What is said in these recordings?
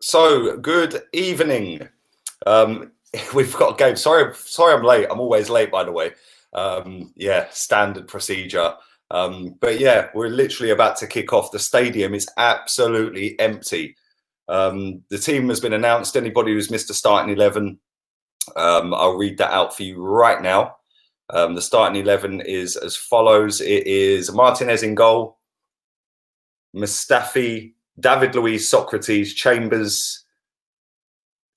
So, good evening. Um, we've got a game. Sorry, I'm late. I'm always late, by the way. Yeah, standard procedure. But yeah, we're literally about to kick off. The stadium is absolutely empty. The team has been announced. Anybody who's missed a starting 11, I'll read that out for you right now. The starting 11 is as follows. It is Martinez in goal, Mustafi, David Luiz, Socrates, Chambers,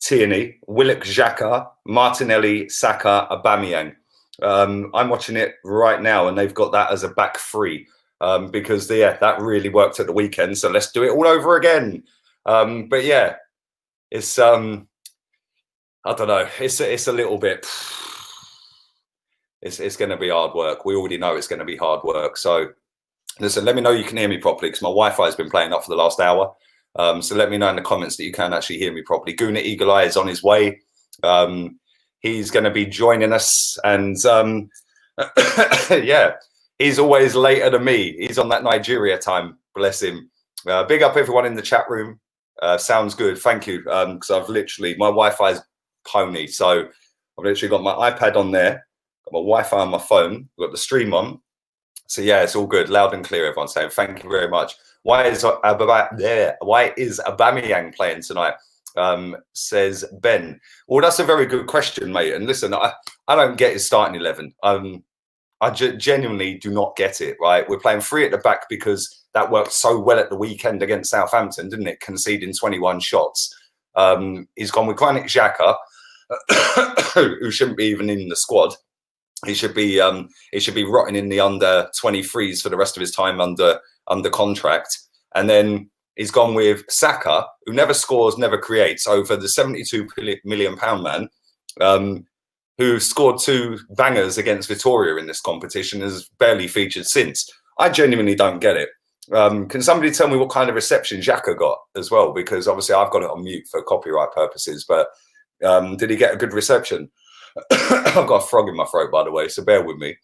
Tierney, Willock, Xhaka, Martinelli, Saka, Aubameyang. I'm watching it right now, and they've got that as a back three because that really worked at the weekend. So let's do it all over again. But yeah, it's I don't know. It's a little bit. It's going to be hard work. We already know it's going to be hard work. So listen, let me know you can hear me properly because my Wi-Fi has been playing up for the last hour. So let me know in the comments that you can actually hear me properly. Guna Eagle Eye is on his way. He's going to be joining us. And yeah, he's always later than me. He's on that Nigeria time. Bless him. Big up everyone in the chat room. Sounds good. Thank you. Because I've literally, my Wi-Fi is pony. So I've literally got my iPad on there, got my Wi-Fi on my phone, got the stream on. So yeah, it's all good, loud and clear. Everyone saying thank you very much. Why is Aubameyang playing tonight? Says Ben. Well, that's a very good question, mate. And listen, I don't get his starting 11. I genuinely do not get it. Right, we're playing three at the back because that worked so well at the weekend against Southampton, didn't it? Conceding 21 shots. He's gone with Granit Xhaka, who shouldn't be even in the squad. He should be rotting in the under 23s for the rest of his time under contract. And then he's gone with Saka, who never scores, never creates, over the £72 million man, who scored 2 bangers against Vittoria in this competition, has barely featured since. I genuinely don't get it. Can somebody tell me what kind of reception Xhaka got as well? Because obviously I've got it on mute for copyright purposes, but did he get a good reception? I've got a frog in my throat, by the way, so bear with me.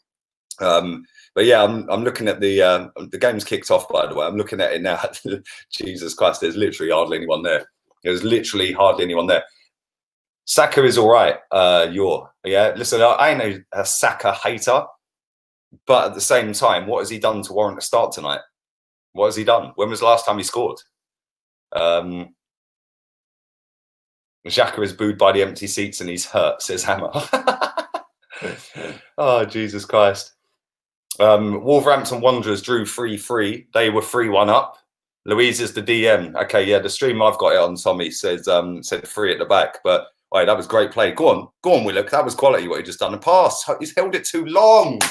But yeah, I'm looking at the game's kicked off, by the way. I'm looking at it now. Jesus Christ, there's literally hardly anyone there. There's literally hardly anyone there. Saka is all right. Listen, I ain't a Saka hater, but at the same time, what has he done to warrant a start tonight? What has he done? When was the last time he scored? Xhaka is booed by the empty seats and he's hurt, says Hammer. Oh, Jesus Christ. Wolverhampton Wanderers drew 3-3. They were 3-1 up. Louise is the DM. Okay, yeah, the stream I've got it on, Tommy, said 3 at the back. But wait, that was great play. Go on, Willock. That was quality what he just done. A pass. He's held it too long.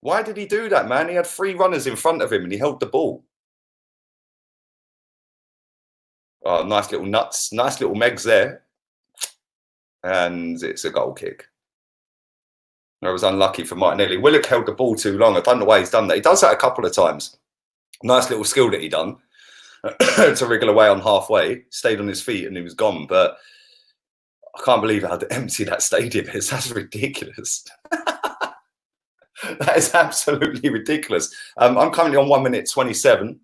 Why did he do that, man? He had 3 runners in front of him and he held the ball. Oh, nice little nuts. Nice little megs there. And it's a goal kick. I was unlucky for Martinelli. Willock held the ball too long. I don't know why he's done that. He does that a couple of times. Nice little skill that he done to wriggle away on halfway. Stayed on his feet and he was gone. But I can't believe how empty that stadium is. That's ridiculous. That is absolutely ridiculous. I'm currently on 1 minute 27.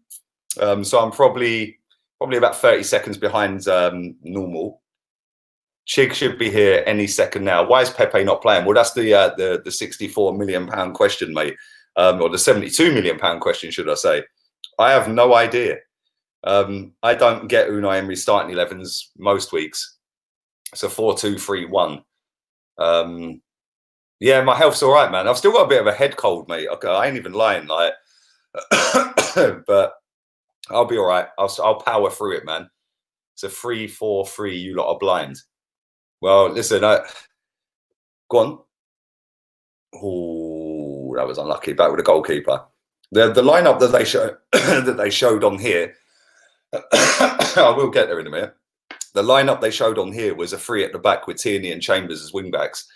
So I'm probably about 30 seconds behind normal. Chig should be here any second now. Why is Pepe not playing? Well, that's the £64 million question, mate, or the £72 million question, should I say? I have no idea. I don't get Unai Emery's starting 11s most weeks. It's a 4-2-3-1. Yeah, my health's all right, man. I've still got a bit of a head cold, mate. Okay, I ain't even lying, like, but I'll be all right. I'll power through it, man. It's a 3-4-3. You lot are blind. Well, listen, go on. Oh, that was unlucky. Back with the goalkeeper. The lineup that they showed on here. I will get there in a minute. The lineup they showed on here was a 3 at the back with Tierney and Chambers as wing backs.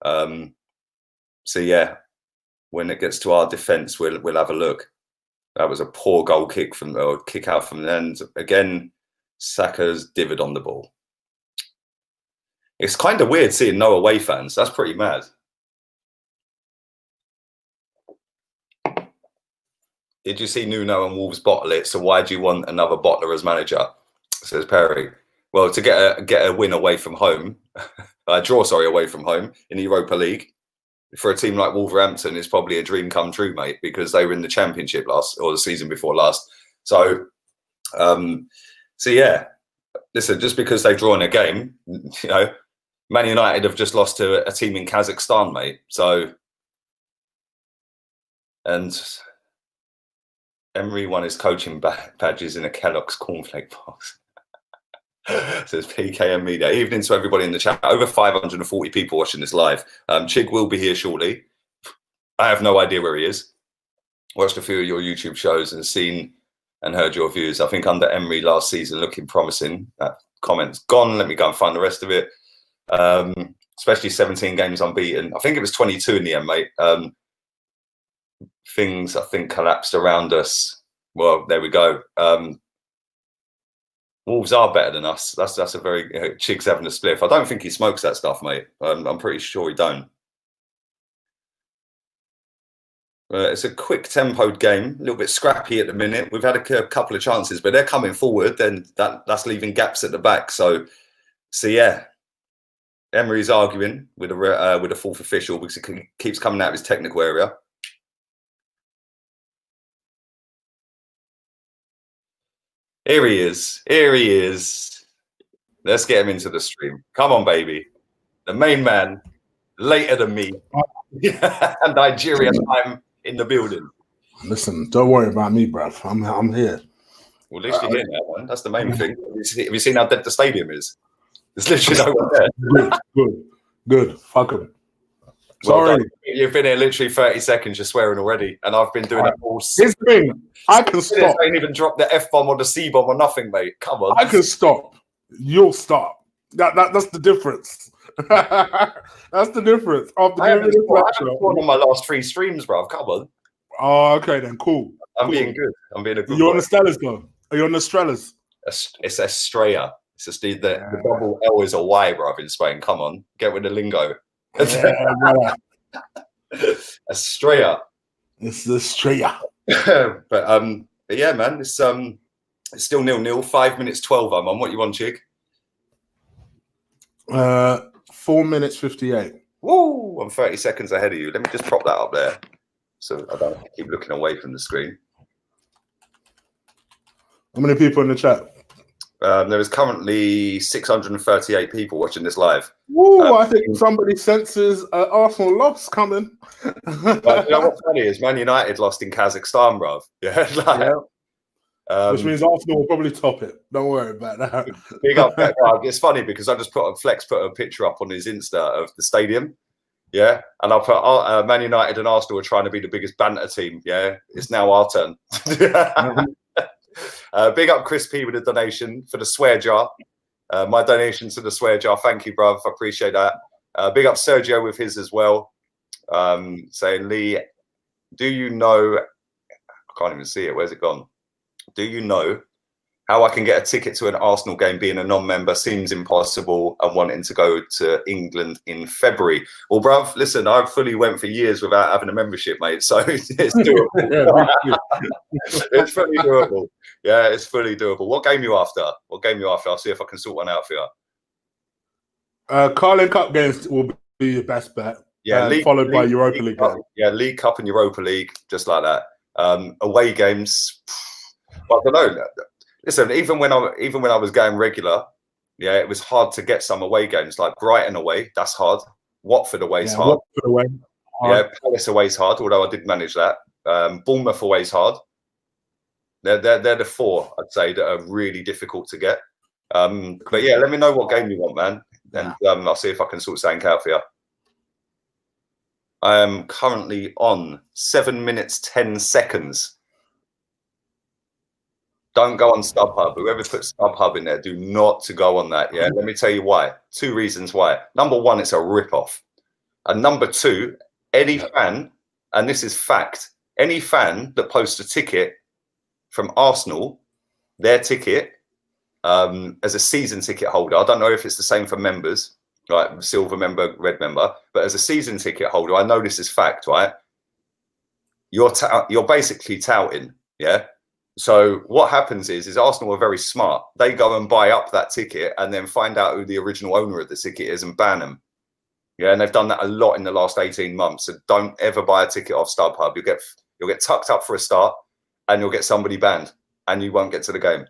So yeah, when it gets to our defence, we'll have a look. That was a poor goal kick kick out from the end. Again, Saka's divvied on the ball. It's kind of weird seeing no away fans. That's pretty mad. Did you see Nuno and Wolves bottle it? So why do you want another bottler as manager? Says Perry. Well, to get a win away from home, draw away from home in the Europa League, for a team like Wolverhampton is probably a dream come true, mate, because they were in the Championship the season before last. So, yeah. Listen, just because they've drawn a game, you know, Man United have just lost to a team in Kazakhstan, mate. So, and Emery won his coaching badges in a Kellogg's cornflake box. Says PKM Media. Evening to everybody in the chat. Over 540 people watching this live. Chig will be here shortly. I have no idea where he is. Watched a few of your YouTube shows and seen and heard your views. I think under Emery last season looking promising. That comment's gone. Let me go and find the rest of it. Especially 17 games unbeaten. I think it was 22 in the end, mate. Things I think collapsed around us. Well, there we go. Wolves are better than us. That's a very Chig's having a spliff. I don't think he smokes that stuff, mate. I'm pretty sure he don't. It's a quick tempoed game, a little bit scrappy at the minute. We've had a couple of chances, but they're coming forward. Then that's leaving gaps at the back. So yeah, Emery's arguing with a fourth official because he keeps coming out of his technical area. Here he is. Here he is. Let's get him into the stream. Come on, baby. The main man, later than me. Nigeria time in the building. Listen, don't worry about me, bruv. I'm here. Well, at least you're here now, man. That's the main thing. Have you seen how dead the stadium is? There's literally no one there. Good. Fuck him. Sorry. Well, you've been here literally 30 seconds, you're swearing already. And I've been doing that all. This thing, I can stop. I ain't even dropped the F-bomb or the C-bomb or nothing, mate. Come on. I can stop. You'll stop. That's the difference. That's the difference. I haven't scored on my last 3 streams, bruv. Come on. Oh, okay then. Cool. I'm being good. I'm being a good You're on the Stellas, though. Are you on the Strellas? It's Estrella. It's just the double L is a Y, bruv, in Spain. Come on. Get with the lingo. Yeah, Estrella. It's Estrella. but yeah, man, it's still 0-0. 5 minutes 12. I'm on. What you want, Chig? 4 minutes 58. Woo! I'm 30 seconds ahead of you. Let me just prop that up there, so I don't keep looking away from the screen. How many people in the chat? There is currently 638 people watching this live. Woo! I think somebody senses Arsenal loss coming. But you know what's funny is Man United lost in Kazakhstan, bruv. Yeah, which means Arsenal will probably top it. Don't worry about that. Big up, it's funny because I just put a picture up on his Insta of the stadium. Yeah, and I put Man United and Arsenal are trying to be the biggest banter team. Yeah, it's now our turn. Big up Chris P with a donation for the swear jar. My donation to the swear jar. Thank you, bruv. I appreciate that. Big up Sergio with his as well. Saying, Lee, do you know? I can't even see it. Where's it gone? Do you know how I can get a ticket to an Arsenal game being a non-member? Seems impossible and wanting to go to England in February. Well, bruv, listen, I fully went for years without having a membership, mate. So it's doable. It's fully doable. Yeah, it's fully doable. What game you after? What game you after? I'll see if I can sort one out for you. Carling Cup games will be your best bet. Yeah, followed by Europa League. Yeah, League Cup and Europa League, just like that. Away games. But I don't know. Listen, even when I was going regular, yeah, it was hard to get some away games like Brighton away. That's hard. Watford away is hard. Watford away. Yeah, Palace away is hard. Although I did manage that. Bournemouth away is hard. They're the 4 I'd say that are really difficult to get. But yeah, let me know what game you want, man, and I'll see if I can sort something out for you. I am currently on 7 minutes 10 seconds. Don't go on StubHub. Whoever puts StubHub in there, do not to go on that. Yeah, let me tell you why. 2 reasons why. Number 1, it's a rip-off. And number 2, any fan, and this is fact, any fan that posts a ticket from Arsenal, their ticket, as a season ticket holder, I don't know if it's the same for members, right? Silver member, red member, but as a season ticket holder, I know this is fact, right? you're basically touting, yeah. So what happens is Arsenal are very smart. They go and buy up that ticket and then find out who the original owner of the ticket is and ban them. Yeah, and they've done that a lot in the last 18 months. So don't ever buy a ticket off StubHub. You'll get tucked up for a start, and you'll get somebody banned, and you won't get to the game.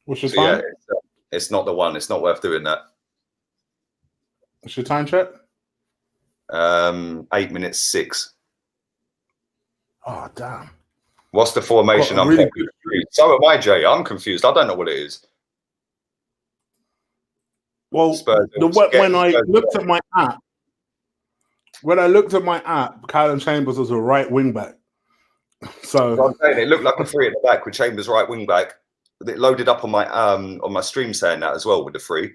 What's your time? Yeah, it's not the one. It's not worth doing that. What's your time check? 8 minutes 6. Oh, damn. What's the formation? I'm really confused. So am I, Jay. I'm confused. I don't know what it is. Well, when I looked at my app, Callum Chambers was a right wing back. So I'm saying, it looked like a 3 at the back with Chambers right wing back. It loaded up on my stream saying that as well with the 3.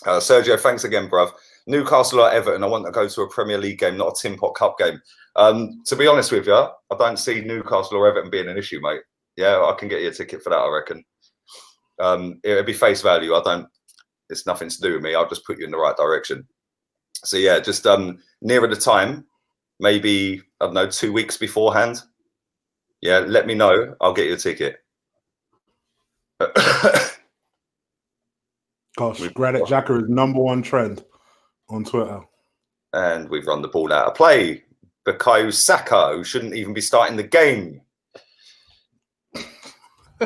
Sergio, thanks again, bruv. Newcastle or Everton. I want to go to a Premier League game, not a Tin Pot Cup game. To be honest with you, I don't see Newcastle or Everton being an issue, mate. Yeah, I can get you a ticket for that, I reckon. It'd be face value. It's nothing to do with me. I'll just put you in the right direction. So yeah, just nearer the time, maybe, I don't know, 2 weeks beforehand. Yeah, let me know. I'll get you a ticket. Gosh, Granite Xhaka is #1 trend on Twitter. And we've run the ball out of play. Bukayo Saka, who shouldn't even be starting the game.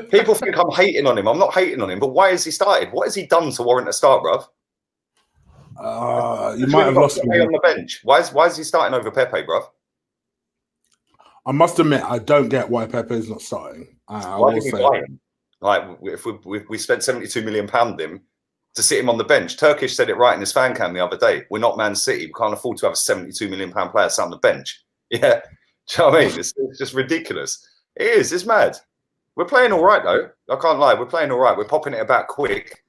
People think I'm hating on him. I'm not hating on him, but why has he started? What has he done to warrant a start, bruv? You might have lost me on the bench. Why is he starting over Pepe, bruv? I must admit, I don't get why Pepe is not starting. Why did we buy him? Like, if we spent £72 million on him to sit him on the bench. Turkish said it right in his fan cam the other day. We're not Man City. We can't afford to have a £72 million player sat on the bench. Yeah, do you know what I mean? It's just ridiculous. It is. It's mad. We're playing all right, though. I can't lie. We're playing all right. We're popping it about quick.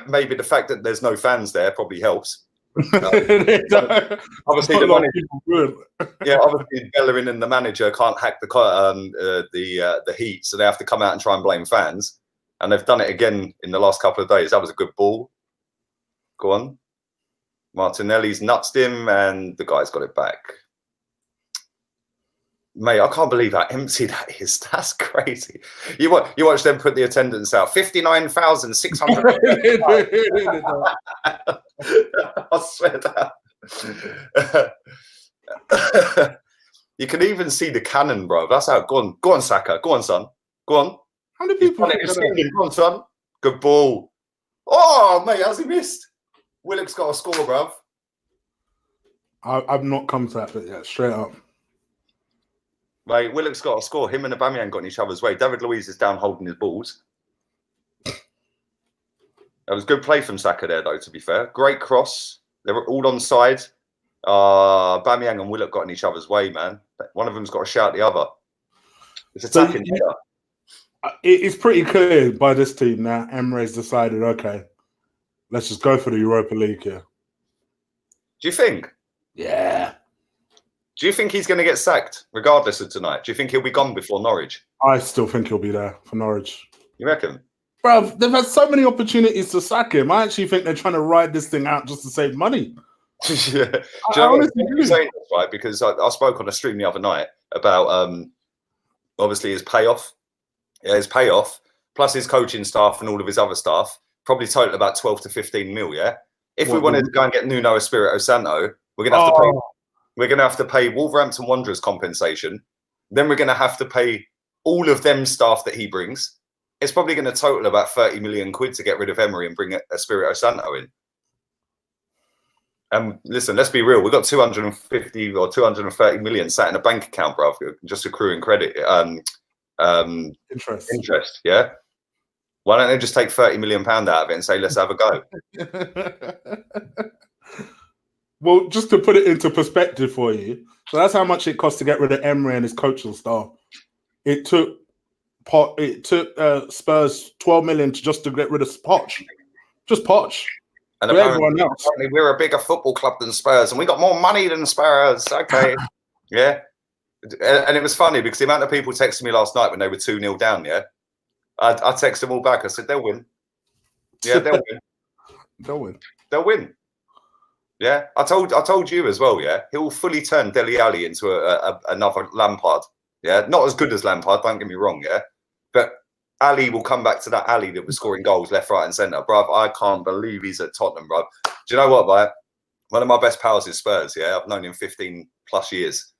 Maybe the fact that there's no fans there probably helps. Obviously, the Bellerin and the manager can't hack the heat, so they have to come out and try and blame fans. And they've done it again in the last couple of days. That was a good ball. Go on. Martinelli's nutsed him, and the guy's got it back. Mate, I can't believe how empty that is. That's crazy. You watch them put the attendance out. 59,600. I swear that. You can even see the cannon, bro. That's how. Go on, Saka. Go on, son. Go on. How many people? Go on, son. Good ball. Oh, mate, how's he missed? Willock's got a score, bruv. I've not come to that bit yet. Straight up. Mate, Willock's got a score. Him and Aubameyang got in each other's way. David Luiz is down holding his balls. That was good play from Saka there, though, to be fair. Great cross. They were all on side. Aubameyang and Willock got in each other's way, man. One of them's got to shout the other. It's attacking. It's pretty clear by this team now. Emre's decided, okay, let's just go for the Europa League here. Do you think? Yeah. Do you think he's going to get sacked regardless of tonight? Do you think he'll be gone before Norwich? I still think he'll be there for Norwich. You reckon? Bro, they've had so many opportunities to sack him. I actually think they're trying to ride this thing out just to save money. Yeah. Do you know what I'm saying this, right? Because I spoke on a stream the other night about obviously his payoff. Yeah, his payoff plus his coaching staff and all of his other staff probably total about 12 to 15 mil. Yeah. If we wanted to go and get Nuno Espirito Santo, we're gonna have to pay. We're going to have to pay Wolverhampton Wanderers compensation. Then we're going to have to pay all of them staff that he brings. It's probably going to total about 30 million quid to get rid of Emery and bring Espirito Santo in. And listen, let's be real. We've got 250 or 230 million sat in a bank account, bro, just accruing credit. Interest, yeah? Why don't they just take £30 million out of it and say, let's have a go? Well, just to put it into perspective for you, so that's how much it cost to get rid of Emery and his coaching staff. It took Spurs 12 million just to get rid of Poch. Just Poch. And apparently we're a bigger football club than Spurs, and we got more money than Spurs. Okay. Yeah. And it was funny because the amount of people texted me last night when they were 2-0 down, yeah. I texted them all back. I said, they'll win. Yeah, they'll win. They'll win. They'll win. Yeah, I told you as well. Yeah, he'll fully turn Dele Alli into another Lampard. Yeah, not as good as Lampard. Don't get me wrong. Yeah, but Ali will come back to that Ali that was scoring goals left, right, and centre, bruv. I can't believe he's at Tottenham, bruv. Do you know what, bruv? One of my best pals is Spurs. Yeah, I've known him 15 plus years.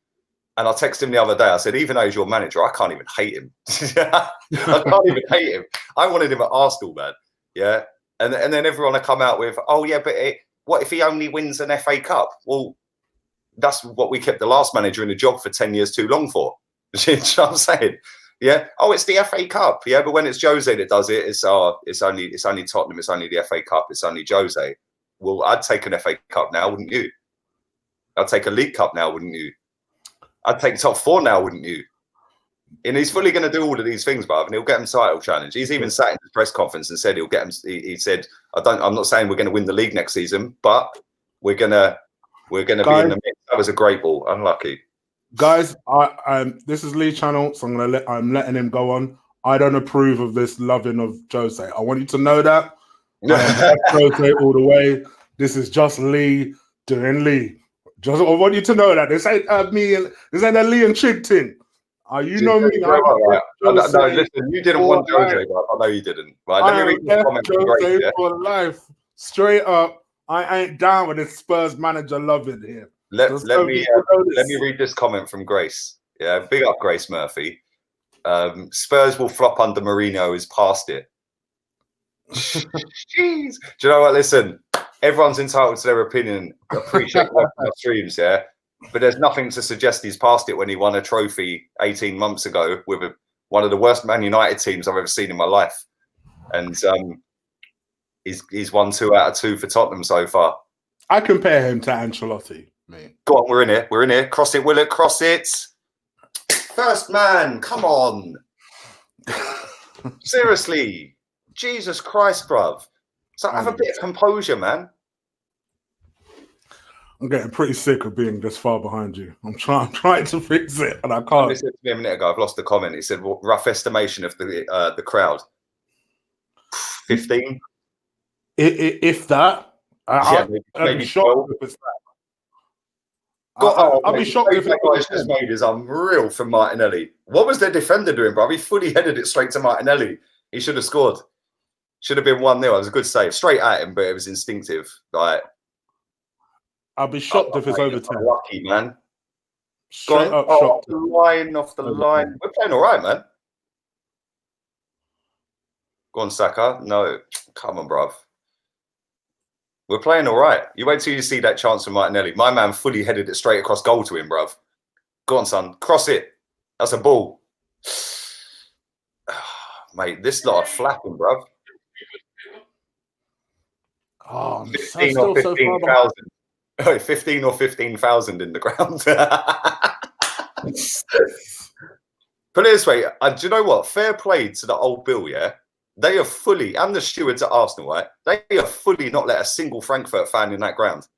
And I texted him the other day. I said, even though he's your manager, I can't even hate him. I can't even hate him. I wanted him at Arsenal, man. Yeah. And then everyone will come out with, oh, yeah, but what if he only wins an FA Cup? Well, that's what we kept the last manager in the job for 10 years too long for. You know what I'm saying? Yeah. Oh, it's the FA Cup. Yeah. But when it's Jose that does it, it's only Tottenham. It's only the FA Cup. It's only Jose. Well, I'd take an FA Cup now, wouldn't you? I'd take a League Cup now, wouldn't you? I'd take top 4 now, wouldn't you? And he's fully going to do all of these things, bruv, and he'll get him title challenge. He's even sat in the press conference and said he'll get him. He said, I'm not saying we're going to win the league next season, but we're gonna be in the mix. That was a great ball. Unlucky. Guys, this is Lee's channel, so I'm letting him go on. I don't approve of this loving of Jose. I want you to know that. Jose all the way. This is just Lee doing Lee. Just I want you to know that this ain't me and this ain't a Lee and Chig thing. You know me. No, listen, you didn't want Jose, but I know you didn't. Right, let me read this comment from Grace, yeah? For life. Straight up, I ain't down with this Spurs manager loving here. Let me read this comment from Grace. Yeah, big up Grace Murphy. Spurs will flop under Mourinho is past it. Jeez. Do you know what? Listen, everyone's entitled to their opinion. Appreciate the streams, yeah. But there's nothing to suggest he's past it when he won a trophy 18 months ago with one of the worst Man United teams I've ever seen in my life. And he's won 2 out of 2 for Tottenham so far. I compare him to Ancelotti, mate. Go on, we're in here. We're in here. Cross it, Willett, cross it. First man, come on. Seriously. Jesus Christ, bruv. So have a bit of composure, man. I'm getting pretty sick of being this far behind you. I'm trying to fix it, and I can't. Listen to me a minute ago. I've lost the comment. He said, well, rough estimation of the crowd. 15? If that. I'd be shocked if it's that. I'll be shocked if that guy's just made is unreal from Martinelli. What was their defender doing, bro? He fully headed it straight to Martinelli. He should have scored. Should have been 1-0. It was a good save. Straight at him, but it was instinctive. Like, I'll be shocked if it's over 10. Lucky, man. Straight up shocked. Off the line. We're playing all right, man. Go on, Saka. No. Come on, bruv. We're playing all right. You wait till you see that chance from Martinelli. My man fully headed it straight across goal to him, bruv. Go on, son. Cross it. That's a ball. Mate, this lot are flapping, bruv. Oh, 15 or 15,000. 15 or 15,000 in the ground. Put it this way, do you know what? Fair play to the old Bill, yeah? They are fully, and the stewards at Arsenal, right? They are fully not let a single Frankfurt fan in that ground.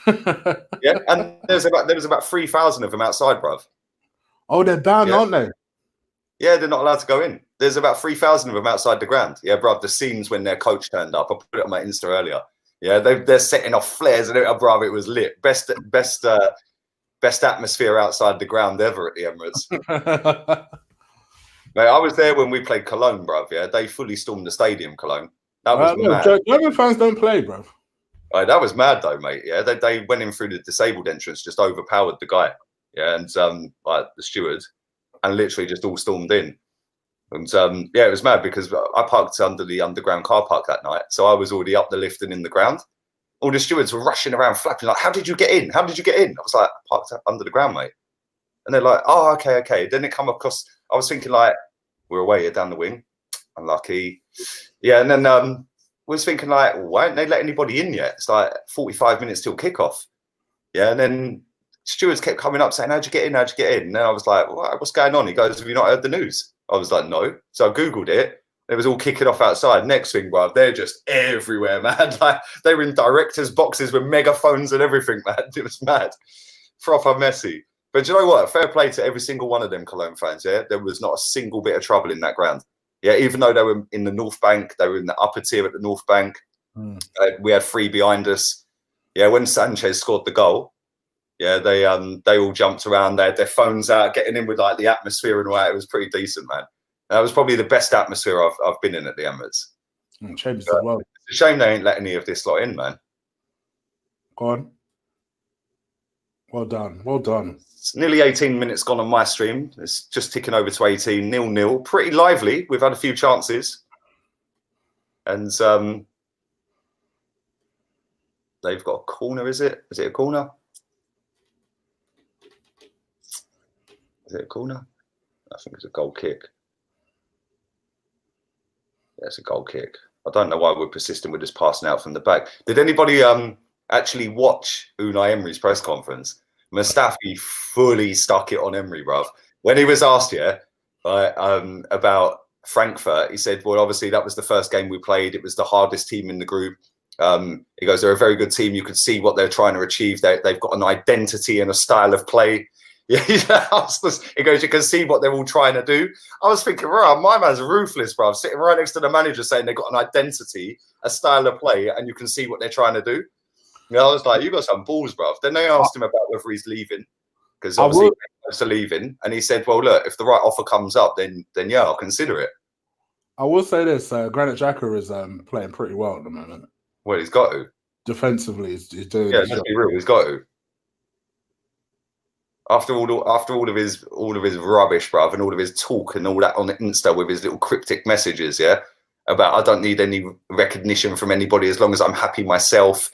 Yeah, and there was about 3,000 of them outside, bruv. Oh, they're banned, aren't they? Yeah, they're not allowed to go in. There's about 3,000 of them outside the ground. Yeah, bruv, the scenes when their coach turned up. I put it on my Insta earlier. Yeah, they're setting off flares and bruv, it was lit. Best atmosphere outside the ground ever at the Emirates. Mate, I was there when we played Cologne, bruv. Yeah, they fully stormed the stadium, Cologne. That was mad. German fans don't play, bruv. Right, that was mad though, mate. Yeah, they went in through the disabled entrance, just overpowered the guy. Yeah, and like the steward, and literally just all stormed in. And yeah, it was mad because I parked under the underground car park that night, so I was already up the lift and in the ground. All the stewards were rushing around, flapping like, "How did you get in? How did you get in?" I was like, "I parked under the ground, mate." And they're like, "Oh, okay." Then it come across. I was thinking like, we're away here down the wing. Unlucky. Yeah, and then was thinking like, why don't they let anybody in yet? It's like 45 minutes till kickoff. Yeah, and then stewards kept coming up saying, "How'd you get in? How'd you get in?" And then I was like, "What's going on?" He goes, "Have you not heard the news?" I was like, "No." So I Googled it. It was all kicking off outside. Next thing, bro, they're just everywhere, man. Like they were in directors' boxes with megaphones and everything, man. It was mad. Proper messy. But you know what? Fair play to every single one of them Cologne fans, yeah? There was not a single bit of trouble in that ground. Yeah, even though they were in the North Bank, they were in the upper tier at the North Bank. We had 3 behind us. Yeah, when Sanchez scored the goal, yeah, they all jumped around. They had their phones out, getting in with like the atmosphere and all that. It was pretty decent, man. That was probably the best atmosphere I've been in at the Emirates. Chambers as well. It's a shame they ain't let any of this lot in, man. Go on. Well done. Well done. It's nearly 18 minutes gone on my stream. It's just ticking over to 18, 0-0. Pretty lively. We've had a few chances. And they've got a corner, is it? Is it a corner? Is it a corner? I think it's a goal kick. Yeah, it's a goal kick. I don't know why we're persisting with this passing out from the back. Did anybody actually watch Unai Emery's press conference? Mustafi fully stuck it on Emery, bruv. When he was asked, about Frankfurt, he said, well, obviously that was the first game we played. It was the hardest team in the group. He goes, they're a very good team. You can see what they're trying to achieve. They've got an identity and a style of play. Yeah, he goes, you can see what they're all trying to do. I was thinking, right, my man's ruthless, bro. Sitting right next to the manager saying they've got an identity, a style of play, and you can see what they're trying to do. Yeah, I was like, you got some balls, bro. Then they asked him about whether he's leaving, because obviously he's leaving, and he said, well, look, if the right offer comes up, then yeah, I'll consider it. I will say this: Granit Xhaka is playing pretty well at the moment. Well, he's got to. Defensively, he's doing. Yeah, let's be real. He's got to. After all of his rubbish, bruv, and all of his talk and all that on Insta with his little cryptic messages, yeah, about I don't need any recognition from anybody as long as I'm happy myself,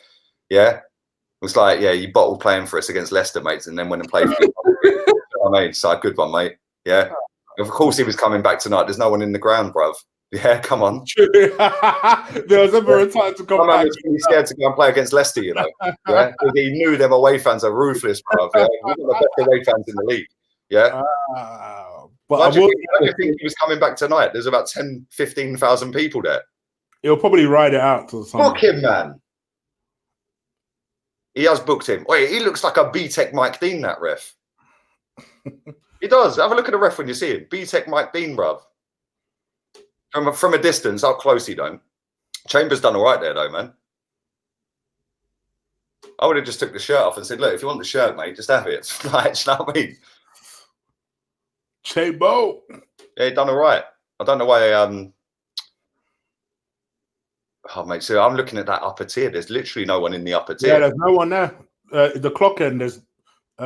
yeah. It was like, yeah, you bottled playing for us against Leicester, mates, and then went and played for you. You know what I mean? So good one, mate. Yeah. Of course he was coming back tonight. There's no one in the ground, bruv. Yeah, come on. There was never a time to come back. Was really scared to go and play against Leicester, you know. Yeah, because he knew them away fans are ruthless, bruv. Yeah? We've got the best away fans in the league. Yeah. But I think he was coming back tonight. There's about 10, 15,000 people there. He'll probably ride it out to something. Book him, man. He has booked him. Wait, he looks like a B-Tech Mike Dean, that ref. He does. Have a look at the ref when you see him. B-Tech Mike Dean, bruv. From a distance, up close he don't. Chambers done all right there, though, man. I would have just took the shirt off and said, look, if you want the shirt, mate, just have it. Like, you know what I mean? Chambo. Yeah, he done all right. I don't know why... Oh, mate, so I'm looking at that upper tier. There's literally no one in the upper tier. Yeah, there's no one there. The clock end, there's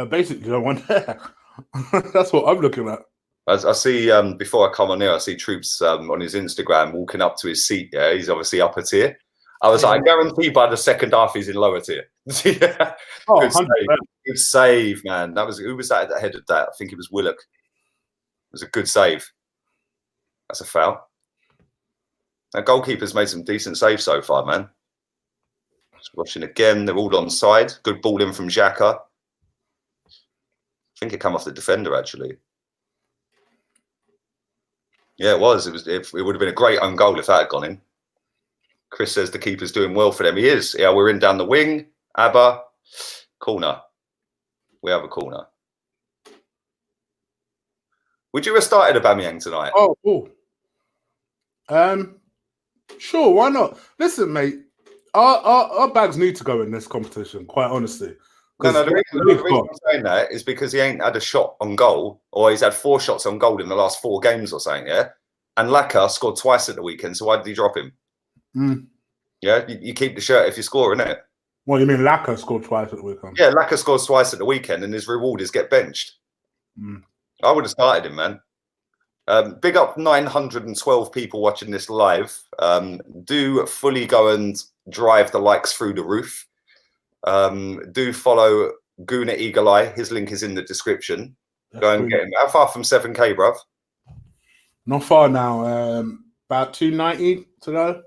basically no one there. That's what I'm looking at. I see, before I come on here, I see Troops on his Instagram walking up to his seat. Yeah, he's obviously upper tier. I was like, guarantee by the second half he's in lower tier. Yeah. Oh, good save, man. Who was that at the head of that? I think it was Willock. It was a good save. That's a foul. Now, goalkeeper's made some decent saves so far, man. Just watching again. They're all on side. Good ball in from Xhaka. I think it came off the defender, actually. Yeah, it was. It would have been a great own goal if that had gone in. Chris says the keeper's doing well for them. He is. Yeah, we're in down the wing. Abba. Corner. We have a corner. Would you have started Aubameyang tonight? Oh, cool. Sure, why not? Listen, mate, our bags need to go in this competition, quite honestly. No, the reason I'm saying that is because he ain't had a shot on goal, or he's had 4 shots on goal in the last 4 games or something, yeah? And Laka scored twice at the weekend, so why did he drop him? Yeah, you keep the shirt if you score, innit? What, you mean Laka scored twice at the weekend? Yeah, Laka scores twice at the weekend, and his reward is get benched. I would have started him, man. Big up 912 people watching this live. Do fully go and drive the likes through the roof. Do follow Guna Eagle Eye. His link is in the description. Go and get him. How far from 7K, bruv? Not far now. About 290 to go.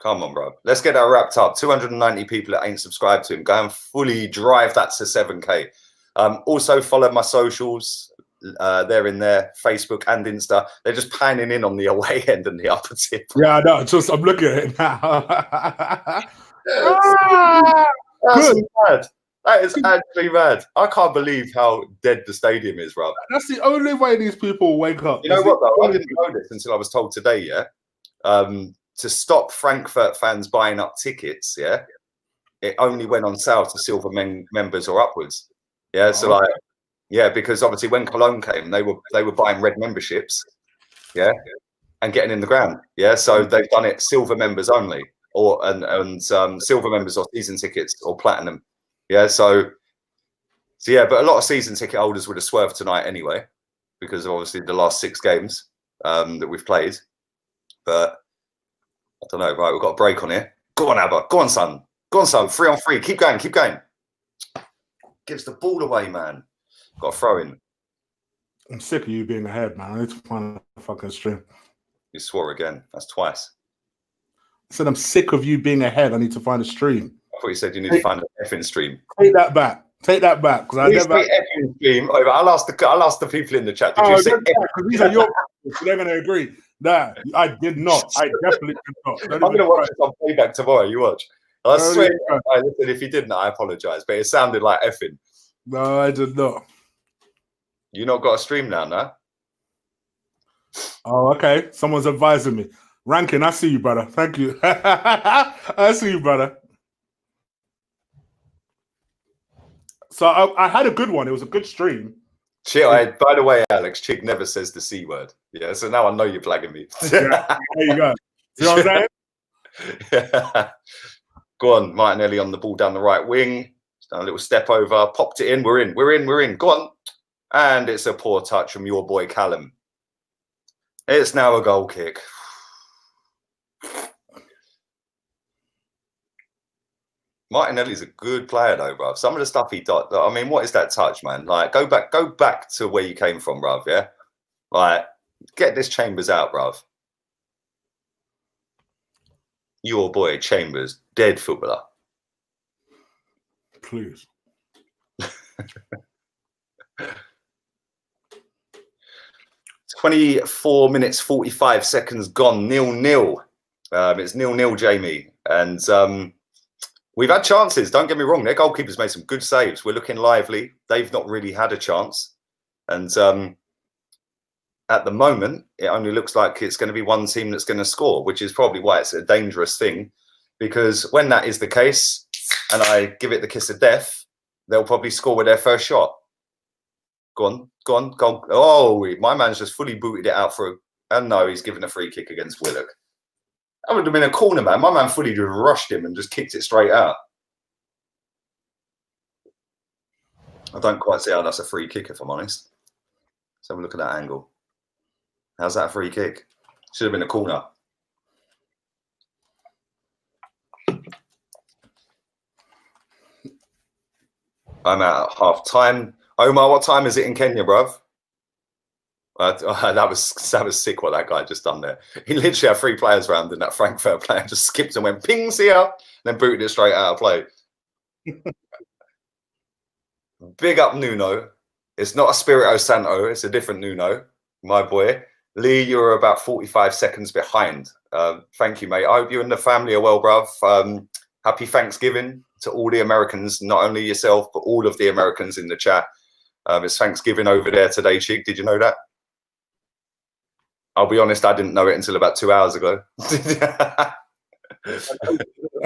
Come on, bro. Let's get that wrapped up. 290 people that ain't subscribed to him. Go and fully drive that to 7K. Also follow my socials. They're in there, Facebook and Insta. They're just panning in on the away end and the upper tip. Yeah, no, I'm looking at it now. That's mad. That is actually mad. I can't believe how dead the stadium is, bro. That's the only way these people wake up. You know what, though? I didn't know this until I was told today, yeah? To stop Frankfurt fans buying up tickets, yeah? it only went on sale to silver members or upwards. Yeah, so like, yeah, because obviously when Cologne came, they were buying red memberships, yeah, and getting in the ground. Yeah, so they've done it silver members only, or and silver members or season tickets or platinum. Yeah, so yeah, but a lot of season ticket holders would have swerved tonight anyway, because of obviously the last 6 games that we've played. But I don't know. Right, we've got a break on here. Go on, Abba. Go on, son. Go on, son. 3 on 3. Keep going. Keep going. Gives the ball away, man. Got a throw in. I'm sick of you being ahead, man. I need to find a fucking stream. You swore again. That's twice. I said I'm sick of you being ahead. I need to find a stream. I thought you said you need to find an effing stream. Take that back. Take that back. Because I never effing stream. I'll ask the people in the chat. Did you say because these are your so they're gonna agree. Nah, I did not. I definitely did not. I'm gonna watch this on playback tomorrow. You watch. I swear. Listen, if you didn't, I apologize. But it sounded like effing. No, I did not. You not got a stream now, no? Oh, okay. Someone's advising me. Rankin, I see you, brother. Thank you. I see you, brother. So I had a good one. It was a good stream. By the way, Alex, Chig never says the C word. Yeah, so now I know you're blagging me. Yeah, there you go. See what I'm saying? Yeah. Go on, Martinelli on the ball down the right wing. Just done a little step over, popped it in. We're in. Go on. And it's a poor touch from your boy Callum. It's now a goal kick. Martinelli's a good player though, bruv. Some of the stuff he does, I mean, what is that touch, man? Like, go back to where you came from, bruv, yeah? Like, get this Chambers out, bruv. Your boy Chambers, dead footballer. Please. 24 minutes, 45 seconds gone, 0-0. It's 0-0, Jamie. And we've had chances, don't get me wrong. Their goalkeeper's made some good saves. We're looking lively. They've not really had a chance. And at the moment, it only looks like it's going to be one team that's going to score, which is probably why it's a dangerous thing. Because when that is the case, and I give it the kiss of death, they'll probably score with their first shot. Go on. Oh, my man's just fully booted it out for and no, he's given a free kick against Willock. That would have been a corner, man. My man fully just rushed him and just kicked it straight out. I don't quite see how that's a free kick, if I'm honest. Let's have a look at that angle. How's that a free kick? Should have been a corner. I'm out at half time. Omar, what time is it in Kenya, bruv? That was sick what that guy just done there. He literally had 3 players round and that Frankfurt player just skipped and went pings here, and then booted it straight out of play. Big up Nuno. It's not a Spirito Santo, it's a different Nuno, my boy. Lee, you're about 45 seconds behind. Thank you, mate. I hope you and the family are well, bruv. Happy Thanksgiving to all the Americans, not only yourself, but all of the Americans in the chat. It's Thanksgiving over there today, Chig. Did you know that? I'll be honest, I didn't know it until about 2 hours ago.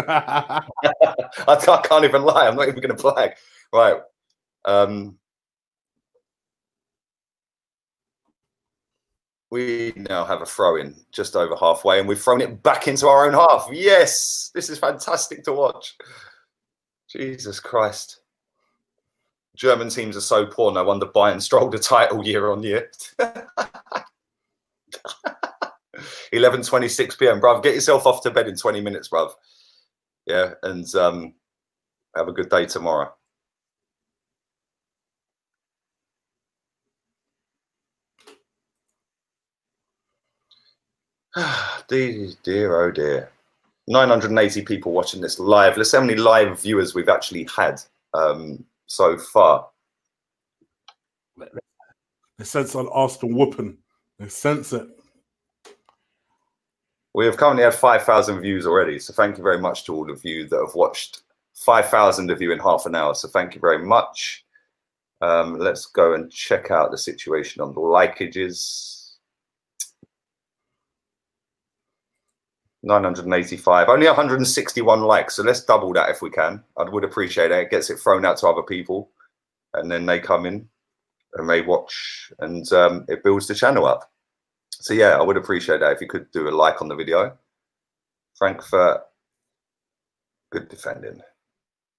I can't even lie. I'm not even going to flag. Right. We now have a throw-in just over halfway, and we've thrown it back into our own half. Yes, this is fantastic to watch. Jesus Christ. German teams are so poor, no wonder Bayern strolled a title year on year. 11:26 p.m, bruv. Get yourself off to bed in 20 minutes, bruv. Yeah, and have a good day tomorrow. Dear, oh dear. 980 people watching this live. Let's see how many live viewers we've actually had so far. They sense on Arsenal whooping. They sense it. We have currently had 5,000 views already. So thank you very much to all of you that have watched. 5,000 of you in half an hour. So thank you very much. Let's go and check out the situation on the likeages. 985. Only 161 likes. So let's double that if we can. I would appreciate it. It gets it thrown out to other people, and then they come in and they watch, and it builds the channel up. So yeah, I would appreciate that if you could do a like on the video. Frankfurt, good defending.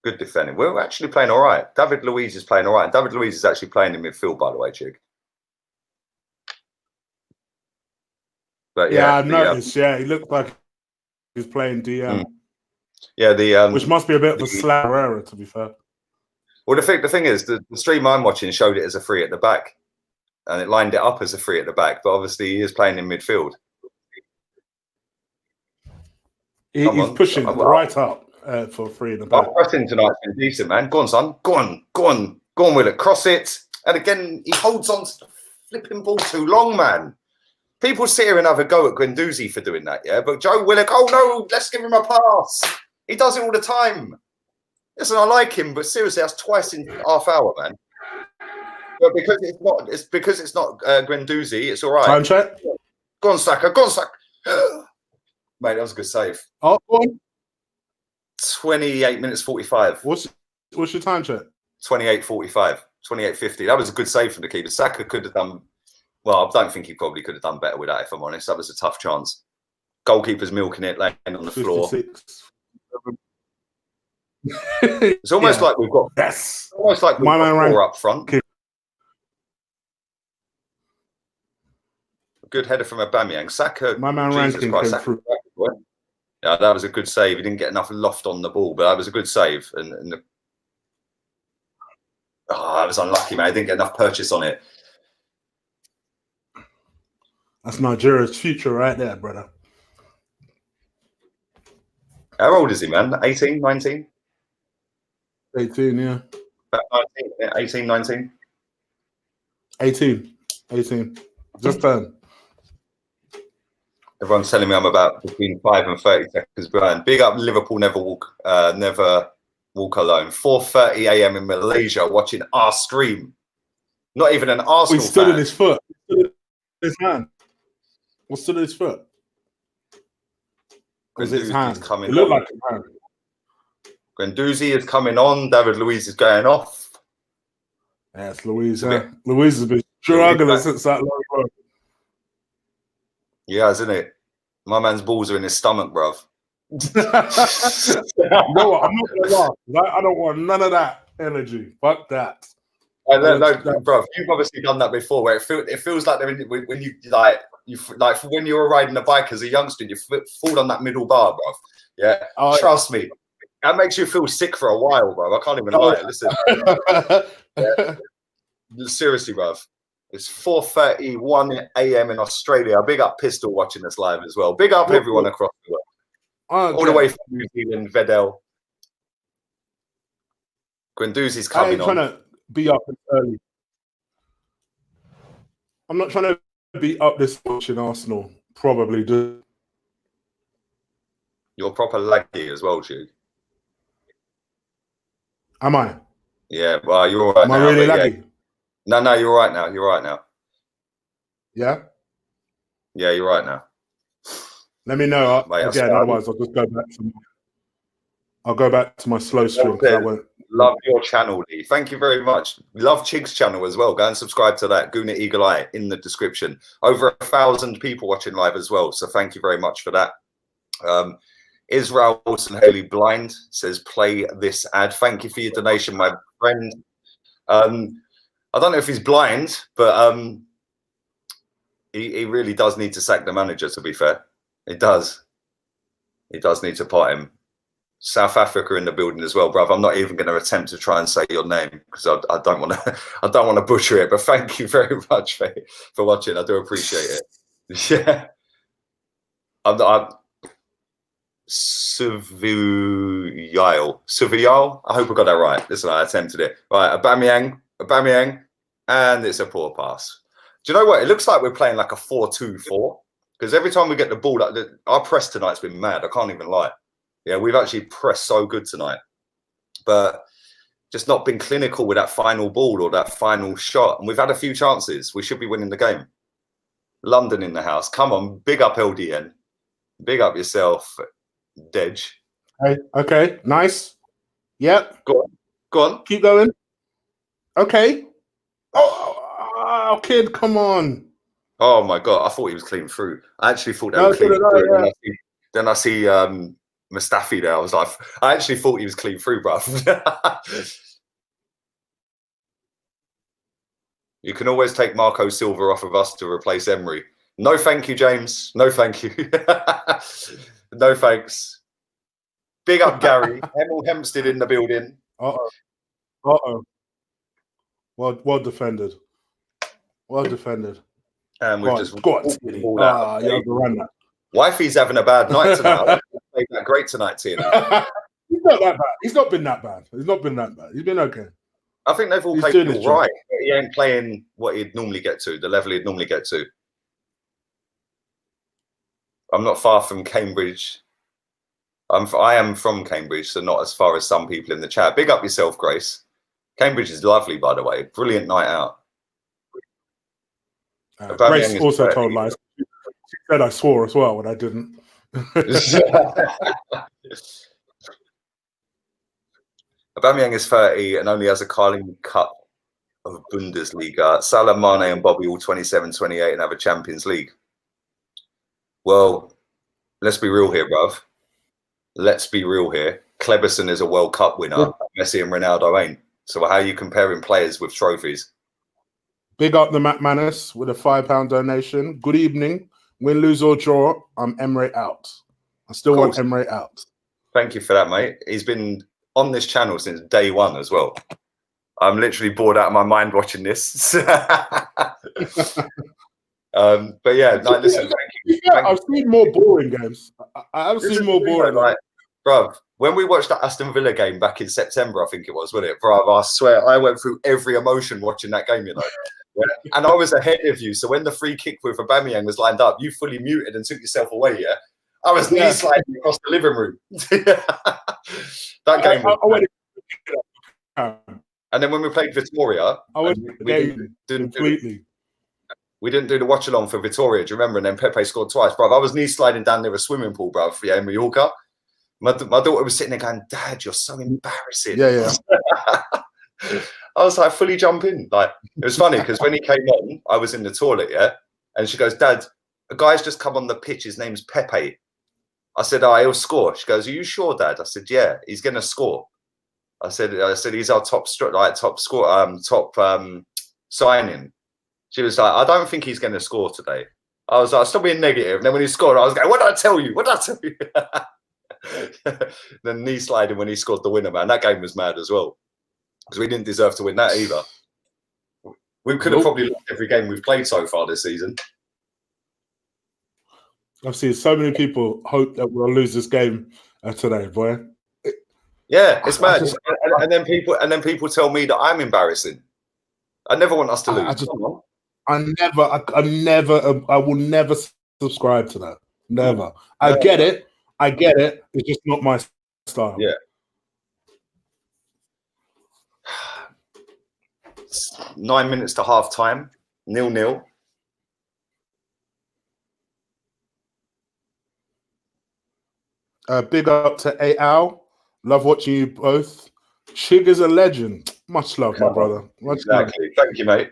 Good defending. We're actually playing all right. David Luiz is playing all right. David Luiz is actually playing in midfield, by the way, Chig. But yeah, I've noticed. Yeah, he looked like he's playing DM. Yeah, which must be a bit of a slap error, to be fair. Well, the thing is, the stream I'm watching showed it as a free at the back, and it lined it up as a free at the back. But obviously, he is playing in midfield. He's pushing right up for free in the back. Our pressing tonight's been decent, man. Go on, son. Go on, go on, go on with it. Cross it, and again, he holds on to the flipping ball too long, man. People sit here and have a go at Guendouzi for doing that, yeah. But Joe Willock, oh no, let's give him a pass. He does it all the time. Listen, I like him, but seriously, that's twice in half hour, man. But because it's not Guendouzi, it's all right. Time check. Go on, Saka. Go on, Saka. Mate, that was a good save. Oh, go on. 28 minutes 45. What's your time check? 28:45. 28:50. That was a good save from the keeper. Saka could have done. Well, I don't think he probably could have done better with that, if I'm honest. That was a tough chance. Goalkeeper's milking it, laying on the 56. floor. It's almost like we've got. Yes. Almost like we've got four up front. Good header from Aubameyang. Saka. My man Rankin came through. Yeah, that was a good save. He didn't get enough loft on the ball, but that was a good save. And that was unlucky, man. I didn't get enough purchase on it. That's Nigeria's future right there, brother. How old is he, man? 18, 19? 18, yeah. About 19, yeah, 18, 19? 18. Just turned. Everyone's telling me I'm about between 5 and 30 seconds behind. Big up Liverpool, never walk alone. 4:30 a.m. in Malaysia, watching our stream. Not even an Arsenal He stood fan. in his foot. He stood in his hand. What's stood in his foot? Was it his hand? It looked like his hand. Guendouzi is coming on. David Luiz is going off. Yeah, it's Luiz. Luiz has been struggling since that long run. Yeah, isn't it? My man's balls are in his stomach, bruv. You know what? I'm not gonna laugh. I don't want none of that energy. Fuck that. No, bruv. You've obviously done that before, where it feels like when you when you were riding a bike as a youngster, you fall on that middle bar, bruv. Yeah, trust me, that makes you feel sick for a while, bruv. I can't even lie. Listen, seriously, bruv. It's 4:31 a.m. in Australia. Big up Pistol watching us live as well. Big up everyone across the world. All the way from New Zealand, Vedel. Guendouzi's coming on. I'm trying to be up early. I'm not trying to be up this much in Arsenal. Probably do. You're proper laggy as well, Jude. Am I? Yeah, well, you're all right now. Am I really laggy? Yeah. No, you're right now. You're right now. Yeah? Yeah, you're right now. Let me know again, otherwise I'll just go back to my slow stream. Love your channel, Lee. Thank you very much. Love Chig's channel as well. Go and subscribe to that. Guna Eagle Eye in the description. Over 1,000 people watching live as well. So thank you very much for that. Israel Wilson Haley Blind says, play this ad. Thank you for your donation, my friend. I don't know if he's blind, but he really does need to sack the manager, to be fair. He does. He does need to pot him. South Africa in the building as well, bruv. I'm not even going to attempt to try and say your name because I don't want to butcher it. But thank you very much for watching. I do appreciate it. Yeah. I'm Suvial. I hope I got that right. Listen, I attempted it. Right, Aubameyang, and it's a poor pass. Do you know what? It looks like we're playing like a 4-2-4 because every time we get the ball, our press tonight's been mad. I can't even lie. Yeah, we've actually pressed so good tonight, but just not been clinical with that final ball or that final shot. And we've had a few chances. We should be winning the game. London in the house. Come on, big up LDN. Big up yourself, Dej. Okay, nice. Yep. Go on. Go on. Keep going. Okay. Oh, kid, come on. Oh my god, I thought he was clean through. I actually thought they No, were clean so did I, through. yeah. Then I see Mustafi there. I was like, I actually thought he was clean through, bruv. You can always take Marco Silva off of us to replace Emery. No, thank you, James. No, thank you. No, thanks. Big up, Gary. Hemel Hempstead in the building. Uh-oh. Well defended. Well defended. And we've just got you overrun that. Wifey's having a bad night tonight. Played that great tonight, Tina. He's not that bad. He's not been that bad. He's not been that bad. He's been okay. I think they've all played all right. He ain't playing what he'd normally get to, the level he'd normally get to. I'm not far from Cambridge. I am from Cambridge, so not as far as some people in the chat. Big up yourself, Grace. Cambridge is lovely, by the way. Brilliant night out. Grace also told lies. She said I swore as well when I didn't. Aubameyang is 30 and only has a Carling Cup of Bundesliga. Salah, Mane and Bobby all 27, 28 and have a Champions League. Well, let's be real here, bruv. Let's be real here. Kleberson is a World Cup winner. Messi and Ronaldo ain't. So how are you comparing players with trophies? Big up the Matt Manus with a £5 donation. Good evening. Win, lose or draw, I'm Emre out. I still want Emre out. Thank you for that, mate. He's been on this channel since day one as well. I'm literally bored out of my mind watching this. But yeah, like, listen, thank you. I've seen more boring games. I have seen more boring. Like, bruv, when we watched that Aston Villa game back in September, I think it was, wasn't it? Bruv, I swear, I went through every emotion watching that game, you know. Yeah. And I was ahead of you. So when the free kick with Aubameyang was lined up, you fully muted and took yourself away, yeah? I was knee sliding across the living room. That game was and then when we played Vitoria, we didn't do the watch along for Vitoria, do you remember? And then Pepe scored twice, bruv. I was knee sliding down near a swimming pool, bruv, yeah, in Mallorca. My daughter was sitting there going, Dad, you're so embarrassing. Yeah. I was like, fully jump in. Like, it was funny because when he came on, I was in the toilet, yeah? And she goes, Dad, a guy's just come on the pitch. His name's Pepe. I said, oh, he'll score. She goes, are you sure, Dad? I said, yeah, he's going to score. I said, he's our top signing. She was like, I don't think he's going to score today. I was like, stop being negative. And then when he scored, I was going, what did I tell you? What did I tell you? Then knee sliding when he scored the winner, man. That game was mad as well. Because we didn't deserve to win that either. We could have probably lost every game we've played so far this season. I've seen so many people hope that we'll lose this game today, boy. Yeah, it's mad. And then people tell me that I'm embarrassing. I never want us to lose. I will never subscribe to that. Never. I get it. It's just not my style. Yeah. It's 9 minutes to half time. 0-0. Big up to A.Al. Love watching you both. Chig is a legend. Much love, my brother. Exactly. Thank you, mate.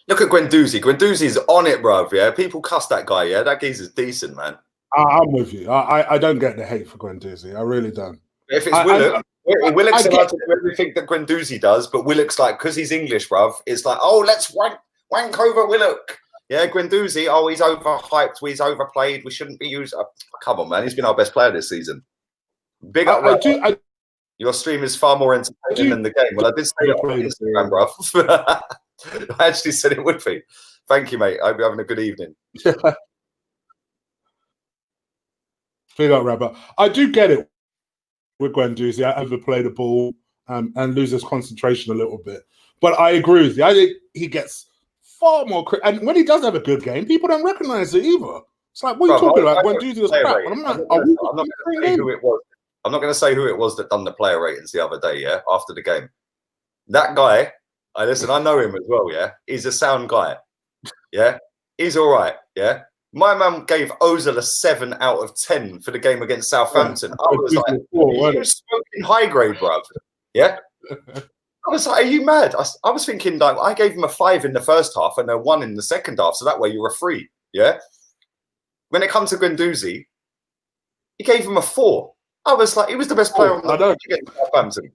Look at Guendouzi. Guendouzi's on it, bruv. Yeah, people cuss that guy. Yeah, that geezer's decent, man. I'm with you. I don't get the hate for Guendouzi. I really don't. If it's Willock, Willock's allowed to do everything that Guendouzi does, but Willock's like, because he's English, bruv, it's like, oh, let's wank over Willock. Yeah, Guendouzi, oh, he's overhyped, he's overplayed, we shouldn't be used. Come on, man, he's been our best player this season. Big up, your stream is far more entertaining than the game. Well, I did say it on Instagram, bruv. I actually said it would be. Thank you, mate. I hope you're having a good evening. Big up, Rabba. I do get it with Guendouzi. I overplay the ball and loses concentration a little bit. But I agree with you. I think he gets far more and when he does have a good game, people don't recognize it either. It's like, what are you talking about? Guendouzi was crap. And I'm like, I'm not going to say who it was. I'm not going to say who it was that done the player ratings the other day, yeah, after the game. That guy, I know him as well, yeah? He's a sound guy, yeah? He's all right, yeah? My man gave Ozil a 7 out of 10 for the game against Southampton. I was like, you smoking high grade, bruv. Yeah. I was like, are you mad? I was thinking, like, I gave him a 5 in the first half and a 1 in the second half. So that way you're a 3. Yeah. When it comes to Guendouzi, he gave him a 4. I was like, he was the best player on the pitch against Southampton.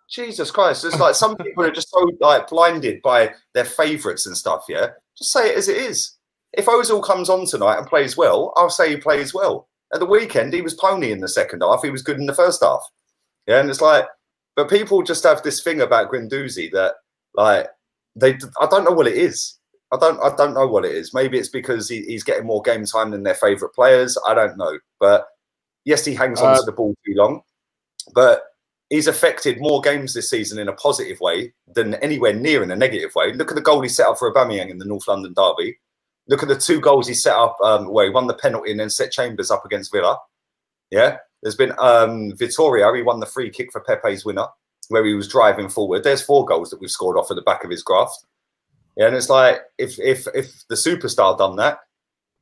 Jesus Christ. It's like some people are just so like blinded by their favourites and stuff, yeah? Just say it as it is. If Ozil comes on tonight and plays well, I'll say he plays well. At the weekend, he was pony in the second half. He was good in the first half. Yeah, and it's like, but people just have this thing about Guendouzi that, like, I don't know what it is. I don't know what it is. Maybe it's because he's getting more game time than their favourite players. I don't know. But yes, he hangs on to the ball too long. But he's affected more games this season in a positive way than anywhere near in a negative way. Look at the goal he set up for Aubameyang in the North London derby. Look at the 2 goals he set up where he won the penalty and then set Chambers up against Villa. Yeah. There's been Vittoria. He won the free kick for Pepe's winner where he was driving forward. There's 4 goals that we've scored off at the back of his graft. Yeah. And it's like, if the superstar done that,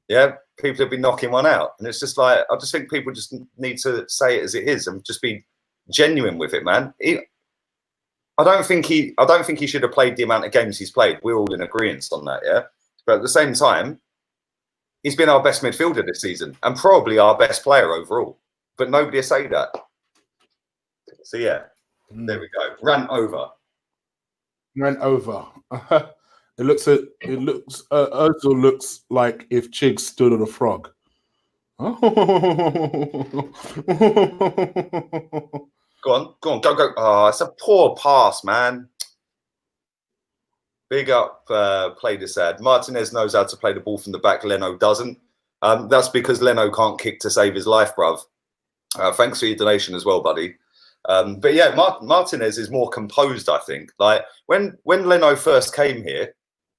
yeah, people would be knocking one out. And it's just like, I just think people just need to say it as it is and just be genuine with it, man. I don't think he should have played the amount of games he's played. We're all in agreement on that, yeah. But at the same time, he's been our best midfielder this season and probably our best player overall. But nobody will say that. So yeah, there we go. Rant over. Ozil looks like if Chig stood on a frog. Go on, go. Oh, it's a poor pass, man. Big up, play this ad. Martinez knows how to play the ball from the back. Leno doesn't. That's because Leno can't kick to save his life, bruv. Thanks for your donation as well, buddy. But yeah, Martinez is more composed, I think. Like when Leno first came here,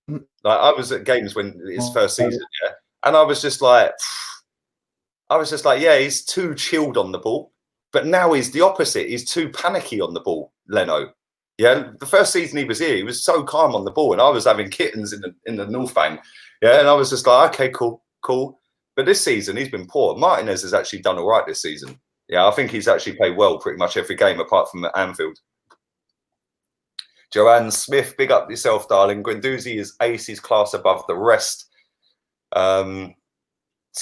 like I was at games when his first season, yeah, and I was just like, yeah, he's too chilled on the ball. But now he's the opposite. He's too panicky on the ball, Leno. Yeah, the first season he was here, he was so calm on the ball, and I was having kittens in the North Bank. Yeah, and I was just like, okay, cool. But this season he's been poor. Martinez has actually done all right this season. Yeah, I think he's actually played well pretty much every game apart from Anfield. Joanne Smith, big up yourself, darling. Guendouzi is ace, he's class above the rest. Tierney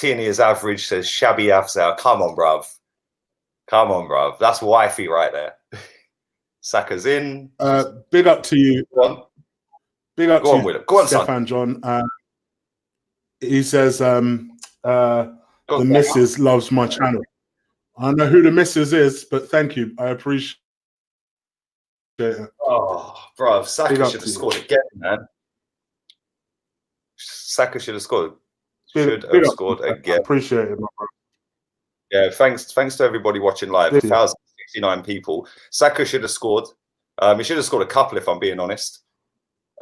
is average, says Shabby a.f.c. Come on, bruv. That's wifey right there. Saka's in. Big up to you. Big up to you, Go on, Stefan John. He says the missus loves my channel. I don't know who the missus is, but thank you. I appreciate it. Oh, bruv, Saka should have scored again, man. Saka should have scored. Scored again. I appreciate it, my brother. Yeah, thanks to everybody watching live. 1,069 people. Saka should have scored. He should have scored a couple, if I'm being honest.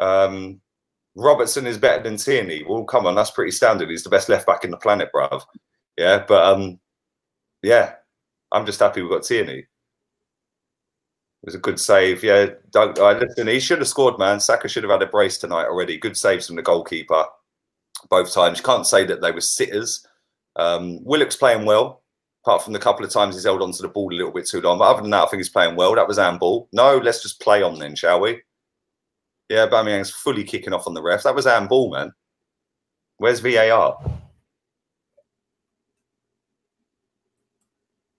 Robertson is better than Tierney. Well, come on, that's pretty standard. He's the best left back in the planet, bruv. Yeah, but yeah, I'm just happy we've got Tierney. It was a good save. Yeah, listen, he should have scored, man. Saka should have had a brace tonight already. Good saves from the goalkeeper both times. You can't say that they were sitters. Willock's playing well. Apart from the couple of times he's held onto the ball a little bit too long. But other than that, I think he's playing well. That was handball. No, let's just play on then, shall we? Yeah, Aubameyang's fully kicking off on the ref. That was handball, man. Where's VAR?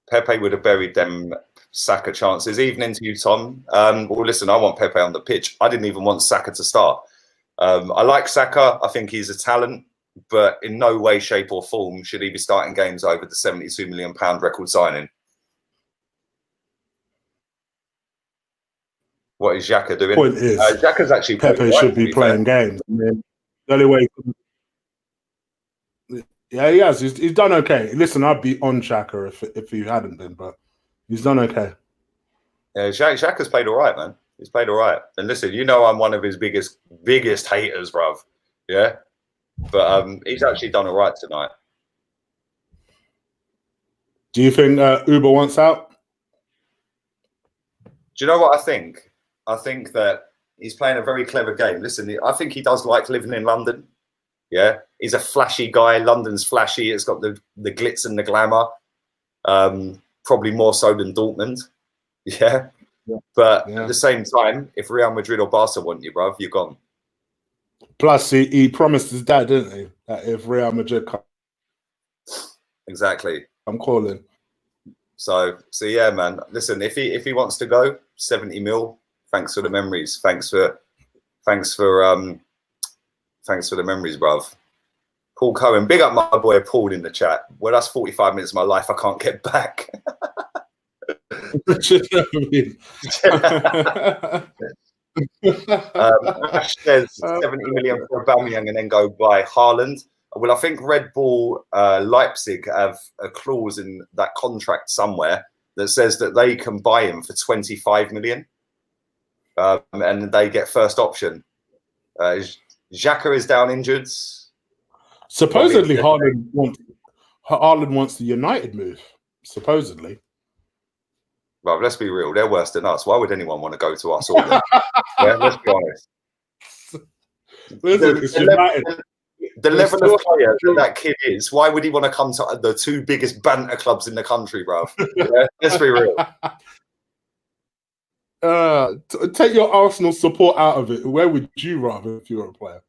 Pepe would have buried them Saka chances. Even into you, Tom. Well, listen, I want Pepe on the pitch. I didn't even want Saka to start. I like Saka. I think he's a talent. But in no way, shape or form should he be starting games over the £72 million record signing. What is Xhaka doing? Point is, Xhaka's actually Pepe should be playing games. I mean, the only way. Yeah, he has. He's done okay. Listen, I'd be on Xhaka if he hadn't been, but he's done okay. Yeah, Xhaka's played all right, man. He's played all right. And listen, you know I'm one of his biggest haters, bruv. Yeah? But he's actually done all right tonight. Do you think Uber wants out? Do you know what I think? I think that he's playing a very clever game. Listen, I think he does like living in London. Yeah, he's a flashy guy. London's flashy. It's got the glitz and the glamour. Probably more so than Dortmund. Yeah. But at the same time, if Real Madrid or Barca want you, bruv, you're gone. Plus, he promised his dad, didn't he, that if Real Madrid come, exactly, I'm calling. So yeah, man. Listen, if he wants to go, 70 mil. Thanks for the memories. Thanks for the memories, bruv. Paul Cohen, big up my boy Paul in the chat. Well, that's 45 minutes of my life I can't get back. Ash says 70 million for Aubameyang and then go buy Haaland. Well, I think Red Bull Leipzig have a clause in that contract somewhere that says that they can buy him for 25 million, and they get first option. Xhaka is down injured. Supposedly, Haaland wants the United move. Supposedly. Well, let's be real. They're worse than us. Why would anyone want to go to us? Yeah, let's be honest. The level of player that kid is, why would he want to come to the two biggest banter clubs in the country, bruv? Yeah, let's be real. Take your Arsenal support out of it. Where would you rather if you were a player?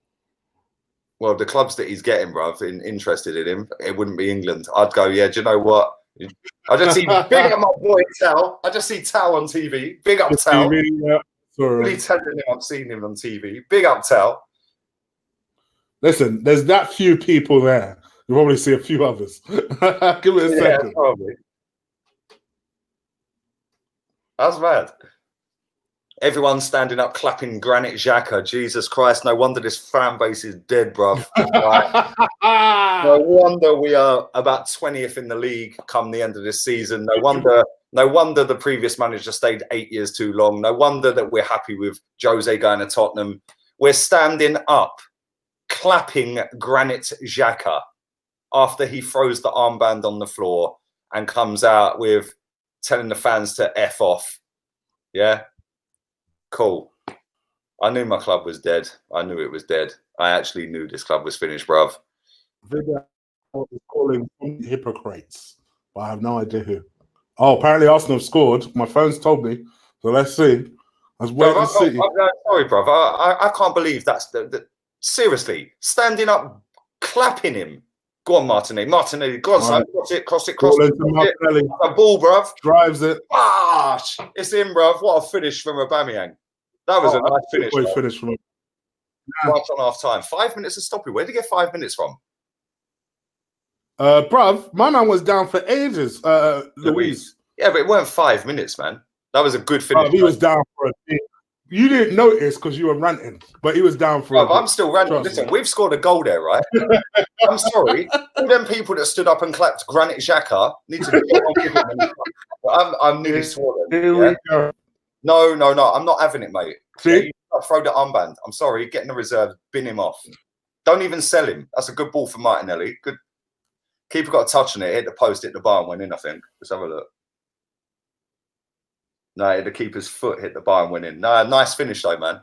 Well, the clubs that he's getting, bruv, interested in him, it wouldn't be England. I'd go, yeah, do you know what? I just see big up my boy Tal. I just see Tal on TV. Big up Tal. Really telling him I've seen him on TV. Big up Tal. Listen, there's that few people there. You'll probably see a few others. Give it a second. Probably. That's bad. Everyone's standing up, clapping Granit Xhaka. Jesus Christ! No wonder this fan base is dead, bruv. Right? No wonder we are about 20th in the league come the end of this season. No wonder the previous manager stayed 8 years too long. No wonder that we're happy with Jose going to Tottenham. We're standing up, clapping Granit Xhaka after he throws the armband on the floor and comes out with telling the fans to F off. Yeah. Cool. I knew my club was dead. I knew it was dead. I actually knew this club was finished, bruv. Video is calling hypocrites, but I have no idea who. Oh, apparently Arsenal have scored. My phone's told me, so let's see. I was waiting to see. Sorry, bruv. I can't believe that's seriously standing up, clapping him. Go on, Martinelli. Go on, son. Cross it. Martinelli. A ball, bruv. Drives it. Gosh, it's in, bruv. What a finish from Aubameyang. That was a nice finish. Right on half time. 5 minutes of stoppage. Where did he get 5 minutes from? Bruv, my man was down for ages. Luis. Yeah, but it weren't 5 minutes, man. That was a good finish. He was down for a bit. You didn't notice because you were ranting, but he was down for I'm still ranting. Listen, we've scored a goal there, right? I'm sorry. All them people that stood up and clapped Granit Xhaka need to be on. I'm nearly swollen. Here we go. No. I'm not having it, mate. See? You throw the armband. I'm sorry. Get in the reserve. Bin him off. Don't even sell him. That's a good ball for Martinelli. Good. Keeper got a touch on it. Hit the post, hit the bar and went in, I think. Let's have a look. No, the keeper's foot hit the bar and went in. No, nice finish though, man.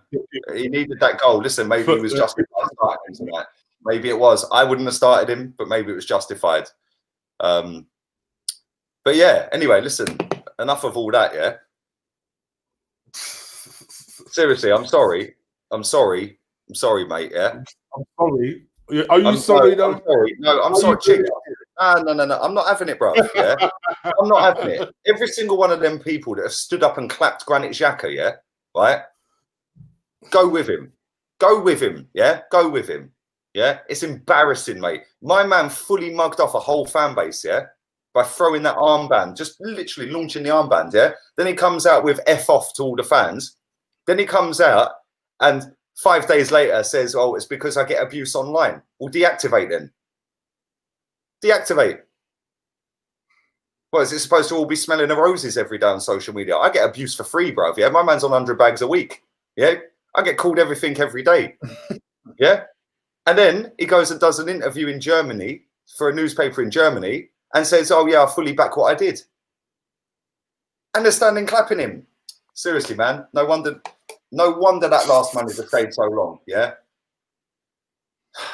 He needed that goal. Listen, maybe he was justified starting tonight. Maybe it was. I wouldn't have started him, but maybe it was justified. But yeah, anyway, listen, enough of all that, yeah? Seriously, I'm sorry, mate, yeah? I'm sorry. Are you sorry, though? I'm sorry. No, I'm sorry, chick. No. I'm not having it, bro. Yeah, I'm not having it. Every single one of them people that have stood up and clapped Granit Xhaka, yeah, right? Go with him. Yeah, go with him. Yeah, it's embarrassing, mate. My man fully mugged off a whole fan base, yeah, by throwing that armband, just literally launching the armband, yeah. Then he comes out with F off to all the fans. Then he comes out and 5 days later says, "Oh, it's because I get abuse online." Well, deactivate then. Deactivate. Well, is it supposed to all be smelling the roses every day on social media? I get abuse for free, bruv. Yeah, my man's on 100 bags a week. Yeah, I get called everything every day. Yeah, and then he goes and does an interview in Germany for a newspaper in Germany and says, "Oh yeah, I fully back what I did." And they're standing clapping him. Seriously, man. No wonder that last manager stayed so long. Yeah.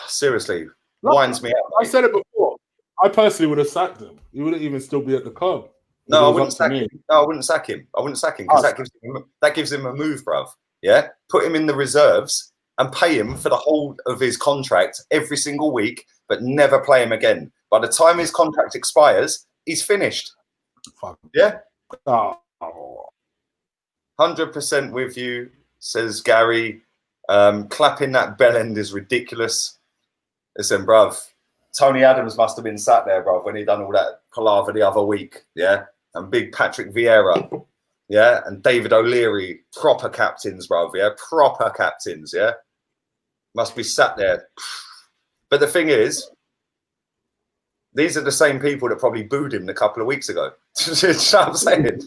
Seriously, Look, winds me out. I said it before. I personally would have sacked him. He wouldn't even still be at the club. No, I wouldn't sack him. No, I wouldn't sack him. I wouldn't sack him because that gives him a move, bruv. Yeah, put him in the reserves and pay him for the whole of his contract every single week, but never play him again. By the time his contract expires, he's finished. Fuck. Yeah. Oh. 100% with you, says Gary. Clapping that bell end is ridiculous. Listen, bruv, Tony Adams must have been sat there, bruv, when he done all that palaver the other week. Yeah. And big Patrick Vieira. Yeah. And David O'Leary, proper captains, bruv. Yeah. Proper captains. Yeah. Must be sat there. But the thing is, these are the same people that probably booed him a couple of weeks ago. You know what I'm saying?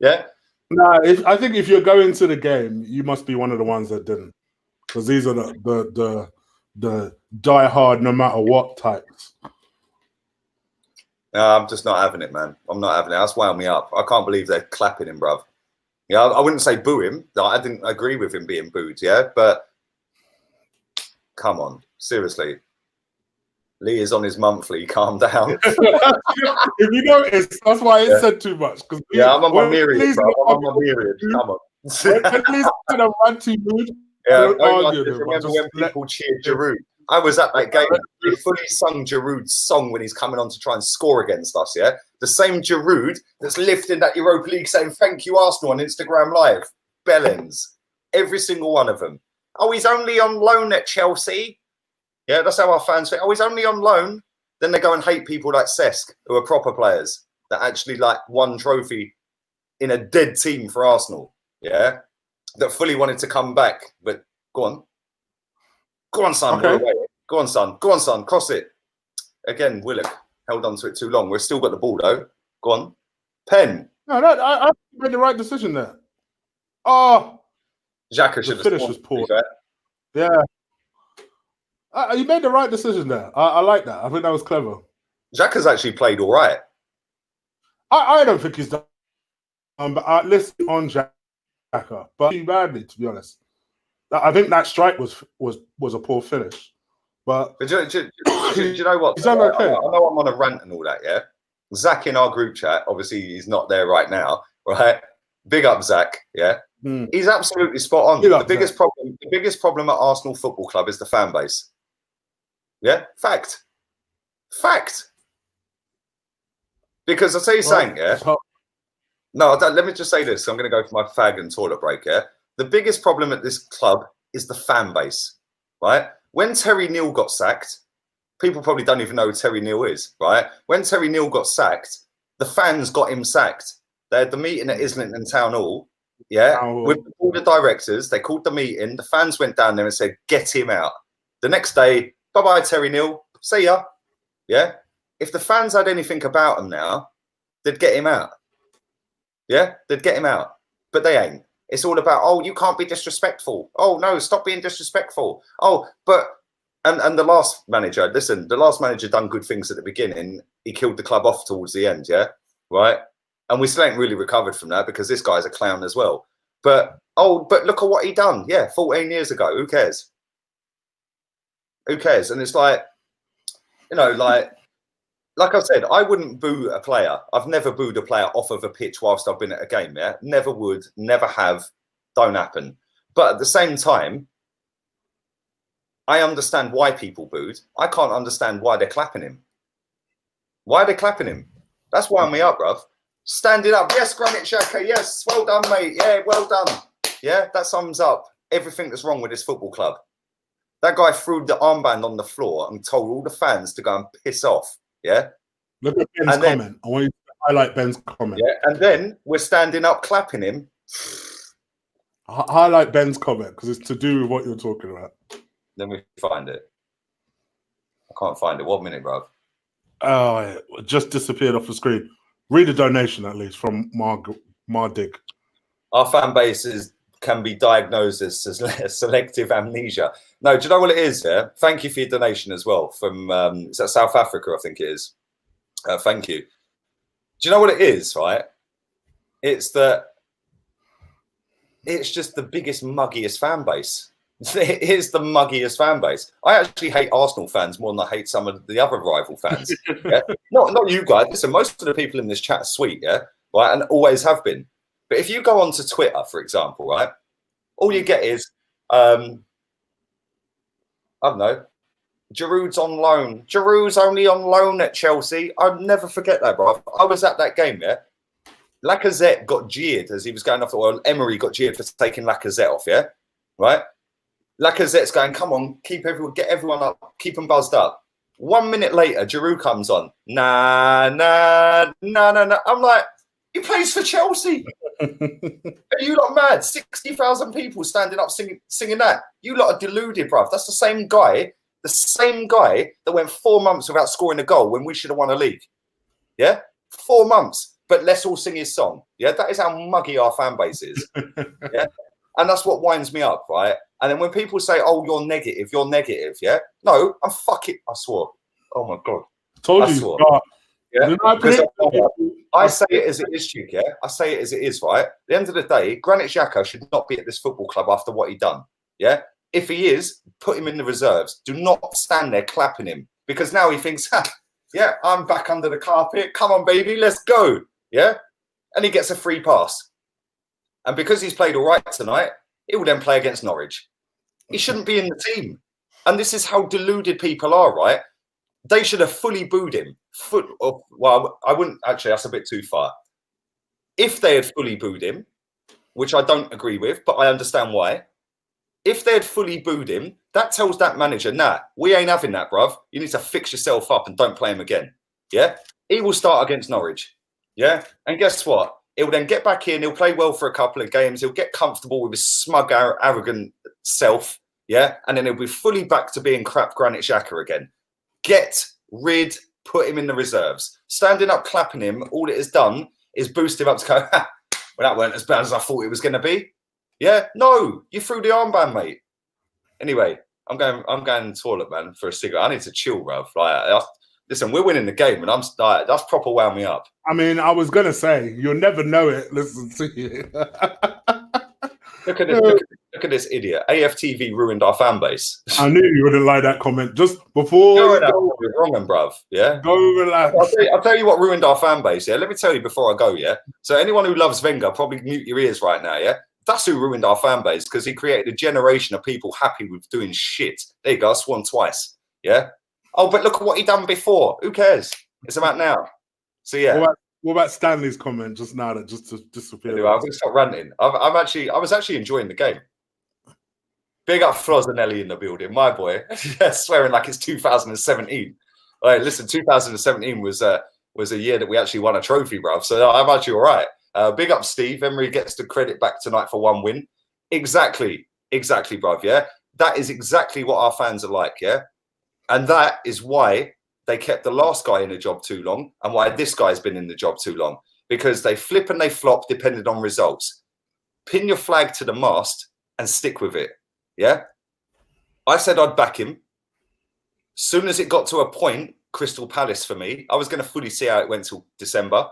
Yeah. No, I think if you're going to the game, you must be one of the ones that didn't, because these are the die hard no matter what types. No, I'm just not having it, man. I'm not having it. That's wound me up. I can't believe they're clapping him, bruv. Yeah, I wouldn't say boo him. I didn't agree with him being booed, yeah, but come on, seriously. Lee is on his monthly. Calm down. If you notice, that's why it said too much. Yeah, I'm on my myriad, bro. I'm on my myriad. Come on. At least in a ranty mood. Yeah, remember when people cheered Giroud? I was at that game. They fully sung Giroud's song when he's coming on to try and score against us, yeah? The same Giroud that's lifting that Europa League saying, thank you, Arsenal, on Instagram Live. Bellends. Every single one of them. Oh, he's only on loan at Chelsea. Yeah, that's how our fans say, oh, he's only on loan. Then they go and hate people like Cesc, who are proper players that actually like won trophy in a dead team for Arsenal. Yeah, that fully wanted to come back. But go on. Go on, son. Okay. Go on, son. Go on, son. Cross it. Again, Willock held on to it too long. We've still got the ball, though. Go on. Pen. No, I made the right decision there. Oh. Xhaka should have finish was poor. Yeah. You made the right decision there. I like that. I think that was clever. Xhaka's actually played all right. I don't think he's done. But listen on Xhaka, but too badly, to be honest. I think that strike was a poor finish. But do you know what? He's done okay. I know I'm on a rant and all that, yeah? Zach in our group chat, obviously he's not there right now, right? Big up, Zach, yeah? He's absolutely spot on. The biggest problem at Arsenal Football Club is the fan base. Yeah, fact. Because I'll tell you something, yeah. No, let me just say this. I'm going to go for my fag and toilet break. Yeah, the biggest problem at this club is the fan base, right? When Terry Neal got sacked, people probably don't even know who Terry Neal is, right? When Terry Neal got sacked, the fans got him sacked. They had the meeting at Islington Town Hall. Yeah, with all the directors. They called the meeting. The fans went down there and said, "Get him out." The next day. Bye-bye, Terry Neal. See ya. Yeah? If the fans had anything about him now, they'd get him out. Yeah? They'd get him out. But they ain't. It's all about, oh, you can't be disrespectful. Oh, no, stop being disrespectful. Oh, but... And the last manager, listen, the last manager done good things at the beginning. He killed the club off towards the end, yeah? Right? And we still ain't really recovered from that because this guy's a clown as well. But look at what he done. Yeah, 14 years ago. Who cares? Who cares? And it's like, you know, like I said, I wouldn't boo a player. I've never booed a player off of a pitch whilst I've been at a game, yeah? Never would, never have, don't happen. But at the same time, I understand why people booed. I can't understand why they're clapping him. Why are they clapping him? That's wound me up, bruv. Standing up. Yes, Granit Xhaka. Yes, well done, mate. Yeah, well done. Yeah, that sums up everything that's wrong with this football club. That guy threw the armband on the floor and told all the fans to go and piss off. Yeah. Look at Ben's comment. I want you to highlight Ben's comment. Yeah, and then we're standing up clapping him. Highlight Ben's comment because it's to do with what you're talking about. Let me find it. I can't find it. 1 minute, bruv. Oh, it just disappeared off the screen. Read a donation at least from Mardig. Our fan base can be diagnosed as selective amnesia. No, do you know what it is? Yeah, thank you for your donation as well. From is that South Africa? I think it is. Thank you. Do you know what it is? Right? It's just the biggest, muggiest fan base. Here's the muggiest fan base. I actually hate Arsenal fans more than I hate some of the other rival fans. Yeah? Not you guys. Listen, most of the people in this chat are sweet, yeah, right, and always have been. But if you go onto Twitter, for example, right, all you get is, I don't know, Giroud's on loan. Giroud's only on loan at Chelsea. I'll never forget that, bro. I was at that game, yeah. Lacazette got jeered as he was going off the wall. Emery got jeered for taking Lacazette off, yeah, right. Lacazette's going, come on, get everyone up, keep them buzzed up. 1 minute later, Giroud comes on. Nah. I'm like, he plays for Chelsea. Are you lot mad? 60,000 people standing up singing that. You lot are deluded, bruv. That's the same guy that went 4 months without scoring a goal when we should have won a league. Yeah? 4 months. But let's all sing his song. Yeah? That is how muggy our fan base is. Yeah? And that's what winds me up, right? And then when people say, oh, you're negative, yeah? No, I'm fucking, I swore. Oh my God. Told you. Swore. Yeah? I say it as it is, Chick, yeah? I say it as it is, right? At the end of the day, Granit Xhaka should not be at this football club after what he done, yeah? If he is, put him in the reserves. Do not stand there clapping him because now he thinks, yeah, I'm back under the carpet. Come on, baby, let's go, yeah? And he gets a free pass. And because he's played all right tonight, he will then play against Norwich. He shouldn't be in the team. And this is how deluded people are, right? They should have fully booed him. Well, I wouldn't actually, that's a bit too far. If they had fully booed him, which I don't agree with, but I understand why. If they had fully booed him, that tells that manager, nah, we ain't having that, bruv. You need to fix yourself up and don't play him again. Yeah? He will start against Norwich. Yeah? And guess what? He'll then get back in. He'll play well for a couple of games. He'll get comfortable with his smug, arrogant self. Yeah. And then he'll be fully back to being crap Granit Xhaka again. Put him in the reserves. Standing up, clapping him, all it has done is boost him up to go, well, that weren't as bad as I thought it was going to be. Yeah. No, you threw the armband, mate. Anyway, I'm going to the toilet, man, for a cigarette. I need to chill, bruv. Like, listen, we're winning the game, and I'm like, that's proper wound me up. I mean, I was gonna say you'll never know it. Listen to you. Look at this idiot. AFTV ruined our fan base. I knew you wouldn't like that comment. Just before you're wrong, bruv. Yeah. Go relax. I'll tell you what ruined our fan base. Yeah. Let me tell you before I go. Yeah. So anyone who loves Wenger, probably mute your ears right now. Yeah. That's who ruined our fan base because he created a generation of people happy with doing shit. There you go. I swung twice. Yeah. Oh, but look at what he done before. Who cares? It's about now. So yeah. What about Stanley's comment just now that just to disappear? Anyway, I'm going to stop ranting. I was actually enjoying the game. Big up Frosinelli in the building, my boy. Swearing like it's 2017. All right, listen, 2017 was a year that we actually won a trophy, bruv. So I'm actually all right. Big up Steve. Emery gets the credit back tonight for one win. Exactly, bruv. Yeah, that is exactly what our fans are like. Yeah. And that is why they kept the last guy in the job too long and why this guy's been in the job too long. Because they flip and they flop depending on results. Pin your flag to the mast and stick with it. Yeah? I said I'd back him. Soon as it got to a point, Crystal Palace for me, I was going to fully see how it went till December.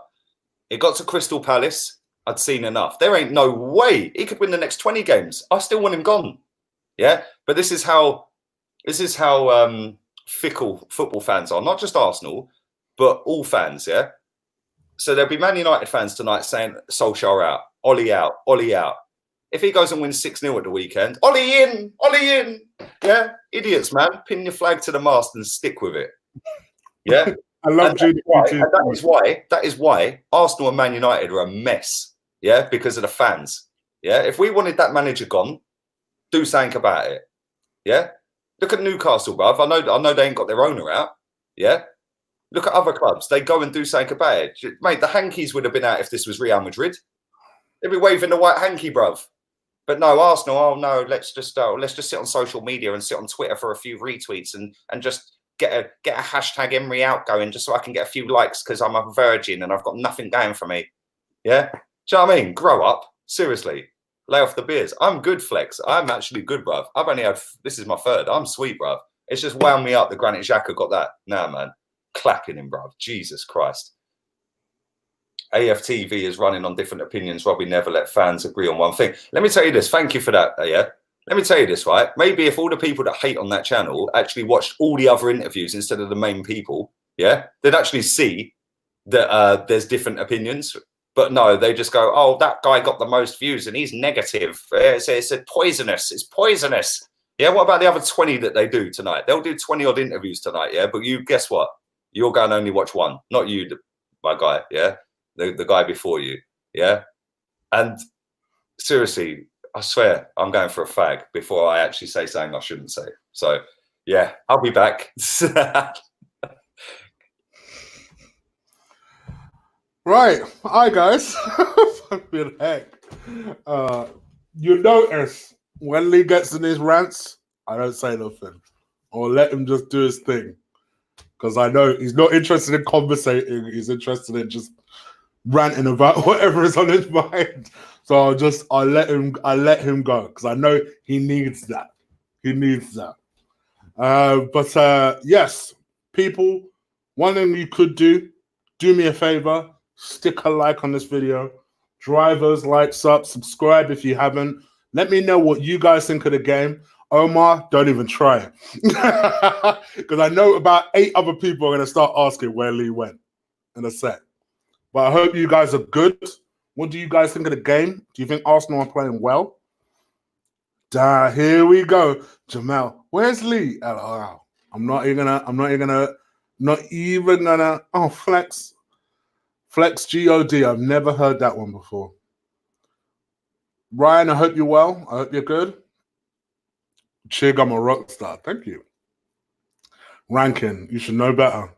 It got to Crystal Palace. I'd seen enough. There ain't no way he could win the next 20 games. I still want him gone. Yeah? But this is how fickle football fans are, not just Arsenal, but all fans, yeah? So there'll be Man United fans tonight saying, Solskjaer out, Ollie out, Ollie out. If he goes and wins 6-0 at the weekend, Ollie in, yeah? Idiots, man. Pin your flag to the mast and stick with it. Yeah? I love Judy. That is why Arsenal and Man United are a mess, yeah? Because of the fans, yeah? If we wanted that manager gone, do something about it, yeah? Look at Newcastle, bruv. I know they ain't got their owner out. Yeah. Look at other clubs. They go and do something about it. Mate, the hankies would have been out if this was Real Madrid. They'd be waving the white hanky, bruv. But no, Arsenal, oh no, let's just sit on social media and sit on Twitter for a few retweets and just get a hashtag Emery out going just so I can get a few likes because I'm a virgin and I've got nothing going for me. Yeah? Do you know what I mean? Grow up. Seriously. Lay off the beers. I'm good, Flex. I'm actually good, bruv. I've only had, this is my third. I'm sweet, bruv. It's just wound me up. The Granit Xhaka got that. Nah, man. Clapping him, bruv. Jesus Christ. AFTV is running on different opinions. Robbie never let fans agree on one thing. Let me tell you this. Thank you for that. Yeah. let me tell you this, right? Maybe if all the people that hate on that channel actually watched all the other interviews instead of the main people, yeah, they'd actually see that there's different opinions. But no, they just go, oh, that guy got the most views and he's negative. It's poisonous. It's poisonous. Yeah, what about the other 20 that they do tonight? They'll do 20 odd interviews tonight, yeah? But you, guess what? You're going to only watch one. Not you, my guy, yeah? The guy before you, yeah? And seriously, I swear, I'm going for a fag before I actually say something I shouldn't say. So, yeah, I'll be back. Right. Hi, guys. Fucking heck. You notice when Lee gets in his rants, I don't say nothing. Or let him just do his thing. Because I know he's not interested in conversating. He's interested in just ranting about whatever is on his mind. So I'll let him go. Because I know he needs that. He needs that. But yes, people, one thing you could do me a favor, stick a like on this video. Drivers, likes up, subscribe if you haven't. Let me know what you guys think of the game. Omar, don't even try it. Because I know about 8 other people are going to start asking where Lee went in a sec. But I hope you guys are good. What do you guys think of the game? Do you think Arsenal are playing well? Here we go. Jamal, where's Lee? Oh, I'm not even gonna. Oh, Flex God. I've never heard that one before. Ryan, I hope you're well. I hope you're good. Chig, I'm a rock star. Thank you. Rankin, you should know better.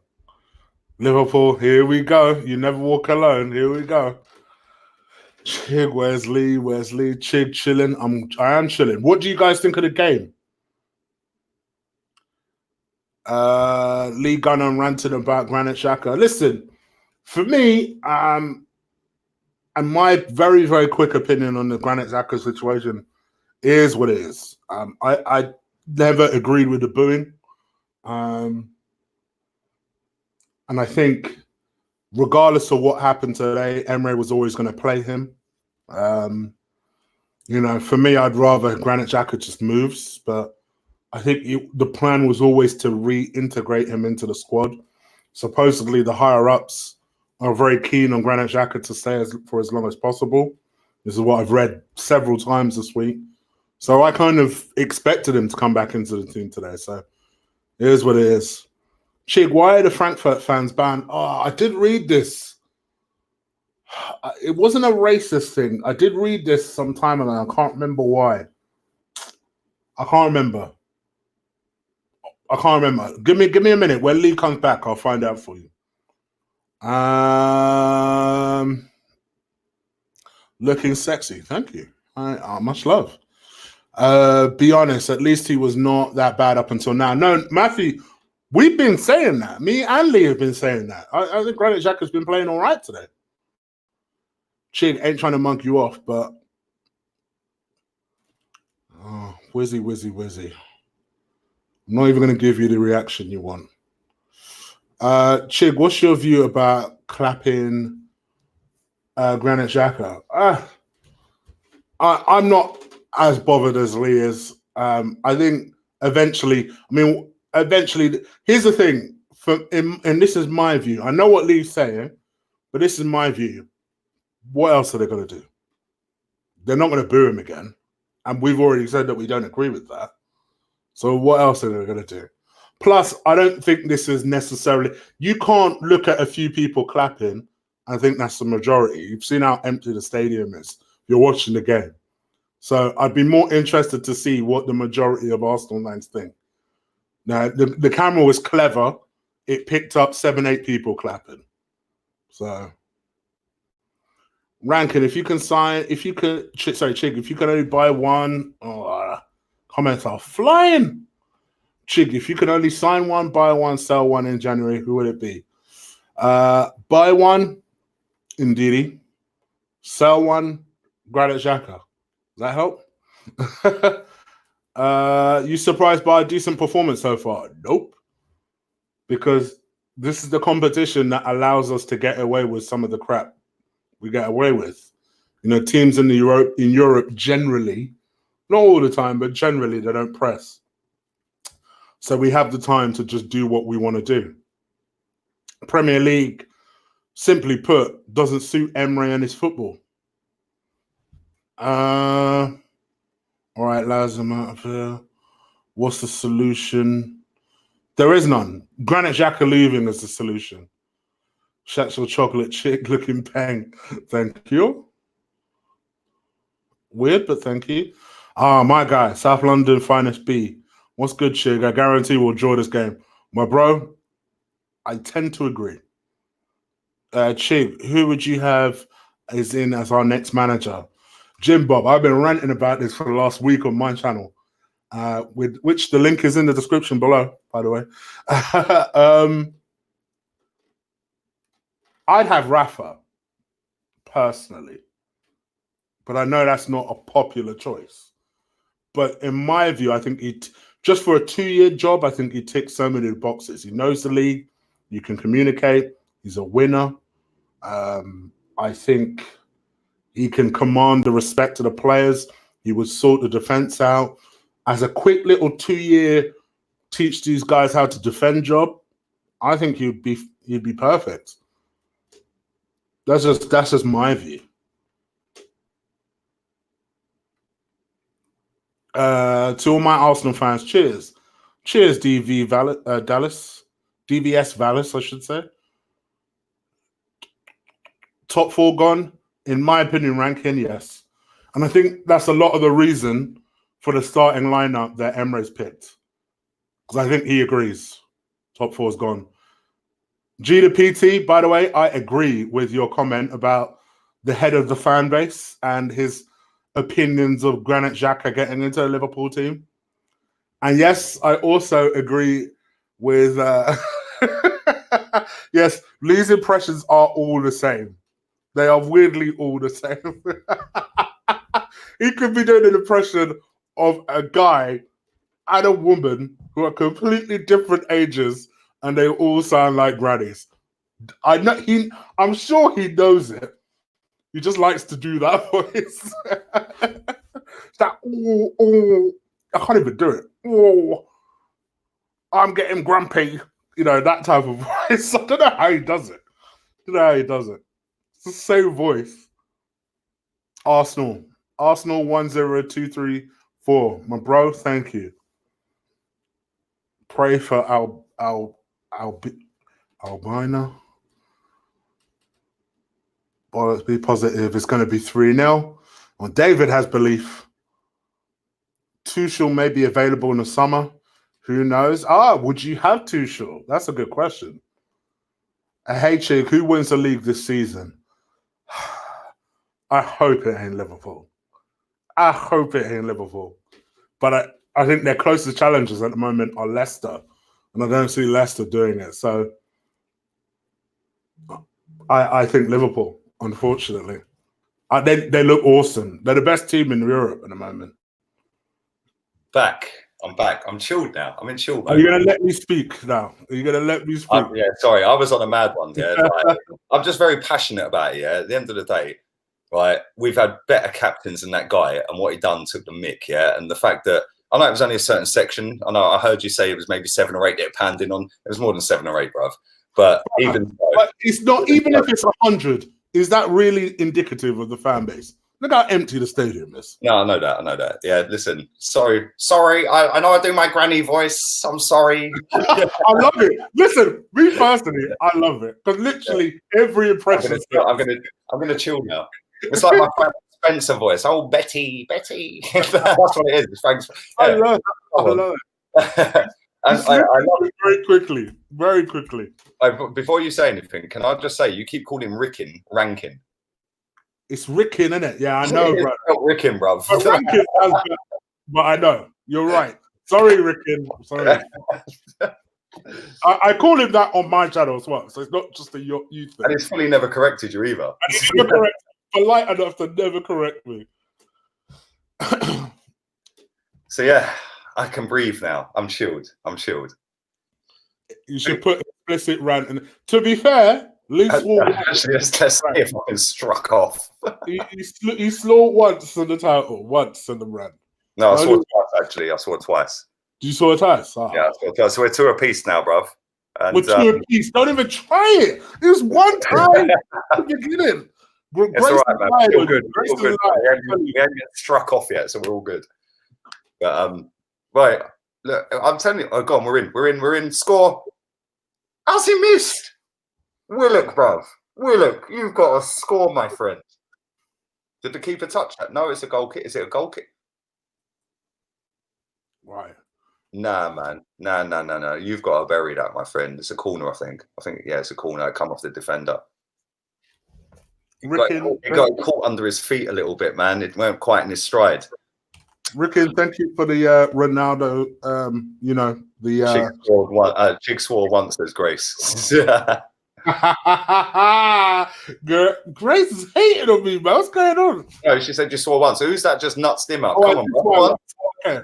Liverpool, here we go. You never walk alone. Here we go. Chig, where's Lee? Where's Lee? Chig, chilling. I am chilling. What do you guys think of the game? Lee Gunner ranting about Granit Xhaka. Listen, for me, and my very, very quick opinion on the Granit Xhaka situation is what it is. I never agreed with the booing. And I think regardless of what happened today, Emre was always going to play him. You know, for me, I'd rather Granit Xhaka just moves, but I think the plan was always to reintegrate him into the squad. Supposedly, the higher-ups are very keen on Granit Xhaka to stay for as long as possible. This is what I've read several times this week. So I kind of expected him to come back into the team today. So it is what it is. Chig, why are the Frankfurt fans banned? Oh, I did read this. It wasn't a racist thing. I did read this some time ago. I can't remember why. I can't remember. Give me a minute. When Lee comes back, I'll find out for you. Looking sexy. Thank you. Much love. Be honest, at least he was not that bad up until now. No, Matthew, we've been saying that. Me and Lee have been saying that. I think Granit Xhaka's been playing all right today. Chig ain't trying to monk you off, but Wizzy. I'm not even going to give you the reaction you want. Chig, what's your view about clapping Granit Xhaka? I'm not as bothered as Lee is. I think eventually, here's the thing, and this is my view. I know what Lee's saying, but this is my view. What else are they going to do? They're not going to boo him again. And we've already said that we don't agree with that. So what else are they going to do? Plus, I don't think this is necessarily... You can't look at a few people clapping and think that's the majority. You've seen how empty the stadium is. You're watching the game. So I'd be more interested to see what the majority of Arsenal fans think. Now, the camera was clever. It picked up 7-8 people clapping. So... Rankin, if you can Chig, if you can only buy one, comments are flying. Chig, if you can only sign one, buy one, sell one in January, who would it be? Buy one, Ndidi. Sell one, Granit Xhaka. Does that help? You surprised by a decent performance so far? Nope. Because this is the competition that allows us to get away with some of the crap we get away with. You know, teams in Europe generally, Not all the time, but generally they don't press. So we have the time to just do what we want to do. Premier League, simply put, doesn't suit Emery and his football. All right, lads, I'm out of here. What's the solution? There is none. Granit Xhaka leaving is the solution. Shatchel chocolate chick looking bang. Thank you. Weird, but thank you. My guy, South London finest B. What's good, Chig? I guarantee we'll draw this game. My bro, I tend to agree. Chig, who would you have as our next manager? Jim Bob. I've been ranting about this for the last week on my channel, with which the link is in the description below, by the way. I'd have Rafa, personally. But I know that's not a popular choice. But in my view, I think just for a 2-year job, I think he ticks so many boxes. He knows the league. You can communicate. He's a winner. I think he can command the respect of the players. He would sort the defense out. As a quick little 2-year teach these guys how to defend job, I think he'd be perfect. That's just my view. To all my Arsenal fans, cheers. Cheers, Dallas. DVS Vallis, I should say. Top 4 gone? In my opinion, ranking, yes. And I think that's a lot of the reason for the starting lineup that Emre's picked. Because I think he agrees. Top 4's gone. G to PT, by the way, I agree with your comment about the head of the fan base and his opinions of Granit Xhaka getting into a Liverpool team. And yes, I also agree with yes, Lee's impressions are all the same. They are weirdly all the same. He could be doing an impression of a guy and a woman who are completely different ages and they all sound like grannies. I'm sure he knows it. He just likes to do that voice. It's that, I can't even do it. Oh, I'm getting grumpy. You know, that type of voice. I don't know how he does it. It's the same voice. Arsenal 10234. My bro, thank you. Pray for Albina. Well, let's be positive. It's going to be 3-0. Well, David has belief. Tuchel may be available in the summer. Who knows? Would you have Tuchel? That's a good question. Hey, Chick, who wins the league this season? I hope it ain't Liverpool. But I think their closest challenges at the moment are Leicester. And I don't see Leicester doing it. So I think Liverpool, unfortunately. They look awesome. They're the best team in Europe at the moment. I'm back. I'm chilled now. I'm in chill mode. Are you going to let me speak now? Yeah, sorry. I was on a mad one. Yeah, I'm just very passionate about it. Yeah, at the end of the day, right, we've had better captains than that guy, and what he done took the mick. Yeah, and the fact that I know it was only a certain section. I know I heard you say it was maybe 7 or 8 that panned in on. It was more than 7 or 8, bruv. But it's not. Even if it's 100, is that really indicative of the fan base? Look how empty the stadium is. No, I know that. Yeah, listen. Sorry. I know I do my granny voice. I'm sorry. I love it. Listen, me personally, I love it because literally every impression. I'm gonna chill now. It's like my Frank Spencer voice. Oh, Betty. That's what it is. It's Frank's. Yeah. I love it. And I love it very quickly. Before you say anything, can I just say you keep calling him Rankin? It's Rickin, isn't it? Yeah, I know, bro. Rickin, bro. But I know. You're right. Sorry, Rickin. Sorry. I call him that on my channel as well. So it's not just a youth thing. And he's fully never corrected you either. And he's never corrected. Polite enough to never correct me. So yeah, I can breathe now. I'm chilled. You should put explicit rant. And to be fair, let's see if I can struck off. he slaughtered once in the title, once in the rant. No, I saw it twice, actually. I saw it twice. You saw it twice? Oh. Yeah, I saw it twice. So we're 2 apiece now, bruv. And, we're 2 apiece. Don't even try it. It was one time at the beginning. It's all right, man. We're all good. We're all good. We haven't struck off yet, so we're all good. But right, look, I'm telling you. Oh, go on. We're in. Score. How's he missed? Willock, bruv. Willock, you've got a score, my friend. Did the keeper touch that? No, it's a goal kick. Is it a goal kick? Right. Nah, man. No. You've got to bury that, my friend. It's a corner, I think. Yeah, it's a corner. It come off the defender. It got caught under his feet a little bit, man. It weren't quite in his stride. Ricken, thank you for the Ronaldo. You know the jigsaw once, says Grace. Grace is hating on me, man. What's going on? No, she said just saw once. So who's that? Just nuts him up. Oh, come on, bro.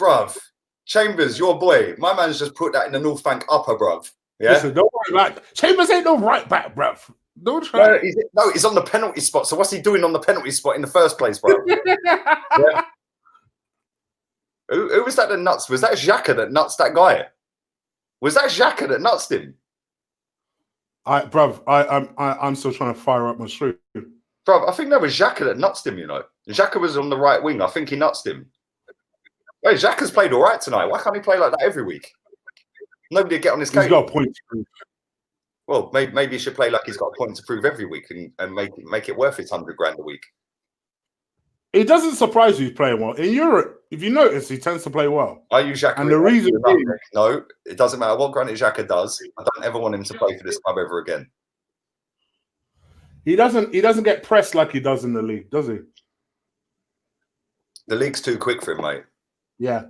Bruv. Chambers, your boy. My man's just put that in the North Bank upper, bruv. Yeah. Listen, don't worry about it. Chambers ain't no right back, bruv. Don't try. No, he's on the penalty spot. So what's he doing on the penalty spot in the first place, bro? Yeah. Who was that that nuts? Was that Xhaka that nuts that guy? Was that Xhaka that nutsed him? I'm still trying to fire up my stream. Bruv, I think that was Xhaka that nutsed him, you know. Xhaka was on the right wing. I think he nutsed him. Hey, Xhaka's played all right tonight. Why can't he play like that every week? Nobody would get on his case. He's got a point to prove. Well, maybe he should play like he's got a point to prove every week and make it worth his $100,000 a week. It doesn't surprise you he's playing well. In Europe, if you notice, he tends to play well. I use Xhaka. And the reason being, no, it doesn't matter what Granit Xhaka does. I don't ever want him to play for this club ever again. He doesn't get pressed like he does in the league, does he? The league's too quick for him, mate. Yeah.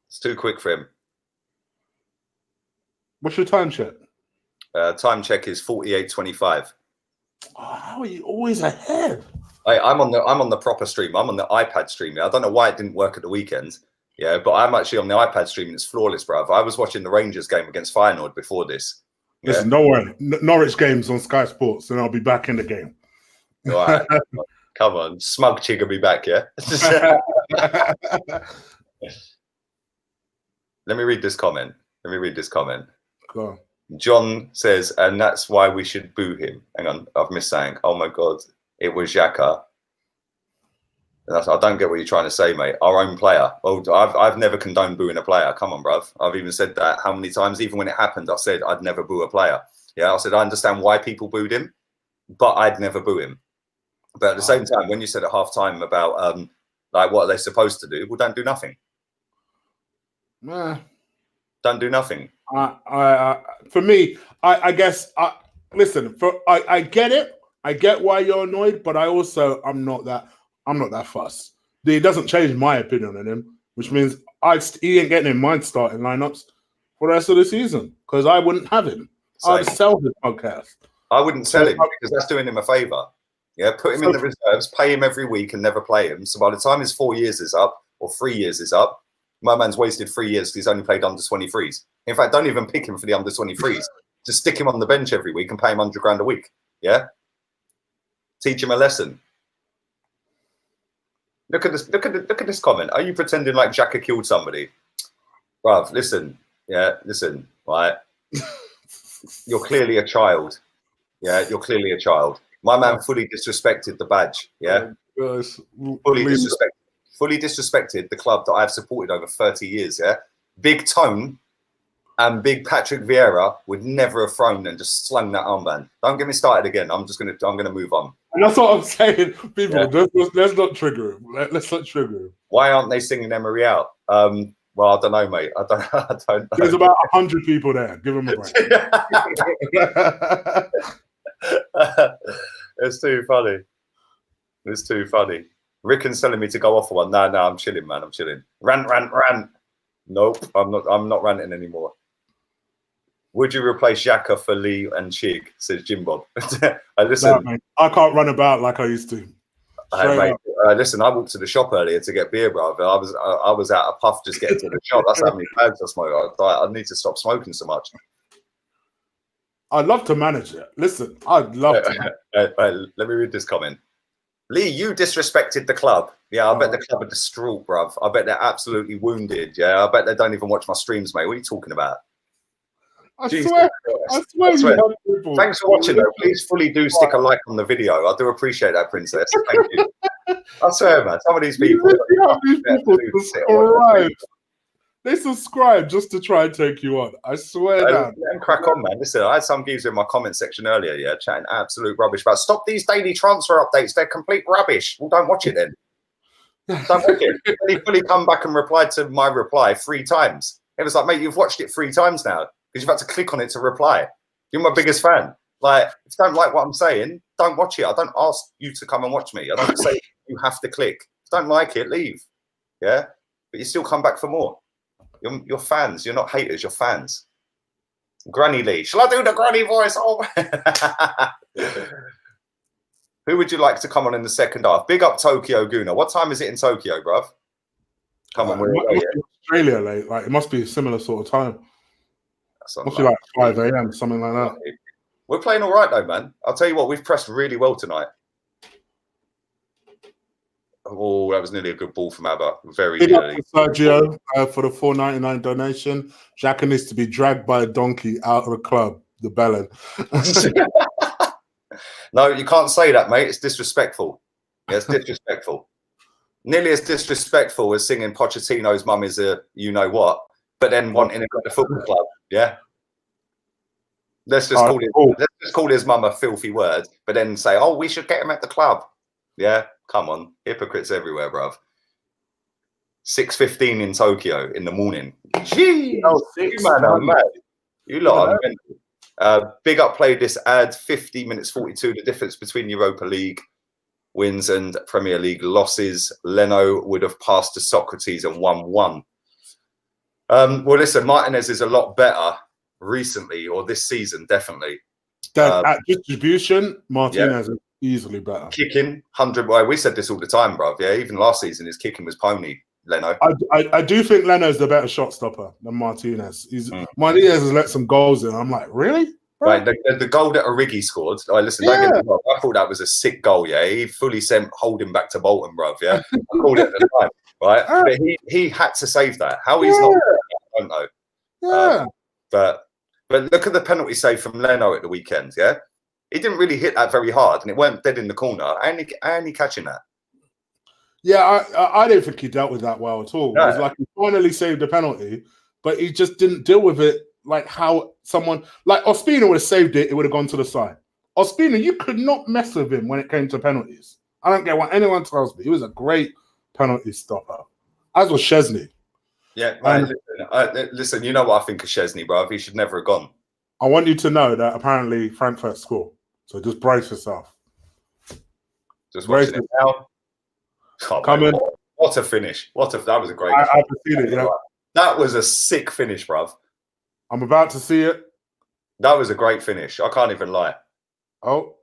It's too quick for him. What's your time check? Time check is 48:25. Oh, how are you always ahead? I'm on the proper stream. I'm on the iPad stream. I don't know why it didn't work at the weekend. Yeah, but I'm actually on the iPad stream and it's flawless, bruv. I was watching the Rangers game against Feyenoord before this. Yeah? Listen, don't worry. Norwich game's on Sky Sports and I'll be back in the game. All right. Come on. Smug Chig will be back, yeah? Let me read this comment. Go on. John says, and that's why we should boo him. Hang on, I've missed saying. Oh my God, it was Xhaka. I don't get what you're trying to say, mate. Our own player. Well, I've never condoned booing a player. Come on, bruv. I've even said that how many times. Even when it happened, I said I'd never boo a player. Yeah, I said I understand why people booed him, but I'd never boo him. But at the same time, when you said at half time about like what are they supposed to do? Well, don't do nothing. Don't do nothing. For me, I guess. Listen, I get it. I get why you're annoyed, but I'm not that fussed. It doesn't change my opinion on him, which means he ain't getting in my starting lineups for the rest of the season because I wouldn't have him. I'd sell his podcast. I wouldn't sell him because that's doing him a favour. Yeah, put him in the reserves, pay him every week, and never play him. So by the time his 4 years is up or 3 years is up, my man's wasted 3 years because he's only played under 23s. In fact, don't even pick him for the under 23s. Just stick him on the bench every week and pay him $100,000 a week. Yeah, teach him a lesson. Look at this. Look at this comment. Are you pretending like Xhaka killed somebody, bruv? Listen. Yeah, listen. Right. You're clearly a child. Yeah, you're clearly a child. My man fully disrespected the badge. Yeah, fully disrespected the club that I've supported over 30 years. Yeah, Big Tone and Big Patrick Vieira would never have thrown and just slung that armband. Don't get me started again. I'm gonna move on. And that's what I'm saying. People, let's not trigger him. Let's not trigger him. Why aren't they singing Emery out? Well, I don't know, mate. I don't know. There's about 100 people there. Give them a break. It's too funny. It's too funny. Ricken's telling me to go off for one. No, I'm chilling, man. I'm chilling. Rant. Nope, I'm not ranting anymore. Would you replace Xhaka for Lee and Chig? Says Jim Bob. Listen, no, I can't run about like I used to. Listen, I walked to the shop earlier to get beer, bro. I was out of puff just getting to the shop. That's how many bags I smoke. I need to stop smoking so much. I'd love to manage it. Listen, I'd love to. Let me read this comment. Lee, you disrespected the club. Yeah, I bet the club are distraught, bruv. I bet they're absolutely wounded. Yeah, I bet they don't even watch my streams, mate. What are you talking about? I swear. You have people. Thanks for watching, though. Please fully do stick a like on the video. I do appreciate that, Princess. Thank you. I swear, man. Some of these people. They subscribe just to try and take you on. I swear down. And crack on, man. Listen, I had some geezer in my comment section earlier, yeah, chatting absolute rubbish about stop these daily transfer updates. They're complete rubbish. Well, don't watch it then. Don't watch it. He fully come back and replied to my reply 3 times. It was like, mate, you've watched it 3 times now because you've had to click on it to reply. You're my biggest fan. Like, if you don't like what I'm saying, don't watch it. I don't ask you to come and watch me. I don't say you have to click. If you don't like it, leave. Yeah, but you still come back for more. You're fans. You're not haters. You're fans. Granny Lee. Shall I do the granny voice? Oh. Who would you like to come on in the second half? Big up Tokyo Guna. What time is it in Tokyo, bruv? Come on, we're away, Australia late. Like it must be a similar sort of time. Must be like 5 a.m. something like that. We're playing all right though, man. I'll tell you what, we've pressed really well tonight. Oh, that was nearly a good ball from Abba. Very nearly. Sergio for the $4.99 donation. Xhaka needs to be dragged by a donkey out of the club. The Bellin. No, you can't say that, mate. It's disrespectful. Yeah, it's disrespectful. Nearly as disrespectful as singing Pochettino's mum is a you-know-what, but then wanting to go to the football club. Yeah? Let's just call his mum a filthy word, but then say, oh, we should get him at the club. Yeah? Come on. Hypocrites everywhere, bruv. 6:15 in Tokyo in the morning. Gee! Oh, you lot are big up played this ad, 50 minutes 42, the difference between Europa League wins and Premier League losses. Leno would have passed to Socrates and 1-1. Well, listen, Martinez is a lot better recently, or this season, definitely. At distribution, Martinez is easily better. Kicking, 100. Well, we said this all the time, bruv. Yeah, even last season, his kicking was pony, Leno. I do think Leno's the better shot stopper than Martinez. Martinez has let some goals in. I'm like, really? Right, the goal that Origi scored. Listen, don't get me wrong. I thought that was a sick goal. Yeah, he fully sent Holding back to Bolton, bruv. Yeah, I called it at the time. Right, but he had to save that. How he's not, I don't know. Yeah, but look at the penalty save from Leno at the weekend. Yeah, he didn't really hit that very hard, and it weren't dead in the corner. And he catching that. Yeah, I didn't think he dealt with that well at all. No. It was like he finally saved the penalty, but he just didn't deal with it like how someone like Ospina would have saved it. It would have gone to the side. Ospina, you could not mess with him when it came to penalties. I don't care what anyone tells me. He was a great penalty stopper, as was Szczesny. Yeah, man, listen, you know what I think of Szczesny, bro. He should never have gone. I want you to know that apparently Frankfurt score. So just brace yourself. Just watching it now. Oh, Coming. What a finish. That was a great I've seen it, yeah. That was a sick finish, bruv. I'm about to see it. That was a great finish. I can't even lie. Oh,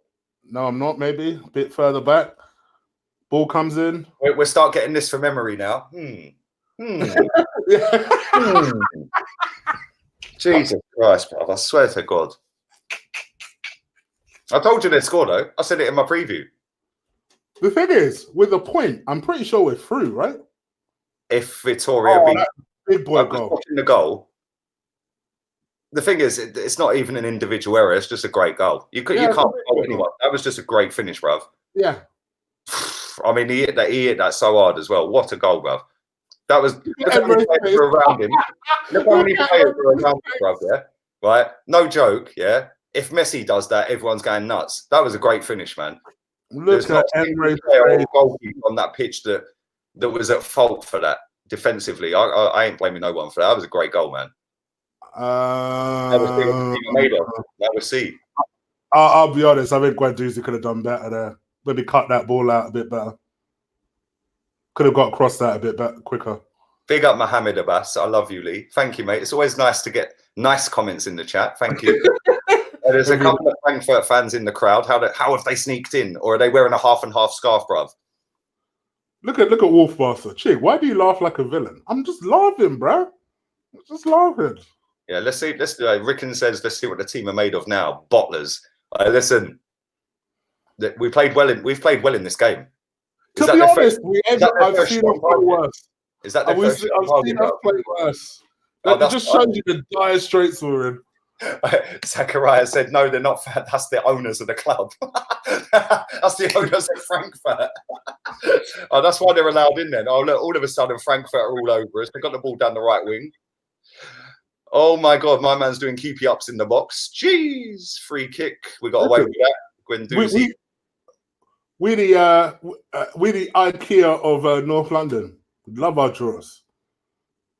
no, I'm not. Maybe a bit further back. Ball comes in. We'll start getting this from memory now. Jesus Christ, bruv. I swear to God. I told you they scored, though. I said it in my preview. The thing is, with the point, I'm pretty sure we're through, right? If Vittoria beat big boy goal. Watching the goal. The thing is, it's not even an individual error. It's just a great goal. You can't fault anyone. That was just a great finish, bruv. Yeah. I mean, he hit that so hard as well. What a goal, bruv. That was look how many players were around him. Look how many players were around him, bruv. Yeah, right. No joke. Yeah. If Messi does that, everyone's going nuts. That was a great finish, man. Look at Emre goalkeeper on that pitch that was at fault for that defensively. I ain't blaming no one for that. That was a great goal, man. That was C. I'll be honest. I think Guendouzi could have done better there. Maybe cut that ball out a bit better. Could have got across that a bit better, quicker. Big up Mohammed Abbas. I love you, Lee. Thank you, mate. It's always nice to get nice comments in the chat. Thank you. There's a couple of Frankfurt fans in the crowd. How have they sneaked in? Or are they wearing a half and half scarf, bruv? Look at Wolfmaster. Chick, why do you laugh like a villain? I'm just laughing, bruh. I'm just laughing. Yeah, let's see. Rickon says, let's see what the team are made of now. Bottlers. Listen, we've played well in this game. To be honest, I've first seen shot us play on target? worse. Is that their first shot on I've seen target, us play worse. Oh, That just shows you the dire straits we're in. Zachariah said, no, they're not fat. That's the owners of the club. That's the owners of Frankfurt. Oh, that's why they're allowed in then. Oh, look, all of a sudden, Frankfurt are all over us. They got the ball down the right wing. Oh, my God, my man's doing keepy ups in the box. Jeez, free kick. We got away with that. Guendouzi. We're the IKEA of North London. We love our drawers.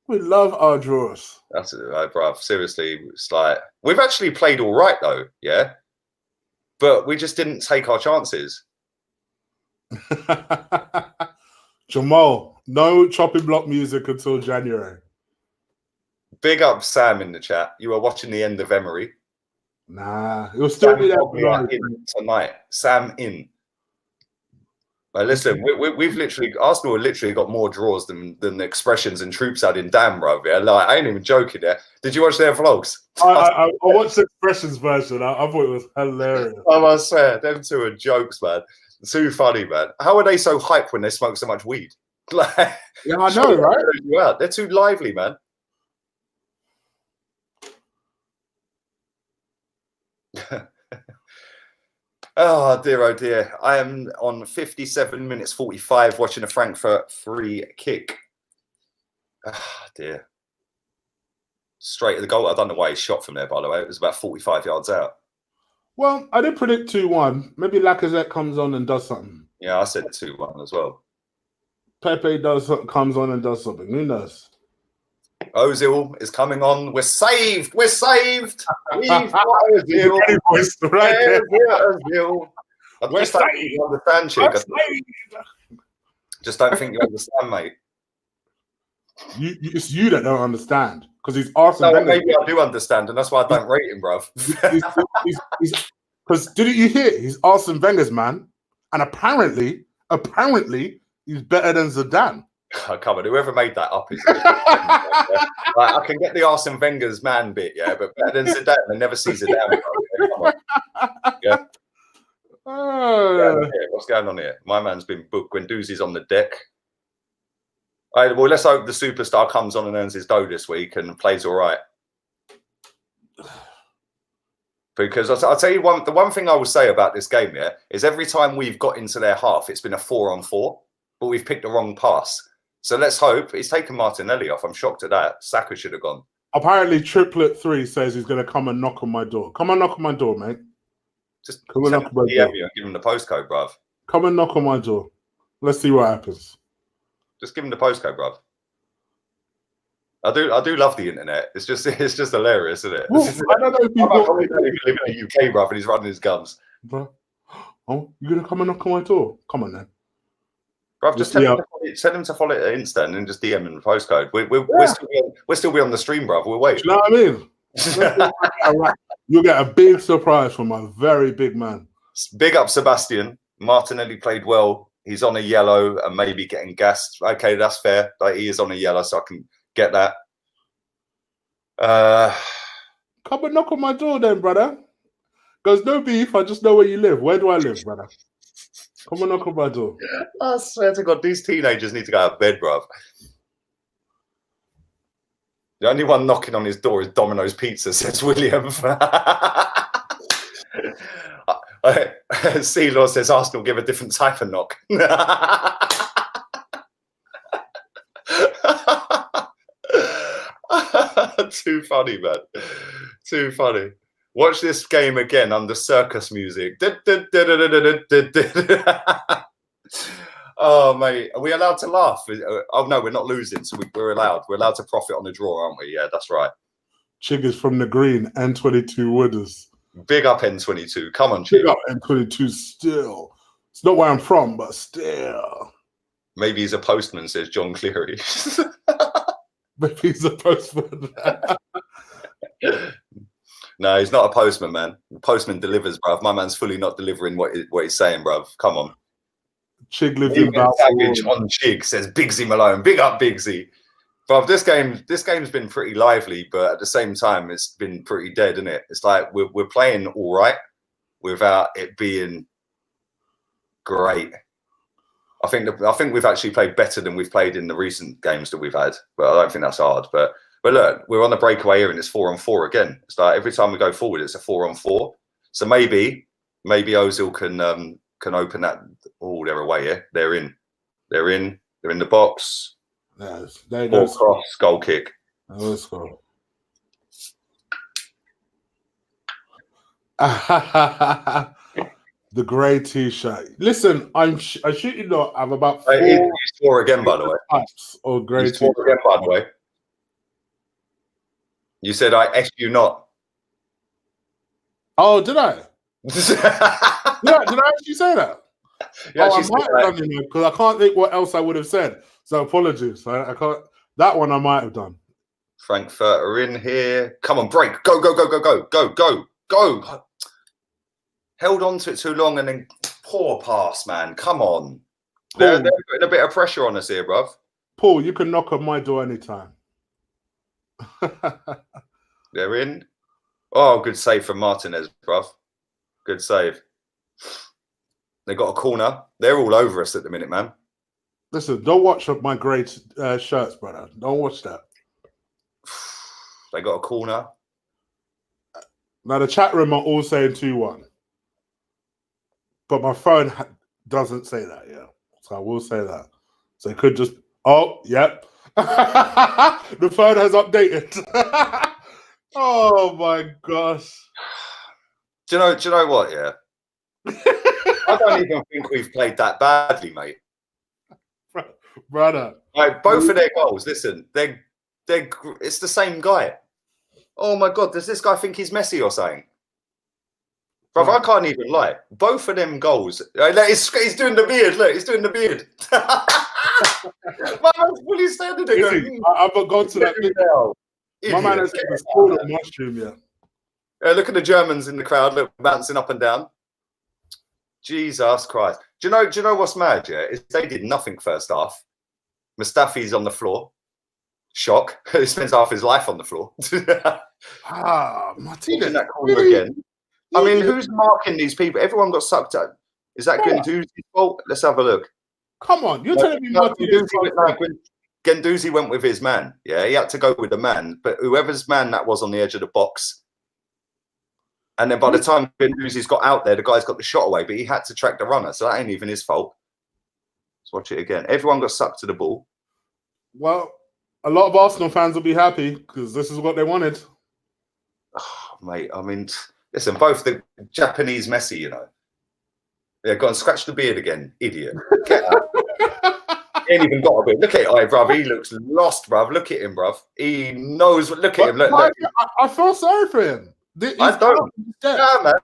We love our drawers. That's it, right, bruv. Seriously, it's like we've actually played all right though, yeah. But we just didn't take our chances. Jamal, no chopping block music until January. Big up Sam in the chat. You are watching the end of Emery. Nah, it will still be there tonight. Sam in. Like, listen, we've literally Arsenal have literally got more draws than the Expressions and Troops had in damn, bro. Yeah, like I ain't even joking there. Did you watch their vlogs? I watched the Expressions version. I thought it was hilarious. I swear, them two are jokes, man. Too funny, man. How are they so hyped when they smoke so much weed? Like, yeah, I know, right? Yeah, they're too lively, man. Oh dear. I am on 57 minutes 45 watching a Frankfurt free kick. Ah, dear. Straight at the goal. I don't know why he shot from there, by the way. It was about 45 yards out. Well, I did predict 2-1. Maybe Lacazette comes on and does something. Yeah, I said 2-1 as well. Pepe comes on and does something. Who knows? Ozil is coming on. We're saved. We're saved. We've got Ozil. Ozil. I just don't think you understand, Chick. Just don't think you understand, mate. It's you that don't understand because he's Arsene Wenger. Maybe I do understand, and that's why I don't rate him, bruv. Because didn't you hear? He's Arsene Wenger's man, and apparently, he's better than Zidane. Oh, come on, whoever made that up is. Yeah. Like, I can get the Arsene Wenger's man bit, yeah, but better than Zidane, I never see Zidane. Bro. Come on. Yeah. What's going on here? My man's been booked. Guendouzi's on the deck. All right, well, let's hope the superstar comes on and earns his dough this week and plays all right. Because I'll tell you the one thing I will say about this game, yeah, is every time we've got into their half, it's been a 4-on-4, but we've picked the wrong pass. So let's hope he's taken Martinelli off. I'm shocked at that. Saka should have gone. Apparently, Triplet 3 says he's going to come and knock on my door. Come and knock on my door, mate. Just come and knock on my door. Give him the postcode, bruv. Come and knock on my door. Let's see what happens. Just give him the postcode, bruv. I do love the internet. It's just hilarious, isn't it? Well, I don't know if you live in the UK, bruv, and he's running his guns. Oh, you're gonna come and knock on my door? Come on, then. Bruv, just send him to follow it at Insta and then just DM him the postcode. We'll still be on the stream, bruv. We'll wait. Do you know what I mean? You'll get a big surprise from a very big man. Big up Sebastian. Martinelli played well. He's on a yellow and maybe getting gassed. Okay, that's fair. Like, he is on a yellow, so I can get that. Come and knock on my door then, brother. There's no beef. I just know where you live. Where do I live, brother? Come and knock on my door. I swear to God, these teenagers need to go out of bed, bruv. The only one knocking on his door is Domino's Pizza, says William. C-Law says Arsenal give a different type of knock. Too funny, man. Too funny. Watch this game again under circus music. Oh, mate. Are we allowed to laugh? Oh, no, we're not losing, so we're allowed. We're allowed to profit on the draw, aren't we? Yeah, that's right. Chiggers from the green, N22 Wooders. Big up N22. Come on, Chig. Big up N22 still. It's not where I'm from, but still. Maybe he's a postman, says John Cleary. Maybe he's a postman. No, he's not a postman, man. The postman delivers, bruv. My man's fully not delivering what he's saying, bruv. Come on. Chig lives in Savage on Chig, says Bigsy Malone. Big up, Bigsy. Bruv, this game's been pretty lively, but at the same time, it's been pretty dead, isn't it? It's like we're playing all right without it being great. I think we've actually played better than we've played in the recent games that we've had, but I don't think that's hard. But look, we're on the breakaway here, and it's 4-on-4 again. It's like every time we go forward, it's a 4-on-4. So maybe Ozil can open that. Oh, they're away. Yeah, they're in. They're in the box. Yes, cross, goal kick. Let's go. The grey t-shirt. Listen, I shoot you not. I've about 4. You score again, by the way. Types of grey t-shirt. Again, by the way. You said I S you not. Oh, did I? Did I actually say that? Yeah, I might have done, because I can't think what else I would have said. So apologies. I can't. That one I might have done. Frankfurt are in here. Come on, break. Go, go, go, go, go, go, go, go. Held on to it too long and then poor pass, man. Come on. They're putting a bit of pressure on us here, bruv. Paul, you can knock on my door anytime. They're in. Oh, good save from Martinez, bruv. Good save. They got a corner. They're all over us at the minute, man. Listen, don't watch up my grey shirts, brother. Don't watch that. They got a corner. Now, the chat room are all saying 2-1. But my phone doesn't say that, yeah. So I will say that. So it could just... Oh, yep. The phone has updated. Oh, my gosh. Do you know what, yeah? I don't even think we've played that badly, mate. Brother. Like, both of their goals, listen, it's the same guy. Oh, my God, does this guy think he's Messi or something? Bro, I can't even lie. Both of them goals. He's doing the beard. Look, he's doing the beard. My man's fully standing there going, I've gone to that video. My man has called a mushroom, yeah. Look at the Germans in the crowd, look, bouncing up and down. Jesus Christ. Do you know what's mad, yeah? Is they did nothing first half. Mustafi's on the floor. Shock. He spends half his life on the floor. Martinez. That corner again. I mean, who's marking these people? Everyone got sucked up. Is that Guendouzi's fault? Let's have a look. Come on, you're telling me Martinez. Guendouzi went with his man. Yeah, he had to go with the man. But whoever's man that was on the edge of the box. And then by the time Guendouzi's got out there, the guy's got the shot away, but he had to track the runner. So that ain't even his fault. Let's watch it again. Everyone got sucked to the ball. Well, a lot of Arsenal fans will be happy because this is what they wanted. Oh, mate, I mean... Listen, both the Japanese Messi, you know. Yeah, go and scratch the beard again, idiot. Get out. He ain't even got a beard. Look at it, bruv. He looks lost, bruv. Look at him, bruv. He knows what. Look at him. Look. I feel sorry for him. I don't. Yeah, man.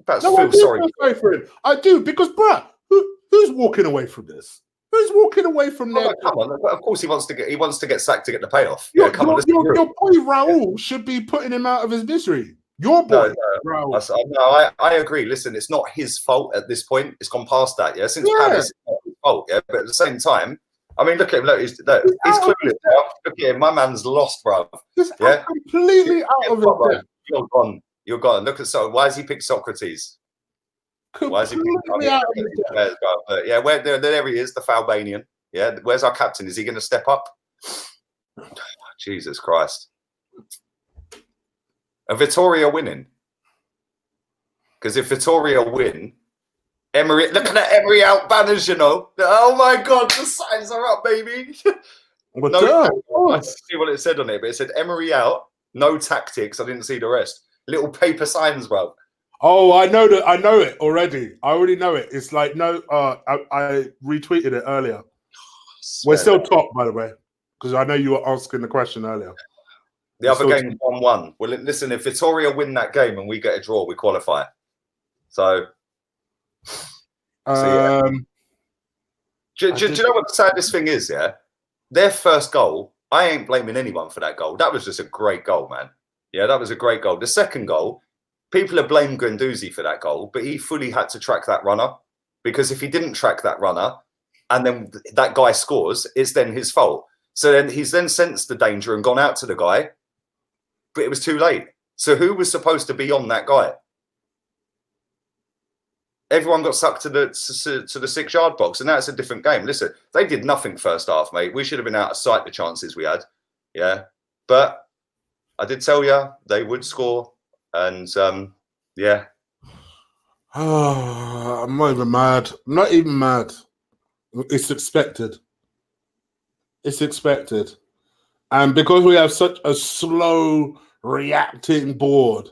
I feel sorry for him. I do, because, bruh, who's walking away from this? Who's walking away from there? Come on. Of course, he wants to get sacked to get the payoff. Your boy Raul should be putting him out of his misery. Your boy. No, I agree. Listen, it's not his fault at this point. It's gone past that. Yeah, since Palace, it's not his fault. Yeah, but at the same time, I mean, look at him. Look, he's clueless. Look at him. My man's lost, bro. Yeah, completely out of it. You're gone. You're gone. Look at Why has he picked Socrates? Why has he picked? Yeah, there he is, the Falbanian. Yeah, where's our captain? Is he going to step up? Jesus Christ. Are Vittoria winning? Because if Vittoria win, Emery, look at that Emery out banners, you know. Oh my God, the signs are up, baby. I didn't see what it said on it, but it said Emery out, no tactics. I didn't see the rest. Little paper signs, bro. Oh, I know that. I know it already. I already know it. It's like I retweeted it earlier. We're still top, by the way, because I know you were asking the question earlier. The other game 1-1. Well, listen, if Vittoria win that game and we get a draw, we qualify. So, yeah. Do you know what the saddest thing is, yeah? Their first goal, I ain't blaming anyone for that goal. That was just a great goal, man. Yeah, that was a great goal. The second goal, people have blamed Guendouzi for that goal, but he fully had to track that runner. Because if he didn't track that runner and then that guy scores, it's then his fault. So then he's then sensed the danger and gone out to the guy. But it was too late. So who was supposed to be on that guy? everyone got sucked to the 6-yard box, and that's a different game. Listen, they did nothing first half, mate. We should have been out of sight the chances we had. Yeah, but I did tell you they would score, and yeah. I'm not even mad. I'm not even mad. It's expected. It's expected. And because we have such a slow reacting board,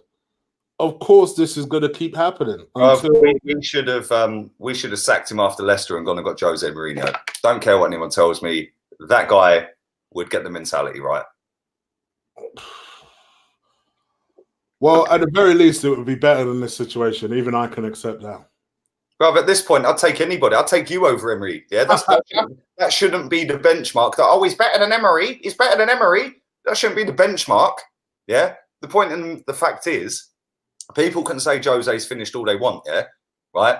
of course this is going to keep happening. We should have sacked him after Leicester and gone and got Jose Mourinho. Don't care what anyone tells me. That guy would get the mentality right. Well, at the very least, it would be better than this situation. Even I can accept that. Well, at this point, I'd take anybody. I'd take you over Emery. Yeah, that shouldn't be the benchmark. That, he's better than Emery. He's better than Emery. That shouldn't be the benchmark. Yeah. The point and the fact is, people can say Jose's finished all they want. Yeah. Right.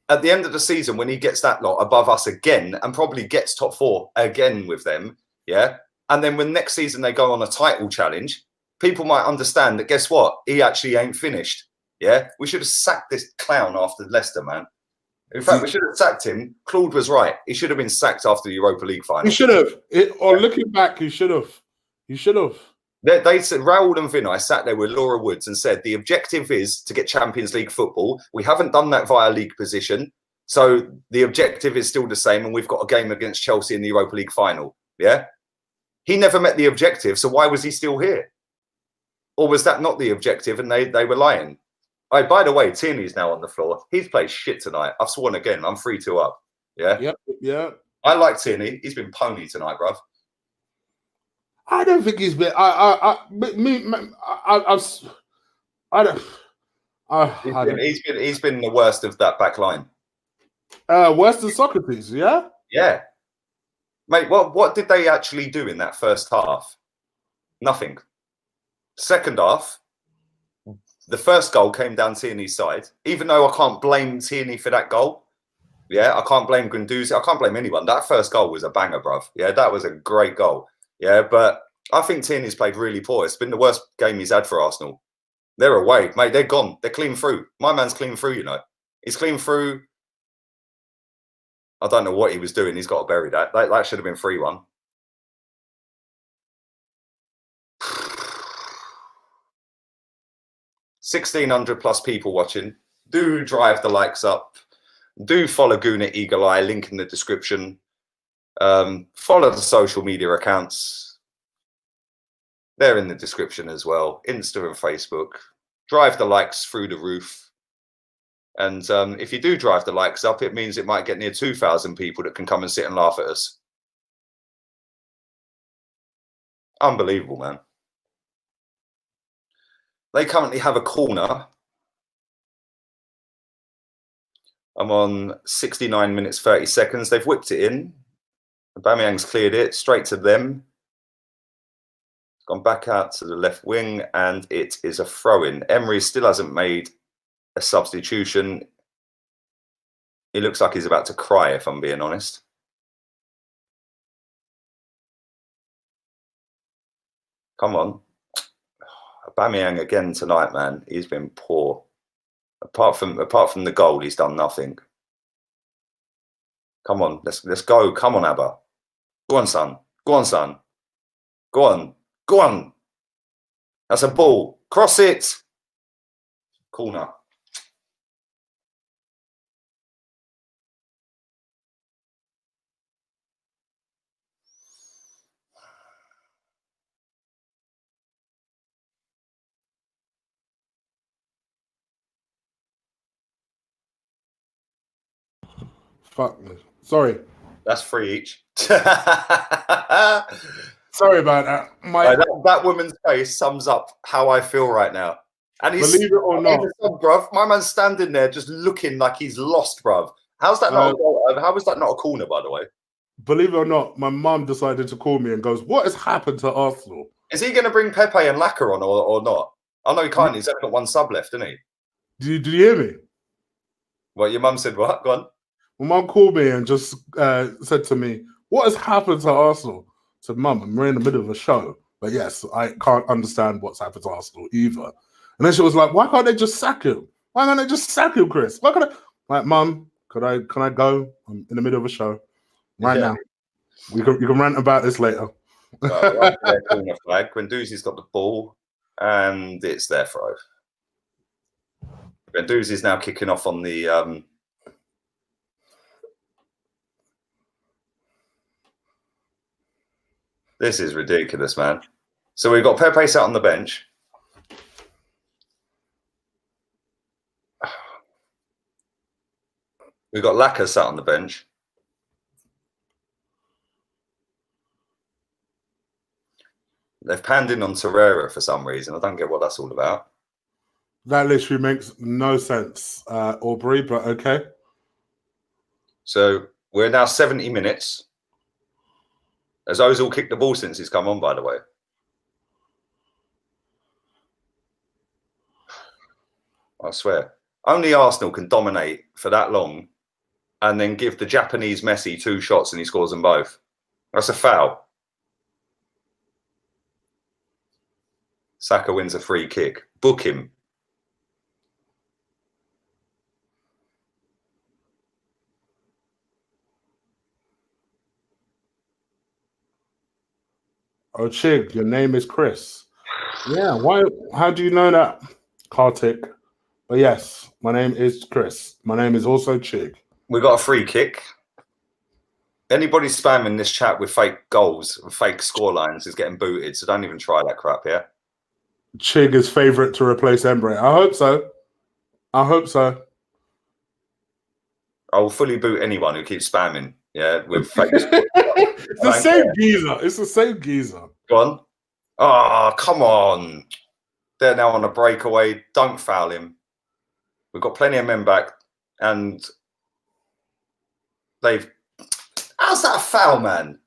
At the end of the season, when he gets that lot above us again and probably gets top 4 again with them. Yeah. And then when next season they go on a title challenge, people might understand that, guess what? He actually ain't finished. Yeah. We should have sacked this clown after Leicester, man. In fact, we should have sacked him. Claude was right. He should have been sacked after the Europa League final. He should have. Looking back, he should have. He should have. They said, Raoul and Vinay sat there with Laura Woods and said, the objective is to get Champions League football. We haven't done that via league position. So the objective is still the same. And we've got a game against Chelsea in the Europa League final. Yeah. He never met the objective. So why was he still here? Or was that not the objective and they were lying? Oh, by the way, Tierney's now on the floor. He's played shit tonight. I've sworn again. I'm 3-2 up. Yeah? Yep. Yeah. I like Tierney. He's been pony tonight, bruv. I don't think he's been. He's been the worst of that back line. Worse than Socrates, yeah? Yeah. Mate, what did they actually do in that first half? Nothing. Second half, the first goal came down Tierney's side, even though I can't blame Tierney for that goal. Yeah, I can't blame Guendouzi. I can't blame anyone. That first goal was a banger, bruv. Yeah, that was a great goal. Yeah, but I think Tierney's played really poor. It's been the worst game he's had for Arsenal. They're away, mate. They're gone. They're clean through. My man's clean through, you know. He's clean through. I don't know what he was doing. He's got to bury that. That should have been 3-1. +1,600 people watching. Do drive the likes up. Do follow Guna Eagle Eye. Link in the description. Follow the social media accounts. They're in the description as well. Insta and Facebook. Drive the likes through the roof. And if you do drive the likes up, it means it might get near 2,000 people that can come and sit and laugh at us. Unbelievable, man. They currently have a corner. I'm on 69 minutes, 30 seconds. They've whipped it in. Aubameyang's cleared it straight to them. It's gone back out to the left wing, and it is a throw-in. Emery still hasn't made a substitution. He looks like he's about to cry, if I'm being honest. Come on. Aubameyang again tonight, man. He's been poor. Apart from the goal, he's done nothing. Come on, let's go. Come on, Abba. Go on, son. Go on, son. Go on. Go on. That's a ball. Cross it. Corner. Fuck me. Sorry. That's 3 each. Sorry about that. That woman's face sums up how I feel right now. And he's, believe it or not, bruv, my man's standing there just looking like he's lost, bruv. How's that not? How is that not a corner, by the way? Believe it or not, my mum decided to call me and goes, "What has happened to Arsenal? Is he going to bring Pepe and Lacquer on or not? I know he can't. He's only got one sub left, isn't he? Did you hear me? Well, your mum said what? Go on. My mum called me and just said to me, "What has happened to Arsenal?" I said, "Mum, we're in the middle of a show, but yes, I can't understand what's happened to Arsenal either." And then she was like, "Why can't they just sack him? Why can't they just sack him, Chris? Why can't Like, Mum, can I go? I'm in the middle of a show right now. You can rant about this later. Right, we're up to their corner flag. Guendouzi's got the ball, and it's their throw. Guendouzi's now kicking off on the. This is ridiculous, man. So we've got Pepe sat on the bench. We've got Laka sat on the bench. They've panned in on Torreira for some reason. I don't get what that's all about. That literally makes no sense, Aubrey, but okay. So we're now 70 minutes. Has Ozil kicked the ball since he's come on, by the way? I swear. Only Arsenal can dominate for that long and then give the Japanese Messi 2 shots and he scores them both. That's a foul. Saka wins a free kick. Book him. Oh, Chig, your name is Chris. Yeah, why? How do you know that, Kartik? But yes, my name is Chris. My name is also Chig. We got a free kick. Anybody spamming this chat with fake goals and fake score lines is getting booted, so don't even try that crap, yeah? Chig is favourite to replace Embre. I hope so. I hope so. I will fully boot anyone who keeps spamming, yeah, with fake It's the same geezer. It's the same geezer. Go on. Oh, come on. They're now on a breakaway. Don't foul him. We've got plenty of men back, and they've... How's that a foul, man?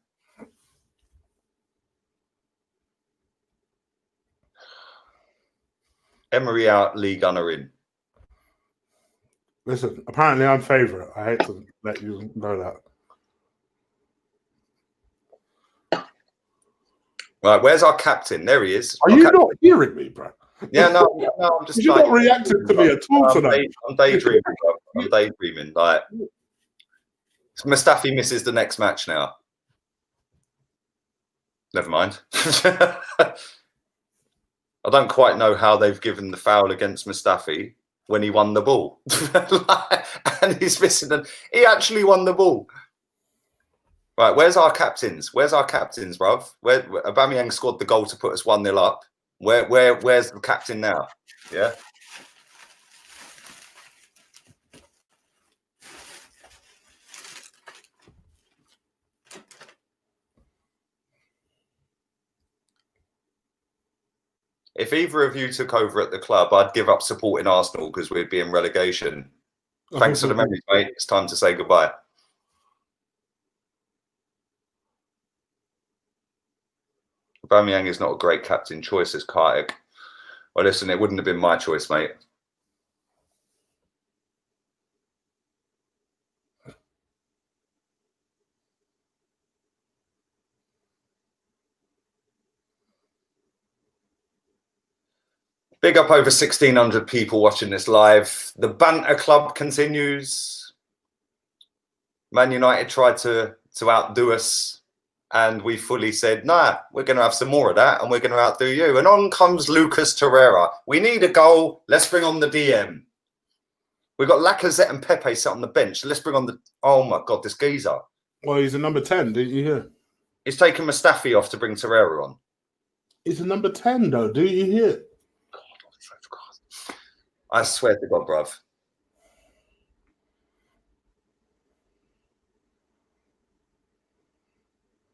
Emery out, Lee Gunner in. Listen, apparently I'm favourite. I hate to let you know that. Right, where's our captain? There he is. Are you not hearing me, bro? Yeah, no, I'm just... You're not reacting to me at all tonight. I'm daydreaming, bro. I'm daydreaming. Like, Mustafi misses the next match now. Never mind. I don't quite know how they've given the foul against Mustafi when he won the ball. And he's missing them. He actually won the ball. Right, where's our captains? Where's our captains, bruv? Where Aubameyang scored the goal to put us 1-0 up. Where's the captain now? Yeah. If either of you took over at the club, I'd give up supporting Arsenal because we'd be in relegation. Thanks for the memories, mate. It's time to say goodbye. Aubameyang is not a great captain choice, says Kartik. Well, listen, it wouldn't have been my choice, mate. Big up over 1,600 people watching this live. The banter club continues. Man United tried to outdo us, and we fully said, nah, we're going to have some more of that, and we're going to outdo you. And on comes Lucas Torreira. We need a goal. Let's bring on the DM. We've got Lacazette and Pepe sat on the bench. Let's bring on the... Oh, my God, this geezer. Well, he's a number 10, didn't you hear? He's taken Mustafi off to bring Torreira on. He's a number 10, though. Do you hear? I swear to God, bruv.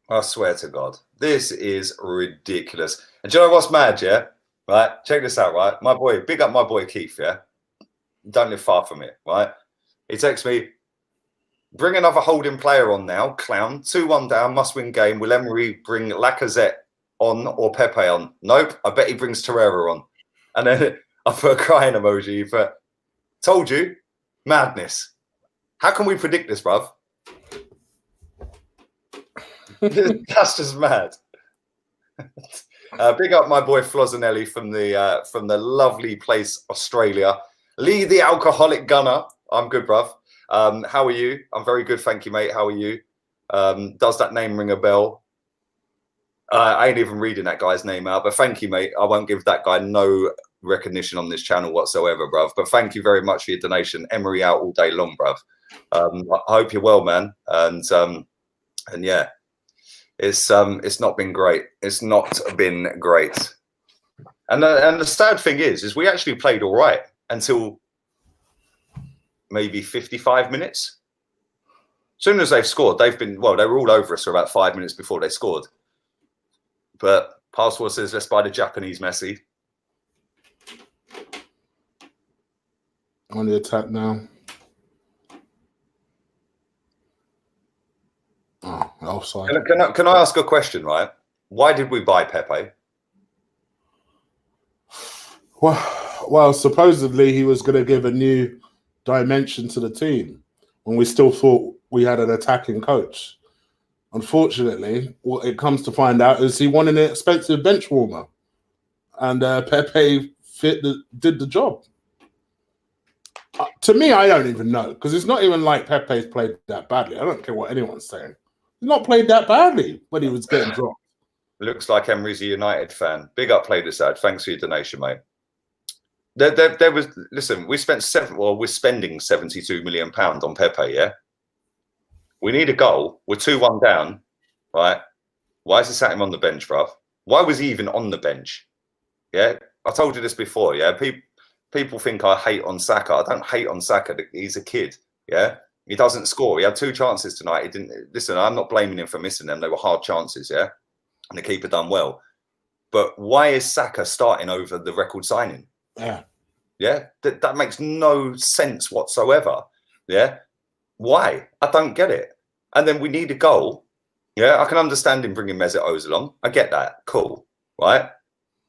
I swear to God. This is ridiculous. And do you know what's mad, yeah? Right? Check this out, right? My boy, big up my boy Keith, yeah? Don't live far from it, right? He texts me, bring another holding player on now, clown. 2-1 down, must-win game. Will Emery bring Lacazette on or Pepe on? Nope. I bet he brings Torreira on. And then I put a crying emoji, but... Told you, madness. How can we predict this, bruv? That's just mad. Big up my boy Flozinelli from the lovely place Australia. Lee the alcoholic gunner. I'm good, bruv. How are you? I'm very good, thank you, mate. How are you? Does that name ring a bell? I ain't even reading that guy's name out, but thank you, mate. I won't give that guy no recognition on this channel whatsoever, bruv. But thank you very much for your donation. Emery out all day long, bruv. I hope you're well, man. And yeah, it's not been great. It's not been great. And the sad thing is we actually played all right until maybe 55 minutes. As soon as they've scored, they were all over us for about 5 minutes before they scored. But Passport says, let's buy the Japanese Messi. On the attack now. Oh, offside. Can I ask a question, right? Why did we buy Pepe? Well, supposedly he was going to give a new dimension to the team when we still thought we had an attacking coach. Unfortunately, what it comes to find out is he wanted an expensive bench warmer, and Pepe did the job. To me, I don't even know, because it's not even like Pepe's played that badly. I don't care what anyone's saying. He's not played that badly when he was getting dropped. Looks like Emery's a United fan. Big up, Play This Ad. Thanks for your donation, mate. There was, listen, we're spending £72 million on Pepe, yeah? We need a goal. We're 2-1 down, right? Why is he sat him on the bench, bruv? Why was he even on the bench? Yeah, I told you this before, yeah? People think I hate on Saka. I don't hate on Saka. He's a kid, yeah? He doesn't score. He had 2 chances tonight. He didn't. Listen, I'm not blaming him for missing them. They were hard chances, yeah? And the keeper done well. But why is Saka starting over the record signing? Yeah. Yeah, that makes no sense whatsoever. Yeah, why? I don't get it. And then we need a goal. Yeah, I can understand him bringing Mesut Ozil along. I get that. Cool, right?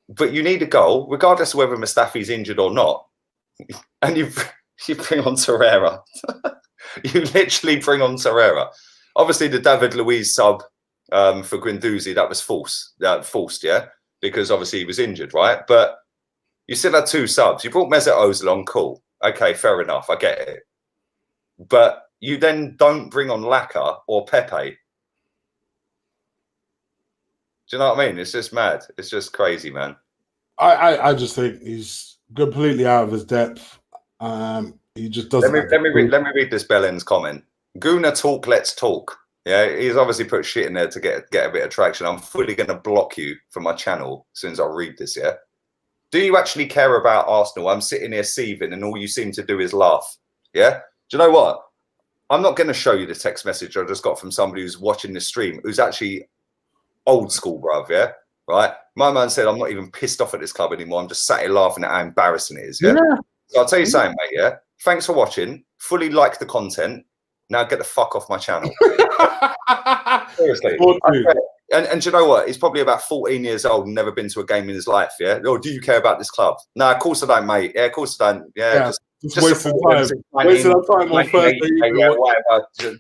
But you need a goal, regardless of whether Mustafi's injured or not. And you bring on Torreira. You literally bring on Torreira. Obviously, the David Luiz sub for Guendouzi, that was forced, yeah, because obviously he was injured, right? But you still had 2 subs. You brought Mesut Ozil on, cool. Okay, fair enough. I get it. But you then don't bring on Laka or Pepe. Do you know what I mean? It's just mad. It's just crazy, man. I just think he's completely out of his depth. He just doesn't. Let me read this Bellen's comment. Guna talk, let's talk. Yeah, he's obviously put shit in there to get a bit of traction. I'm fully going to block you from my channel as soon as I read this, yeah? Do you actually care about Arsenal? I'm sitting here seething and all you seem to do is laugh. Yeah? Do you know what? I'm not going to show you the text message I just got from somebody who's watching this stream, who's actually old school, bruv, yeah? Right? My man said, I'm not even pissed off at this club anymore. I'm just sat here laughing at how embarrassing it is, yeah? So I'll tell you something, mate, yeah? Thanks for watching. Fully like the content. Now get the fuck off my channel. Seriously. And you know what? He's probably about 14 years old and never been to a game in his life, yeah? Oh, do you care about this club? No, of course I don't, mate. Yeah, of course I don't. Yeah, just wasting time. Wasting our time on Thursday.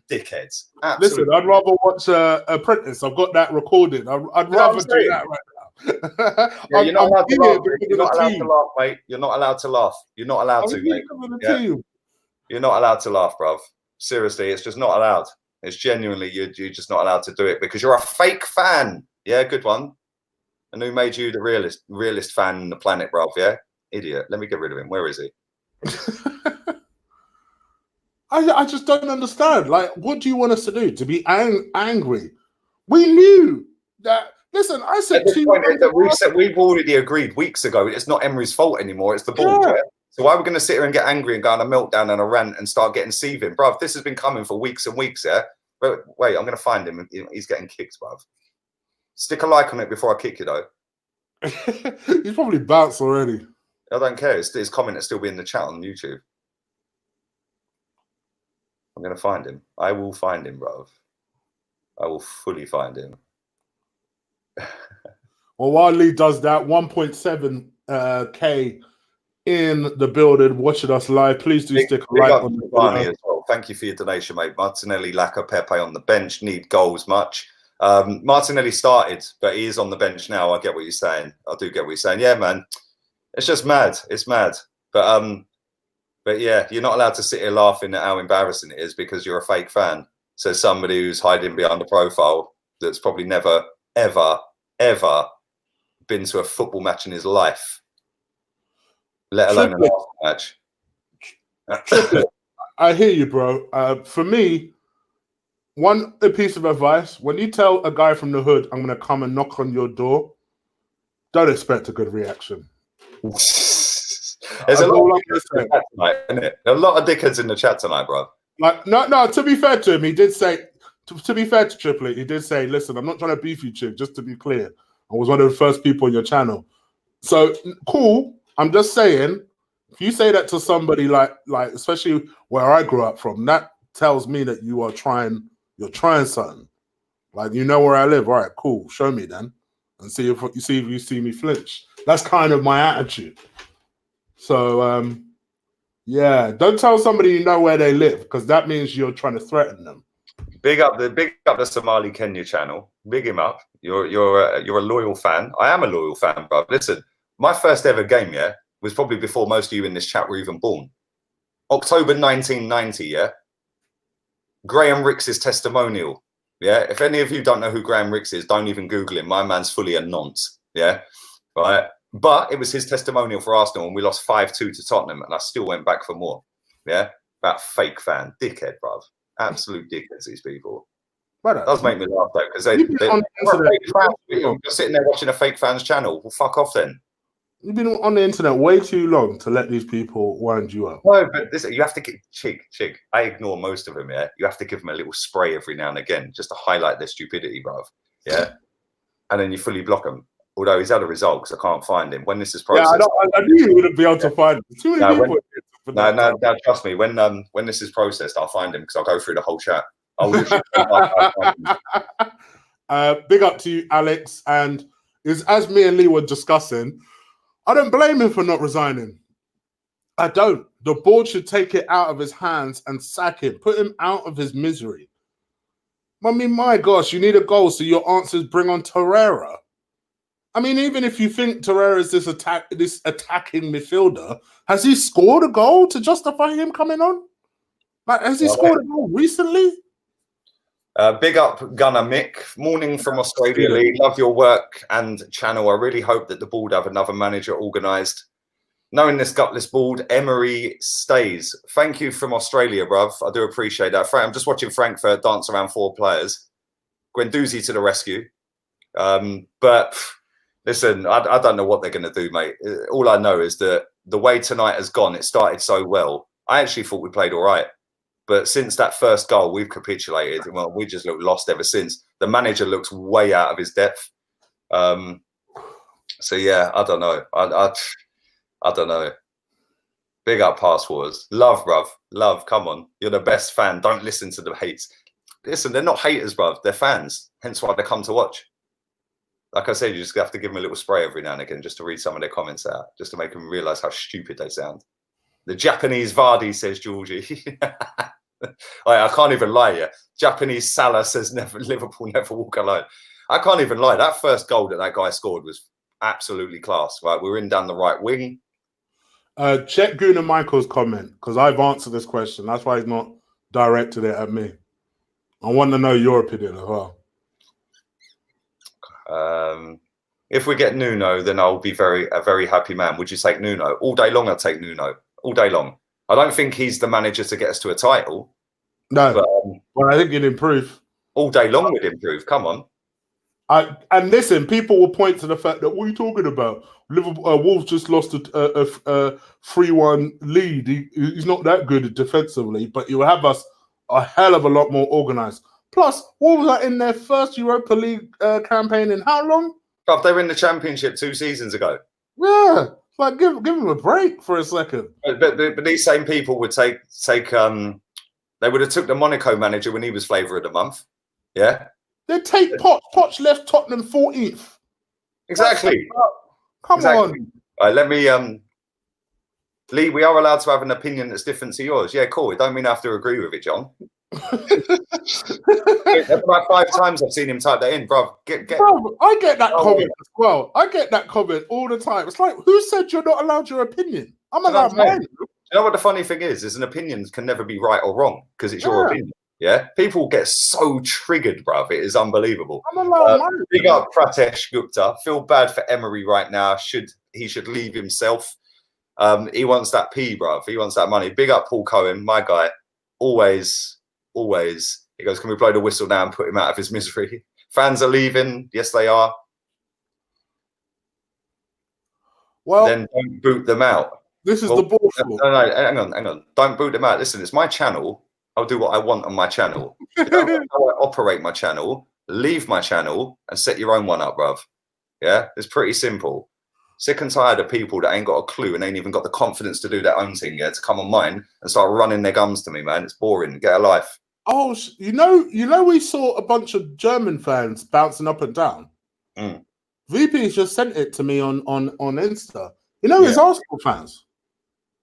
Dickheads. Absolutely. Listen, I'd rather watch Apprentice. I've got that recorded. I'd rather do that right now. Yeah, you're not allowed to laugh. You're not allowed to laugh, mate. You're not allowed to laugh. You're not allowed to, mate. Yeah. You're not allowed to laugh, bruv. Seriously, it's just not allowed. It's genuinely, you're just not allowed to do it because you're a fake fan. Yeah, good one. And who made you the realist fan on the planet, bruv? Yeah, idiot. Let me get rid of him. Where is he? I just don't understand. Like, what do you want us to do? To be angry? We knew that. Listen, I said we've already agreed weeks ago. It's not Emery's fault anymore. It's the ball. Yeah. So why are we going to sit here and get angry and go on a meltdown and a rant and start getting seething, bruv? This has been coming for weeks and weeks. Yeah. But wait, I'm going to find him. He's getting kicked, bruv. Stick a like on it before I kick you, though. He's probably bounced already. I don't care. His comment will still be in the chat on YouTube. I'm going to find him. I will find him, bruv. I will fully find him. Well, while Lee does that, 1.7K in the building watching us live. Please do stick a like on the video as well. Thank you for your donation, mate. Martinelli, Laka, Pepe on the bench. Need goals much. Martinelli started, but he is on the bench now. I get what you're saying. I do get what you're saying. Yeah, man. It's just mad. It's mad. But But yeah, you're not allowed to sit here laughing at how embarrassing it is because you're a fake fan. Says somebody who's hiding behind a profile that's probably never, ever, ever been to a football match in his life, let alone an Arsenal match. Triplet, I hear you, bro. For me, one piece of advice: when you tell a guy from the hood, "I'm going to come and knock on your door," don't expect a good reaction. There's a lot of dickheads in the chat tonight, isn't it? A lot of dickheads in the chat tonight, bro. Like, no. To be fair to him, he did say. To be fair to Triplet, he did say, "Listen, I'm not trying to beef you, chick. Just to be clear, I was one of the first people on your channel, so cool. I'm just saying, if you say that to somebody like especially where I grew up from, that tells me that you're trying something. Like, you know where I live, all right? Cool. Show me then, and see if you see me flinch. That's kind of my attitude. So yeah, don't tell somebody you know where they live because that means you're trying to threaten them. Big up the Somali Kenya channel. Big him up. You're a loyal fan. I am a loyal fan, bro. Listen, my first ever game, yeah, was probably before most of you in this chat were even born. October 1990, yeah. Graham Ricks' testimonial. Yeah. If any of you don't know who Graham Ricks is, don't even Google him. My man's fully a nonce. Yeah. Right. But it was his testimonial for Arsenal, and we lost 5-2 to Tottenham, and I still went back for more. Yeah. That fake fan. Dickhead, bruv. Absolute dickheads, these people. That does make me laugh though, because you're sitting there watching a fake fan's channel. Well, fuck off then. You've been on the internet way too long to let these people wind you up. No, but this, you have to get Chig. I ignore most of them. Yeah, you have to give them a little spray every now and again just to highlight their stupidity, bruv. Yeah, and then you fully block them. Although he's had a result because I can't find him. When this is processed, yeah, I knew you wouldn't be able to find him. Too many people. No, trust me. When this is processed, I'll find him because I'll go through the whole chat. I'll literally big up to you, Alex. And as me and Lee were discussing, I don't blame him for not resigning. I don't. The board should take it out of his hands and sack him, put him out of his misery. I mean, my gosh, you need a goal, so your answers bring on Torreira. I mean, even if you think Torreira is this attacking midfielder, has he scored a goal to justify him coming on? Like, has he scored a goal recently? Big up Gunner Mick. Morning from Australia, Lee. Love your work and channel. I really hope that the board have another manager organised. Knowing this gutless board, Emery stays. Thank you from Australia, bruv. I do appreciate that. I'm just watching Frankfurt dance around 4 players. Guendouzi to the rescue. But listen, I don't know what they're going to do, mate. All I know is that the way tonight has gone, it started so well. I actually thought we played all right. But since that first goal, we've capitulated. Well, we just look lost ever since. The manager looks way out of his depth. So, yeah, I don't know. I don't know. Big up Passwords. Love, bruv. Love, come on. You're the best fan. Don't listen to the hates. Listen, they're not haters, bruv. They're fans. Hence why they come to watch. Like I said, you just have to give them a little spray every now and again just to read some of their comments out, just to make them realise how stupid they sound. The Japanese Vardy, says Georgie. I can't even lie, yeah. Japanese Salah says Liverpool never walk alone. I can't even lie. That first goal that guy scored was absolutely class. Right, we were in down the right wing. Check Gunnar Michael's comment because I've answered this question. That's why he's not directed it at me. I want to know your opinion as well. If we get Nuno, then I'll be a very happy man. Would you take Nuno? All day long, I'd take Nuno. All day long. I don't think he's the manager to get us to a title. No, but I think he'd improve. All day long would improve. Come on. And listen, people will point to the fact that what are you talking about? Liverpool, Wolves just lost a 3-1 lead. He's not that good defensively, but he'll have us a hell of a lot more organised. Plus, Wolves are in their first Europa League campaign in how long? They were in the Championship 2 seasons ago. Yeah, like give them a break for a second. But these same people would take they would have took the Monaco manager when he was flavour of the month. Yeah. They take Poch. Poch left Tottenham 14th. Exactly. Come on. All right, let me Lee, we are allowed to have an opinion that's different to yours. Yeah, cool. It don't mean I have to agree with it, John. About 5 times I've seen him type that in, bro. Bro, I get that comment as well. I get that comment all the time. It's like, who said you're not allowed your opinion? I'm allowed mine. You know what the funny thing is an opinion can never be right or wrong because it's your opinion. Yeah, people get so triggered, bruv. It is unbelievable. Big up Pratesh Gupta. Feel bad for Emery right now. He should leave himself. He wants that P, bruv. He wants that money. Big up Paul Cohen, my guy. Always. He goes, can we blow the whistle now and put him out of his misery? Fans are leaving. Yes, they are. Well, then don't boot them out. This is the ball. No, hang on. Don't boot them out. Listen, it's my channel. I'll do what I want on my channel. How I operate my channel, leave my channel and set your own one up, bruv. Yeah, it's pretty simple. Sick and tired of people that ain't got a clue and ain't even got the confidence to do their own thing, yeah, to come on mine and start running their gums to me, man. It's boring. Get a life. Oh, you know, we saw a bunch of German fans bouncing up and down. VP's just sent it to me on Insta. You know, it's Arsenal fans.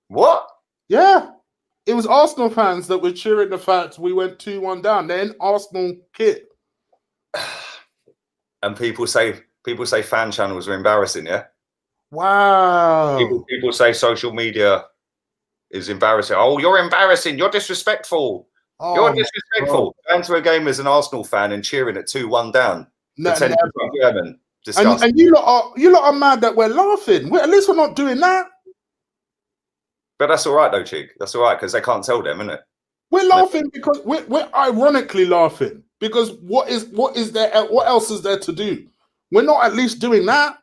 What? Yeah. It was Arsenal fans that were cheering the fact we went 2-1 down. They're in Arsenal kit. And people say fan channels are embarrassing, yeah? Wow. People say social media is embarrassing. Oh, you're embarrassing. You're disrespectful. Oh, you're disrespectful. Going to a game as an Arsenal fan and cheering at 2-1 down. German. And you lot are mad that we're laughing. At least we're not doing that. But that's all right, though, Cheek. That's all right, because they can't tell them, isn't it? We're laughing because we're ironically laughing. Because what else is there to do? We're not at least doing that.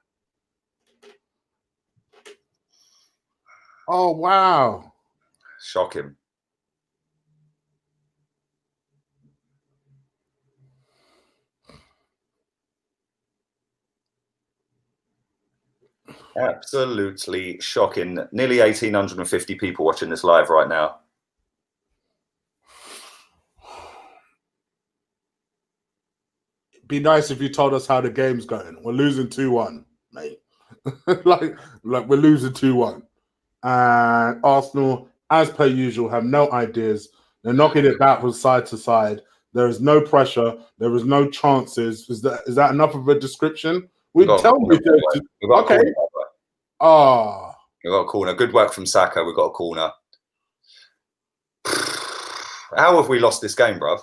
Oh, wow. Shocking. Absolutely shocking. Nearly 1,850 people watching this live right now. It'd be nice if you told us how the game's going. We're losing 2-1, mate. like we're losing 2-1. And Arsenal, as per usual, have no ideas. They're knocking it back from side to side. There is no pressure. There is no chances. Is that enough of a description? We tell me. Okay. We got a corner. Good work from Saka. We got a corner. How have we lost this game, bruv?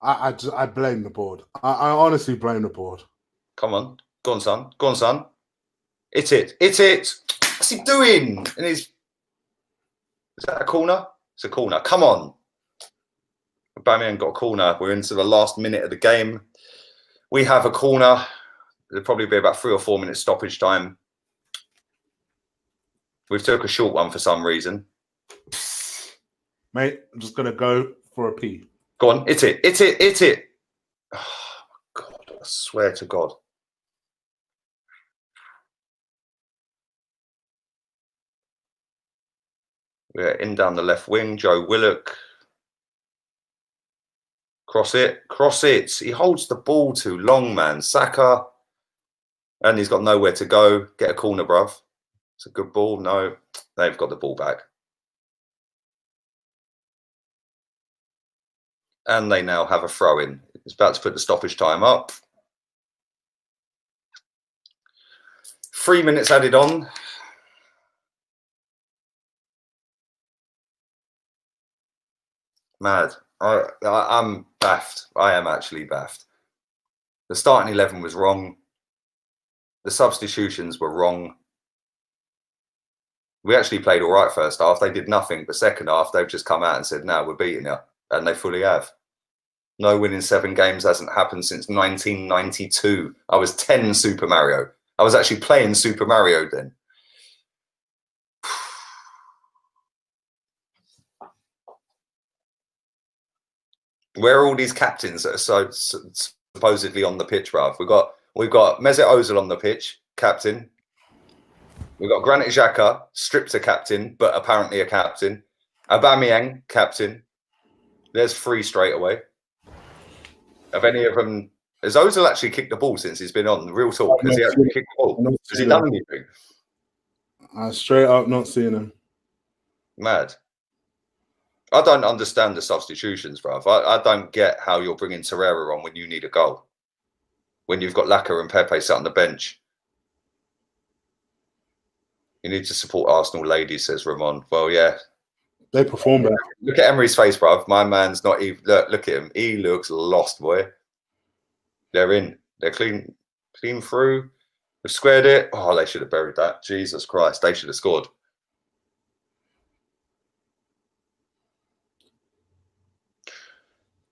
I blame the board. I honestly blame the board. Come on. Go on, son. Go on, son. Hit it. Hit it. What's he doing? And is that a corner? It's a corner. Come on. Aubameyang got a corner. We're into the last minute of the game. We have a corner. There'll probably be about 3 or 4 minutes stoppage time. We've took a short one for some reason. Mate, I'm just going to go for a pee. Go on. Hit it. Hit it. Hit it. Oh, God. I swear to God. We're in down the left wing. Joe Willock. Cross it. Cross it. He holds the ball too long, man. Saka. And he's got nowhere to go. Get a corner, bruv. It's a good ball. No. They've got the ball back. And they now have a throw-in. It's about to put the stoppage time up. 3 minutes added on. Mad. I'm baffed. I am actually baffed. The starting 11 was wrong. The substitutions were wrong. We actually played all right first half. They did nothing. But second half, they've just come out and said, no, we're beating you. And they fully have. No win in 7 games hasn't happened since 1992. I was 10 Super Mario. I was actually playing Super Mario then. Where are all these captains that are supposedly on the pitch, bruv? We've got Mesut Ozil on the pitch, captain. We've got Granit Xhaka, stripped a captain, but apparently a captain. Aubameyang, captain. There's 3 straight away. Have any of them? Has Ozil actually kicked the ball since he's been on? Real talk. Has he actually kicked the ball? Has he done anything? Straight up not seeing him. Mad. I don't understand the substitutions, bruv. I don't get how you're bringing Torreira on when you need a goal. When you've got Laka and Pepe sat on the bench. You need to support Arsenal ladies, says Ramon. Well, yeah. They perform better. Look at Emery's face, bruv. My man's not even... Look at him. He looks lost, boy. They're in. They're clean through. They've squared it. Oh, they should have buried that. Jesus Christ. They should have scored.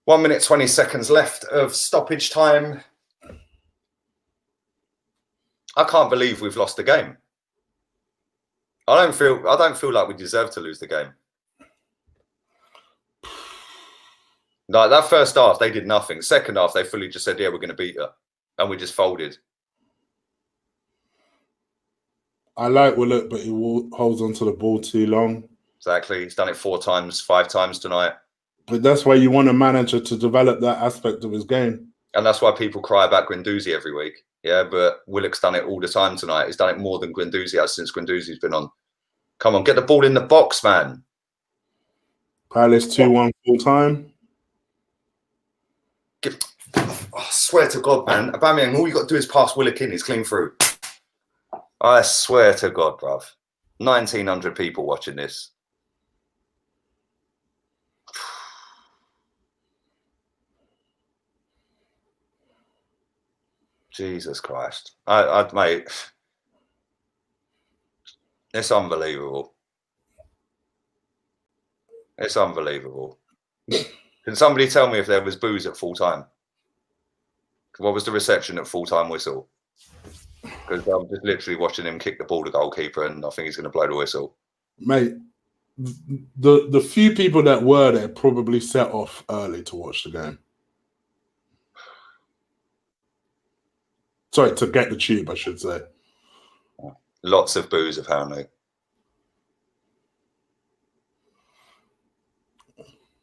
One minute, 20 seconds left of stoppage time. I can't believe we've lost the game. I don't feel like we deserve to lose the game. Like that first half, they did nothing. Second half, they fully just said, yeah, we're going to beat her. And we just folded. I like Willock, but he holds onto the ball too long. Exactly. He's done it 4 times, 5 times tonight. But that's why you want a manager to develop that aspect of his game. And that's why people cry about Guendouzi every week. Yeah, but Willock's done it all the time tonight. He's done it more than Guendouzi has since Guendouzi's been on. Come on, get the ball in the box, man. Palace 2-1 full time. I swear to God, man. Aubameyang, all you got to do is pass Willock in. He's clean through. I swear to God, bruv. 1,900 people watching this. Jesus Christ. Mate, it's unbelievable. It's unbelievable. Can somebody tell me if there was booze at full time? What was the reception at full time whistle? Because I'm just literally watching him kick the ball to goalkeeper and I think he's going to blow the whistle. Mate, the few people that were there probably set off early to watch the game. Sorry, to get the tube, I should say. Lots of booze, apparently.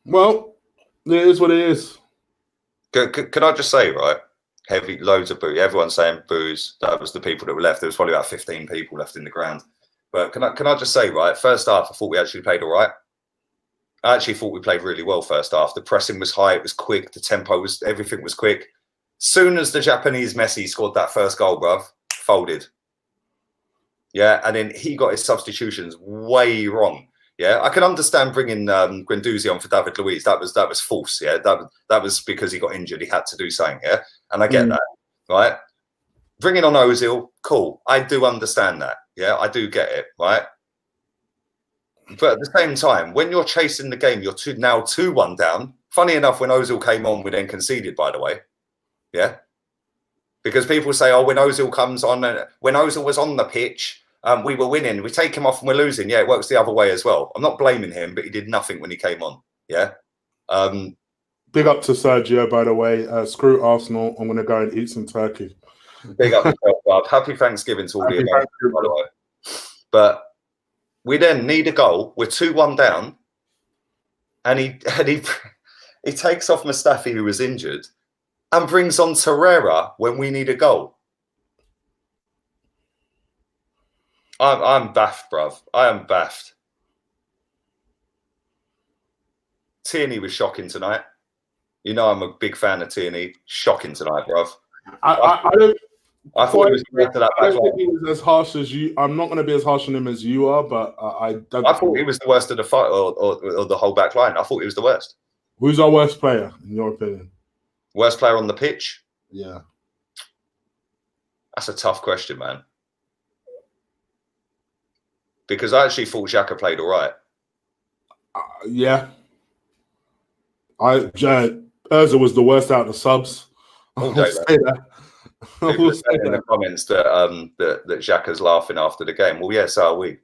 Well, it is what it is. Can I just say, right? Heavy, loads of booze. Everyone's saying booze. That was the people that were left. There was probably about 15 people left in the ground. But can I just say, right? First half, I thought we actually played all right. I actually thought we played really well first half. The pressing was high. It was quick. The tempo was, everything was quick. Soon as the Japanese Messi scored that first goal, bruv, folded. Yeah, and then he got his substitutions way wrong. Yeah, I can understand bringing Guendouzi on for David Luiz. That was false. Yeah, that was because he got injured. He had to do something. Yeah, and I get that. Right, bringing on Ozil, cool. I do understand that. Yeah, I do get it. Right, but at the same time, when you're chasing the game, you're now 2-1 down. Funny enough, when Ozil came on, we then conceded. By the way. Yeah, because people say, oh, when Ozil comes on, when Ozil was on the pitch, we were winning. We take him off and we're losing. Yeah, it works the other way as well. I'm not blaming him, but he did nothing when he came on. Yeah. Big up to Sergio, by the way. Screw Arsenal. I'm going to go and eat some turkey. Big up yourself, bud. Happy Thanksgiving to all the Americans, by the way. But we then need a goal. We're 2-1 down, and he takes off Mustafi, who was injured, and brings on Torreira when we need a goal. I'm baffed, bruv. I am baffed. Tierney was shocking tonight. You know I'm a big fan of Tierney. Shocking tonight, bruv. I don't. I thought he was I don't think he was as harsh as you. I'm not going to be as harsh on him as you are, but I don't. I thought he was the worst of the fight or the whole back line. I thought he was the worst. Who's our worst player, in your opinion? Worst player on the pitch? Yeah. That's a tough question, man. Because I actually thought Xhaka played all right. Yeah. Urza was the worst out of the subs. All day, say that. People say in the comments that that Xhaka's laughing after the game. Well, yeah, so are we.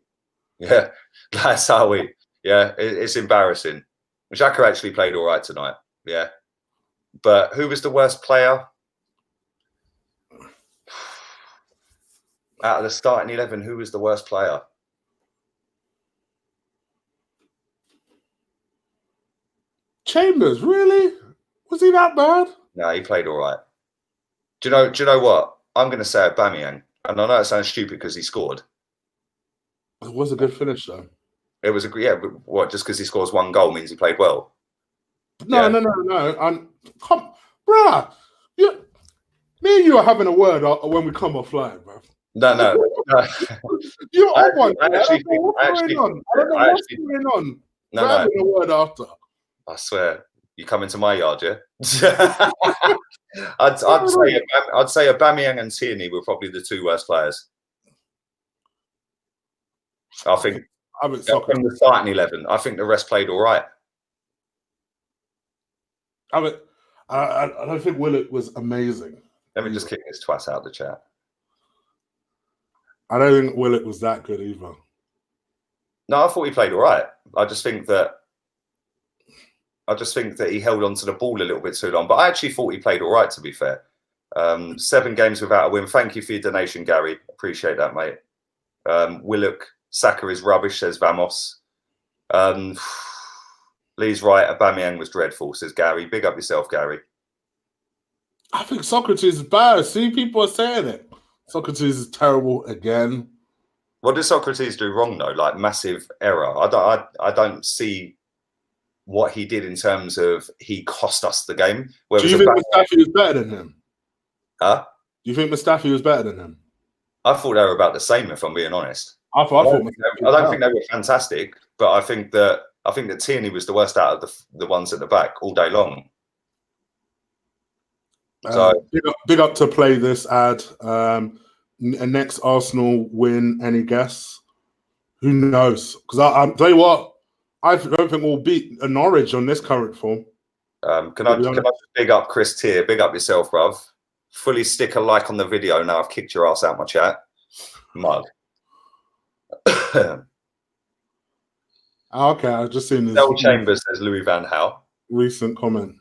Yeah, that's how we. Yeah, it's embarrassing. Xhaka actually played all right tonight. Yeah. But who was the worst player? Out of the starting 11, who was the worst player? Chambers, really? Was he that bad? No, he played all right. Do you know what? I'm going to say Aubameyang. And I know it sounds stupid because he scored. It was a good finish, though. It was a but what? Just because he scores one goal means he played well? No. Come, bruh, me and you are having a word when we come offline, bro. No. You're on one. I don't know what's going on. No. We're having a word after. I swear, you come into my yard, yeah. I'd say Aubameyang and Tierney were probably the two worst players. I think from the starting 11, I think the rest played all right. I don't think Willock was amazing. Let me just kick this twat out of the chat. I don't think Willock was that good either. No, I thought he played all right. I just think that he held on to the ball a little bit too long. But I actually thought he played all right, to be fair. 7 games without a win. Thank you for your donation, Gary. Appreciate that, mate. Willock, Saka is rubbish, says Vamos. Lee's right. Aubameyang was dreadful, says Gary. Big up yourself, Gary. I think Socrates is bad. See, people are saying it. Socrates is terrible again. What did Socrates do wrong, though? Like, massive error. I don't see what he did in terms of he cost us the game. Do you think Mustafi was better than him? Huh? Do you think Mustafi was better than him? I thought they were about the same, if I'm being honest. I don't think they were fantastic, but I think that Tierney was the worst out of the ones at the back all day long. So big up to play this ad. Next Arsenal win, any guess? Who knows? Because I tell you what, I don't think we'll beat a Norwich on this current form. Can I just big up Chris Tier? Big up yourself, bruv. Fully stick a like on the video. Now I've kicked your ass out my chat. Mug. Okay, I've just seen this. Del Chambers says Louis Van Gaal. Recent comment.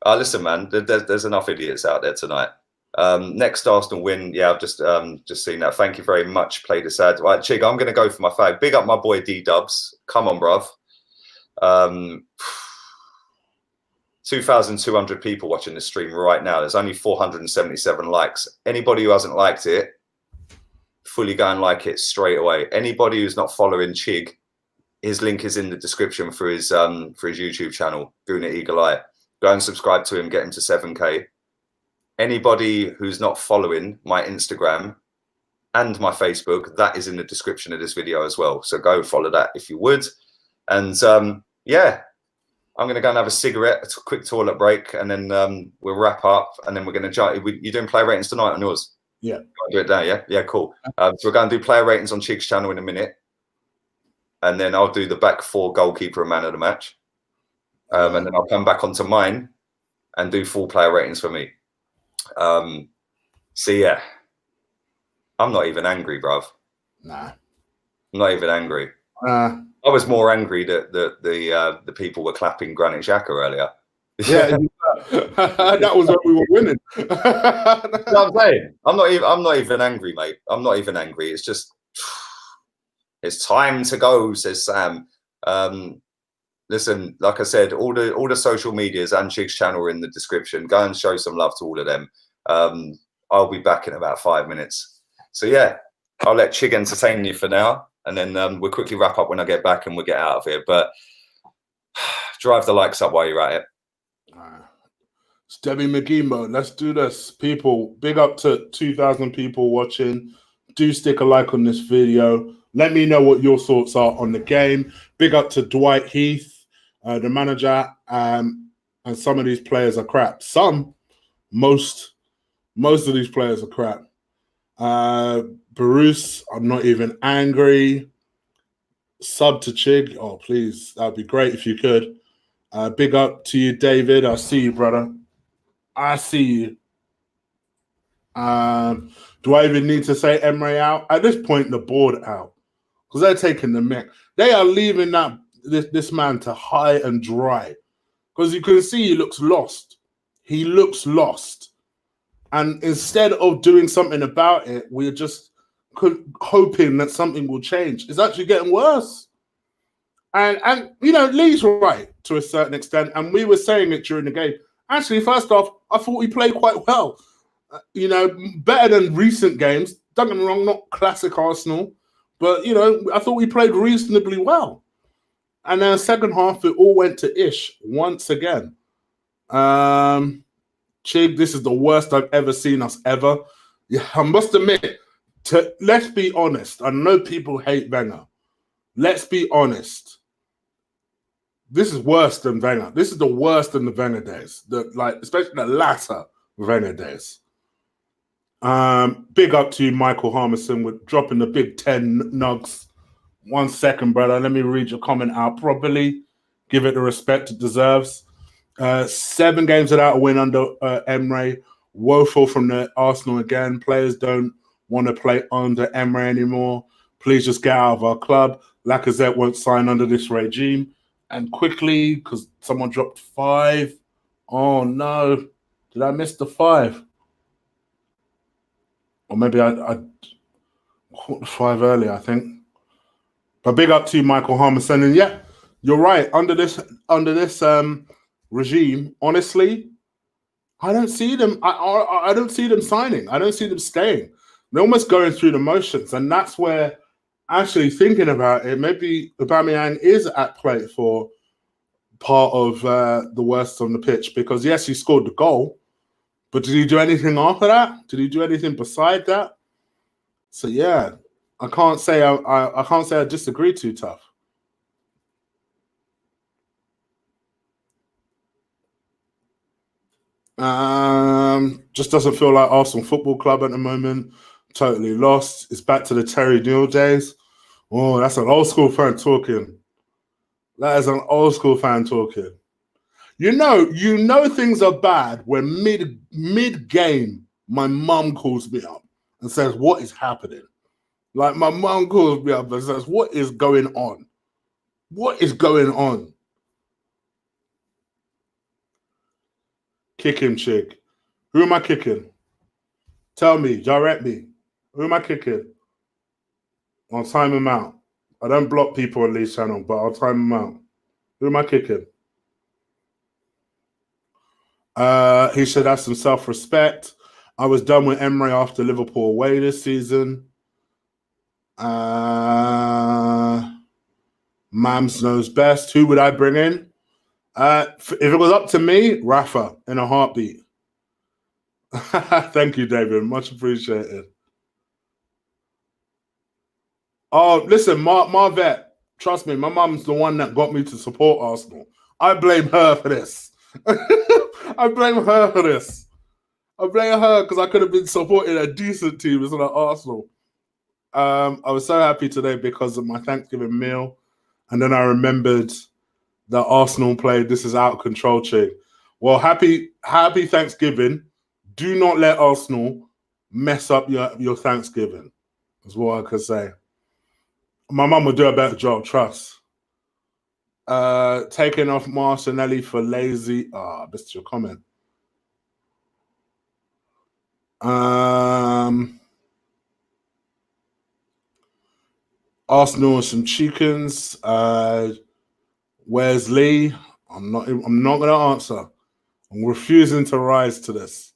Listen, man, there's enough idiots out there tonight. Next Arsenal win. Yeah, I've just seen that. Thank you very much. Play this ad. Right, Chig, I'm going to go for my fag. Big up my boy D-Dubs. Come on, bruv. 2,200 people watching this stream right now. There's only 477 likes. Anybody who hasn't liked it, fully go and like it straight away. Anybody who's not following Chig, his link is in the description for his YouTube channel, Guna Eagle Eye. Go and subscribe to him, get him to 7K. Anybody who's not following my Instagram and my Facebook, that is in the description of this video as well. So go follow that if you would. And yeah, I'm going to go and have a cigarette, a quick toilet break, and then we'll wrap up. And then we're going to jump. You're doing player ratings tonight on yours? Yeah. Do it now, yeah? Yeah, cool. So we're going to do player ratings on Chig's channel in a minute. And then I'll do the back 4 goalkeeper and man of the match. And then I'll come back onto mine and do full player ratings for me. So yeah, I'm not even angry, bruv. Nah. I'm not even angry. I was more angry that the people were clapping Granit Xhaka earlier. Yeah, that was when we were winning. That's what I'm saying. I'm not even angry, mate. I'm not even angry. It's just it's time to go, says Sam. Listen, like I said, all the social medias and Chig's channel are in the description. Go and show some love to all of them. I'll be back in about 5 minutes. So yeah, I'll let Chig entertain you for now, and then we'll quickly wrap up when I get back and we'll get out of here. But drive the likes up while you're at it. It's Debbie McGeemo. Let's do this, people. Big up to 2,000 people watching. Do stick a like on this video. Let me know what your thoughts are on the game. Big up to Dwight Heath, the manager, and some of these players are crap. Most of these players are crap. Bruce, I'm not even angry. Sub to Chig. Oh, please. That'd be great if you could. Big up to you, David. I see you, brother. I see you. Do I even need to say Emre out? At this point, the board out. Because they're taking the mick. They are leaving this man to high and dry. Because you can see he looks lost. He looks lost. And instead of doing something about it, we're just hoping that something will change. It's actually getting worse. And you know, Lee's right to a certain extent. And we were saying it during the game. Actually, first off, I thought we played quite well. You know, better than recent games. Don't get me wrong, not classic Arsenal. But, you know, I thought we played reasonably well. And then the second half, it all went to ish once again. Chig, this is the worst I've ever seen us ever. Yeah, I must admit, let's be honest. I know people hate Wenger. Let's be honest. This is worse than Wenger. This is the worst in the Wenger days. Especially the latter Wenger days. Big up to you, Michael Harmison, with dropping the big 10 nugs. 1 second, brother. Let me read your comment out properly. Give it the respect it deserves. 7 games without a win under Emre. Woeful from the Arsenal again. Players don't want to play under Emre anymore. Please just get out of our club. Lacazette won't sign under this regime. And quickly, because someone dropped 5. Oh, no. Did I miss the 5? Or maybe I caught the 5 earlier, I think. But big up to you, Michael Harmison. And yeah, you're right. Under this regime, honestly, I don't see them. I don't see them signing. I don't see them staying. They're almost going through the motions, and that's where, actually thinking about it, maybe Aubameyang is at play for part of the worst on the pitch, because yes, he scored the goal, but did he do anything after that? Did he do anything beside that? So yeah, I can't say I disagree too tough. Just doesn't feel like Arsenal Football Club at the moment. Totally lost. It's back to the Terry Neal days. Oh, that's an old school fan talking. That is an old school fan talking. You know things are bad when mid game my mum calls me up and says, "What is happening?" Like, my mum calls me up and says, "What is going on? What is going on?" Kick him, chick. Who am I kicking? Tell me, direct me. Who am I kicking? I'll time him out. I don't block people on Lee's channel, but I'll time him out. Who am I kicking? He should have some self-respect. I was done with Emre after Liverpool away this season. Mams knows best. Who would I bring in? If it was up to me, Rafa in a heartbeat. Thank you, David. Much appreciated. Oh, listen, Marvet, trust me, my mum's the one that got me to support Arsenal. I blame her for this. I blame her for this. I blame her because I could have been supporting a decent team instead of Arsenal. I was so happy today because of my Thanksgiving meal. And then I remembered that Arsenal played This Is Out of Control chick. Well, happy Thanksgiving. Do not let Arsenal mess up your Thanksgiving, is what I could say. My mum will do a better job, trust. Taking off Martinelli for lazy. I missed your comment. Arsenal and some chickens. Where's Lee? I'm not going to answer. I'm refusing to rise to this.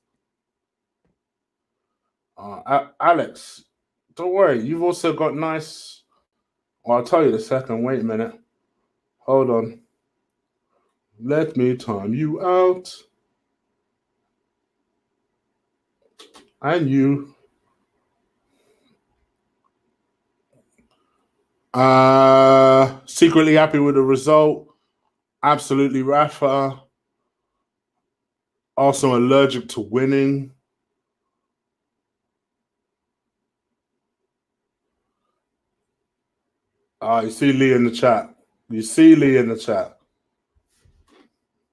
Alex, don't worry. You've also got nice. Well, I'll tell you in a second. Wait a minute. Hold on. Let me time you out. And you. Secretly happy with the result. Absolutely, Rafa. Also allergic to winning. You see Lee in the chat. You see Lee in the chat.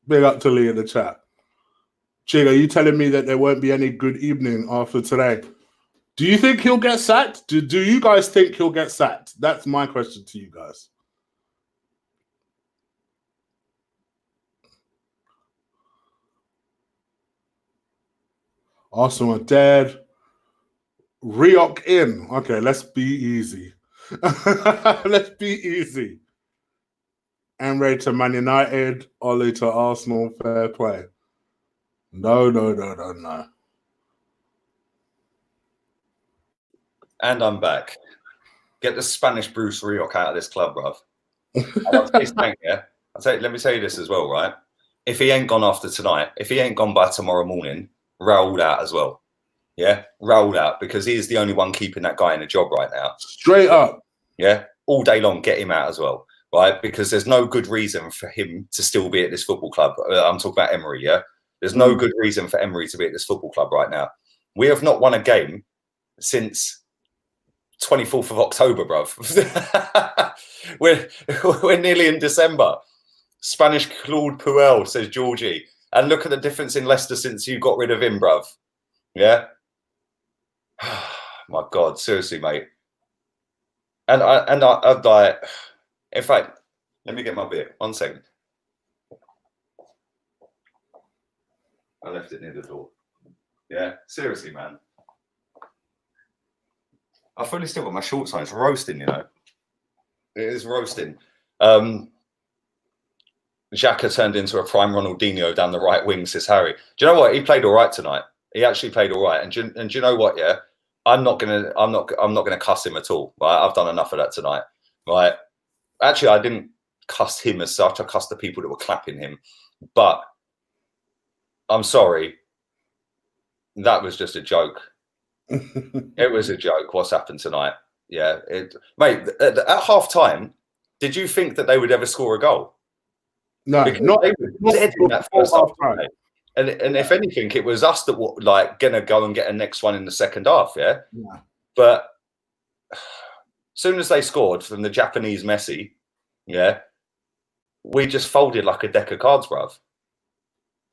Big up to Lee in the chat. Chig, are you telling me that there won't be any good evening after today? Do you think he'll get sacked? Do you guys think he'll get sacked? That's my question to you guys. Arsenal are dead. Reok in. Okay, let's be easy. Let's be easy. Emre to Man United, Ole to Arsenal, fair play. No. And I'm back. Get the Spanish Bruce Rioch out of this club, bruv. I'll tell you something, yeah. Let me tell you this as well, right? If he ain't gone after tonight, if he ain't gone by tomorrow morning, Raul out as well. Yeah, Raul out, because he is the only one keeping that guy in a job right now. Straight up. Yeah, all day long, get him out as well, right? Because there's no good reason for him to still be at this football club. I'm talking about Emery, yeah? There's no good reason for Emery to be at this football club right now. We have not won a game since 24th of October, bruv. we're nearly in December. Spanish Claude Puel, says Georgie. And look at the difference in Leicester since you got rid of him, bruv. Yeah? My God, seriously, mate. And I'd like, in fact, let me get my beer. 1 second. I left it near the door. Yeah, seriously, man. I've fully still got my shorts on. It's roasting, you know. It is roasting. Xhaka turned into a prime Ronaldinho down the right wing, says Harry. Do you know what? He played all right tonight. He actually played all right. And do you know what? Yeah, I'm not gonna cuss him at all. Right? I've done enough of that tonight. Right? Actually, I didn't cuss him as such. I cussed the people that were clapping him. But I'm sorry. That was just a joke. It was a joke. What's happened tonight? Yeah, mate. At half time, did you think that they would ever score a goal? No, because not, they were not dead in that first half time. And if anything, it was us that were like gonna go and get a next one in the second half. Yeah. But as soon as they scored from the Japanese Messi, yeah, we just folded like a deck of cards, bruv.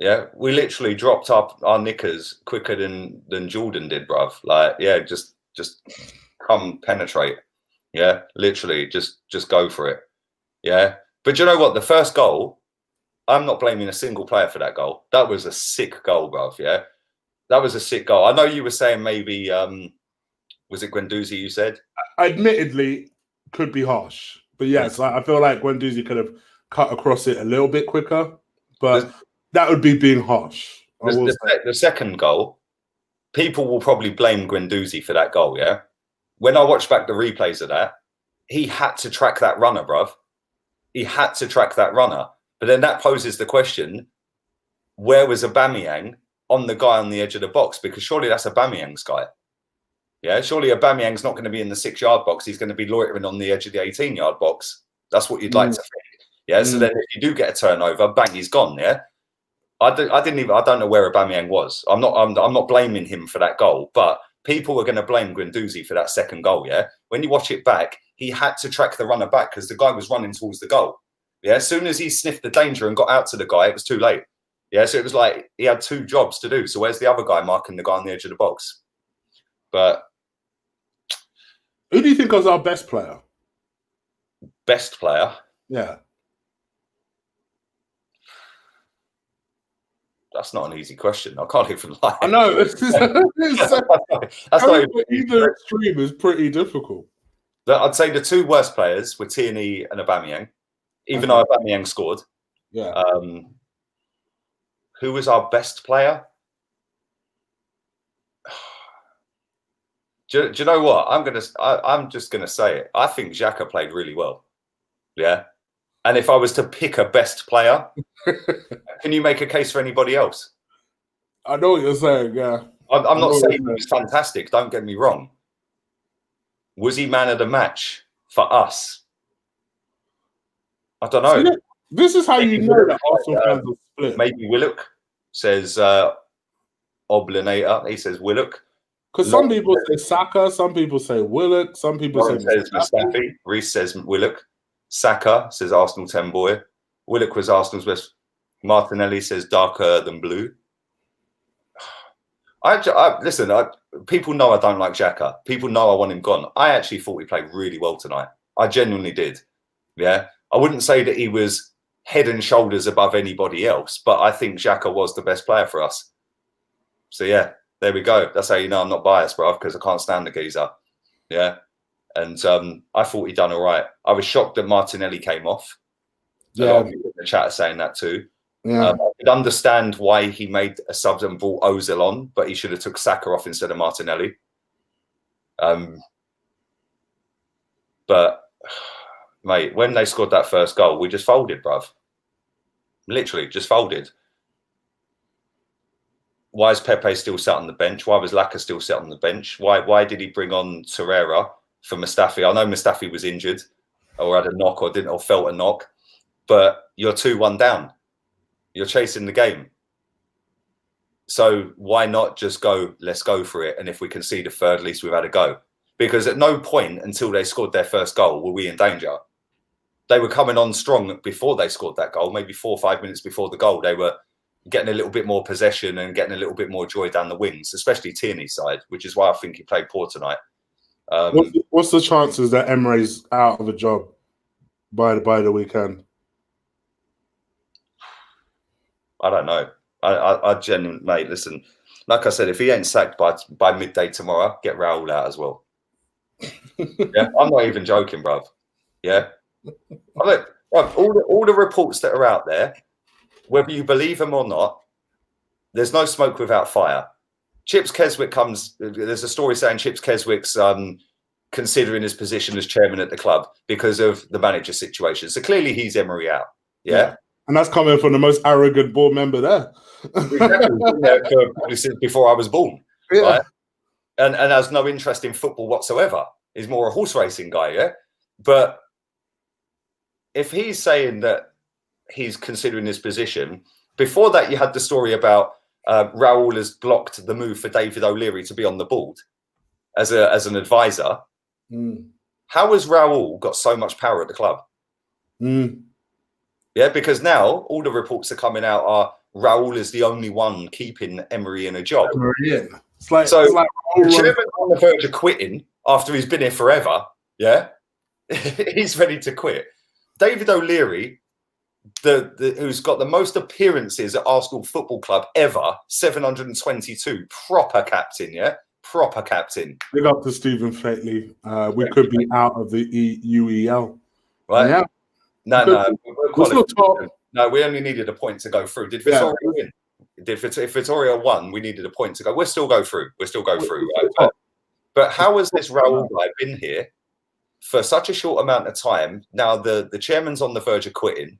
Yeah, we literally dropped up our knickers quicker than Jordan did, bruv. Like, yeah, just come penetrate. Yeah, literally, just go for it. Yeah, but you know what? The first goal, I'm not blaming a single player for that goal. That was a sick goal, bruv. Yeah, that was a sick goal. I know you were saying maybe was it Guendouzi? You said, admittedly, could be harsh, but yes, I feel like Guendouzi could have cut across it a little bit quicker, but. That would be being harsh. The second goal, people will probably blame Guendouzi for that goal, yeah? When I watch back the replays of that, he had to track that runner, bruv. He had to track that runner. But then that poses the question, where was Aubameyang on the guy on the edge of the box? Because surely that's Aubameyang's guy. Yeah, surely Aubameyang's not going to be in the 6-yard box. He's going to be loitering on the edge of the 18-yard box. That's what you'd like to think. Yeah, so then if you do get a turnover, bang, he's gone, yeah? I don't know where Aubameyang was. I'm not blaming him for that goal, but people are going to blame Guendouzi for that second goal. Yeah, when you watch it back, he had to track the runner back because the guy was running towards the goal. Yeah, as soon as he sniffed the danger and got out to the guy, it was too late. Yeah, so it was like he had 2 jobs to do. So where's the other guy marking the guy on the edge of the box? But who do you think was our best player? Best player? Yeah. That's not an easy question. I can't even lie. I know. That's not either extreme is pretty difficult. I'd say the 2 worst players were Tierney and Aubameyang, even though Aubameyang scored. Yeah. Who was our best player? Do you know what? I'm just gonna say it. I think Xhaka played really well. Yeah. And if I was to pick a best player, can you make a case for anybody else? I know what you're saying, yeah. I'm not saying he was fantastic, don't get me wrong. Was he man of the match for us? I don't know. See, this is how you know that Arsenal fans are split. Maybe Willock, says Oblinator. He says Willock. Because some people say Saka, some people say Willock, some people Lauren say Mustafi. Reese says Willock. Saka says Arsenal 10 boy. Willock was Arsenal's best. Martinelli says darker than blue. Listen, people know I don't like Xhaka. People know I want him gone. I actually thought he played really well tonight. I genuinely did. Yeah. I wouldn't say that he was head and shoulders above anybody else, but I think Xhaka was the best player for us. So, yeah, there we go. That's how you know I'm not biased, bro, because I can't stand the geezer. Yeah. And I thought he'd done all right. I was shocked that Martinelli came off. Yeah. A lot of people in the chat are saying that too. Yeah. I could understand why he made a sub and brought Ozil on, but he should have took Saka off instead of Martinelli. But, mate, when they scored that first goal, we just folded, bruv. Literally, just folded. Why is Pepe still sat on the bench? Why was Laka still sat on the bench? Why did he bring on Torreira for Mustafi? I know Mustafi was injured or had a knock or felt a knock, but you're 2-1 down. You're chasing the game. So why not just go, let's go for it. And if we concede a third, at least we've had a go. Because at no point until they scored their first goal were we in danger. They were coming on strong before they scored that goal, maybe 4 or 5 minutes before the goal. They were getting a little bit more possession and getting a little bit more joy down the wings, especially Tierney's side, which is why I think he played poor tonight. What's the chances that Emre's out of a job by the weekend? I don't know. I genuinely, mate, listen, like I said, if he ain't sacked by midday tomorrow, get Raul out as well. Yeah, I'm not even joking, bruv. Yeah. Look, all the reports that are out there, whether you believe them or not, there's no smoke without fire. Chips Keswick there's a story saying Chips Keswick's considering his position as chairman at the club because of the manager situation. So clearly he's Emery out. Yeah. And that's coming from the most arrogant board member there. Exactly. Been there probably since before I was born. Yeah. Right? And has no interest in football whatsoever. He's more a horse racing guy, yeah? But if he's saying that he's considering his position, before that you had the story about Raul has blocked the move for David O'Leary to be on the board as an advisor. How has Raul got so much power at the club? Yeah, because now all the reports are coming out are Raul is the only one keeping Emery in a job. It's like the chairman on the verge of quitting after he's been here forever. Yeah, he's ready to quit. David O'Leary, who's got the most appearances at Arsenal Football Club ever, 722, proper captain, yeah? Proper captain. Big up to Stephen Faitley. We could be out of the UEL. Right? Yeah. No. We're still top. No, we only needed a point to go through. Did Vittoria win? If Vittoria won, we needed a point to go. We'll still go through. Right? But how has this Raul guy been here for such a short amount of time? Now the chairman's on the verge of quitting.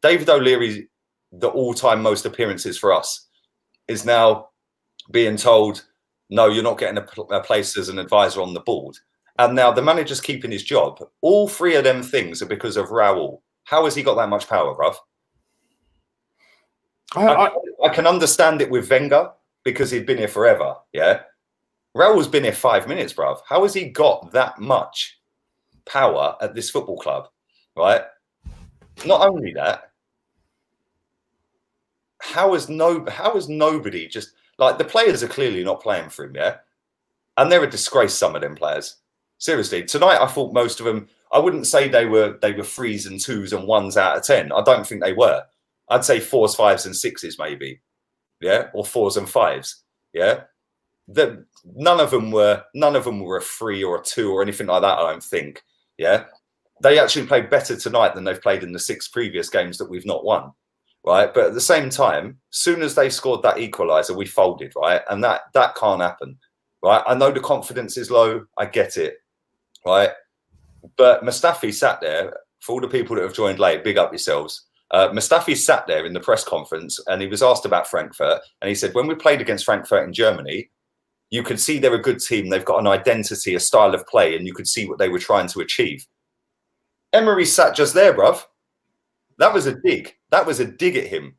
David O'Leary, the all-time most appearances for us, is now being told, no, you're not getting a place as an advisor on the board. And now the manager's keeping his job. All three of them things are because of Raul. How has he got that much power, bruv? I can understand it with Wenger because he'd been here forever, yeah? Raul's been here 5 minutes, bruv. How has he got that much power at this football club, right? Not only that, how has nobody just, like, the players are clearly not playing for him, yeah? And they're a disgrace, some of them players. Seriously, tonight I thought most of them, I wouldn't say they were 3s and 2s and 1s out of 10. I don't think they were. I'd say 4s, 5s and 6s maybe. Yeah, or 4s and 5s. Yeah. None of them were a 3 or a 2 or anything like that, I don't think. Yeah. They actually played better tonight than they've played in the 6 previous games that we've not won. Right. But at the same time, soon as they scored that equaliser, we folded, right? And that can't happen. Right. I know the confidence is low, I get it. Right. But Mustafi sat there, for all the people that have joined late, big up yourselves. Mustafi sat there in the press conference and he was asked about Frankfurt. And he said, when we played against Frankfurt in Germany, you could see they're a good team. They've got an identity, a style of play, and you could see what they were trying to achieve. Emery sat just there, bruv. That was a dig. That was a dig at him.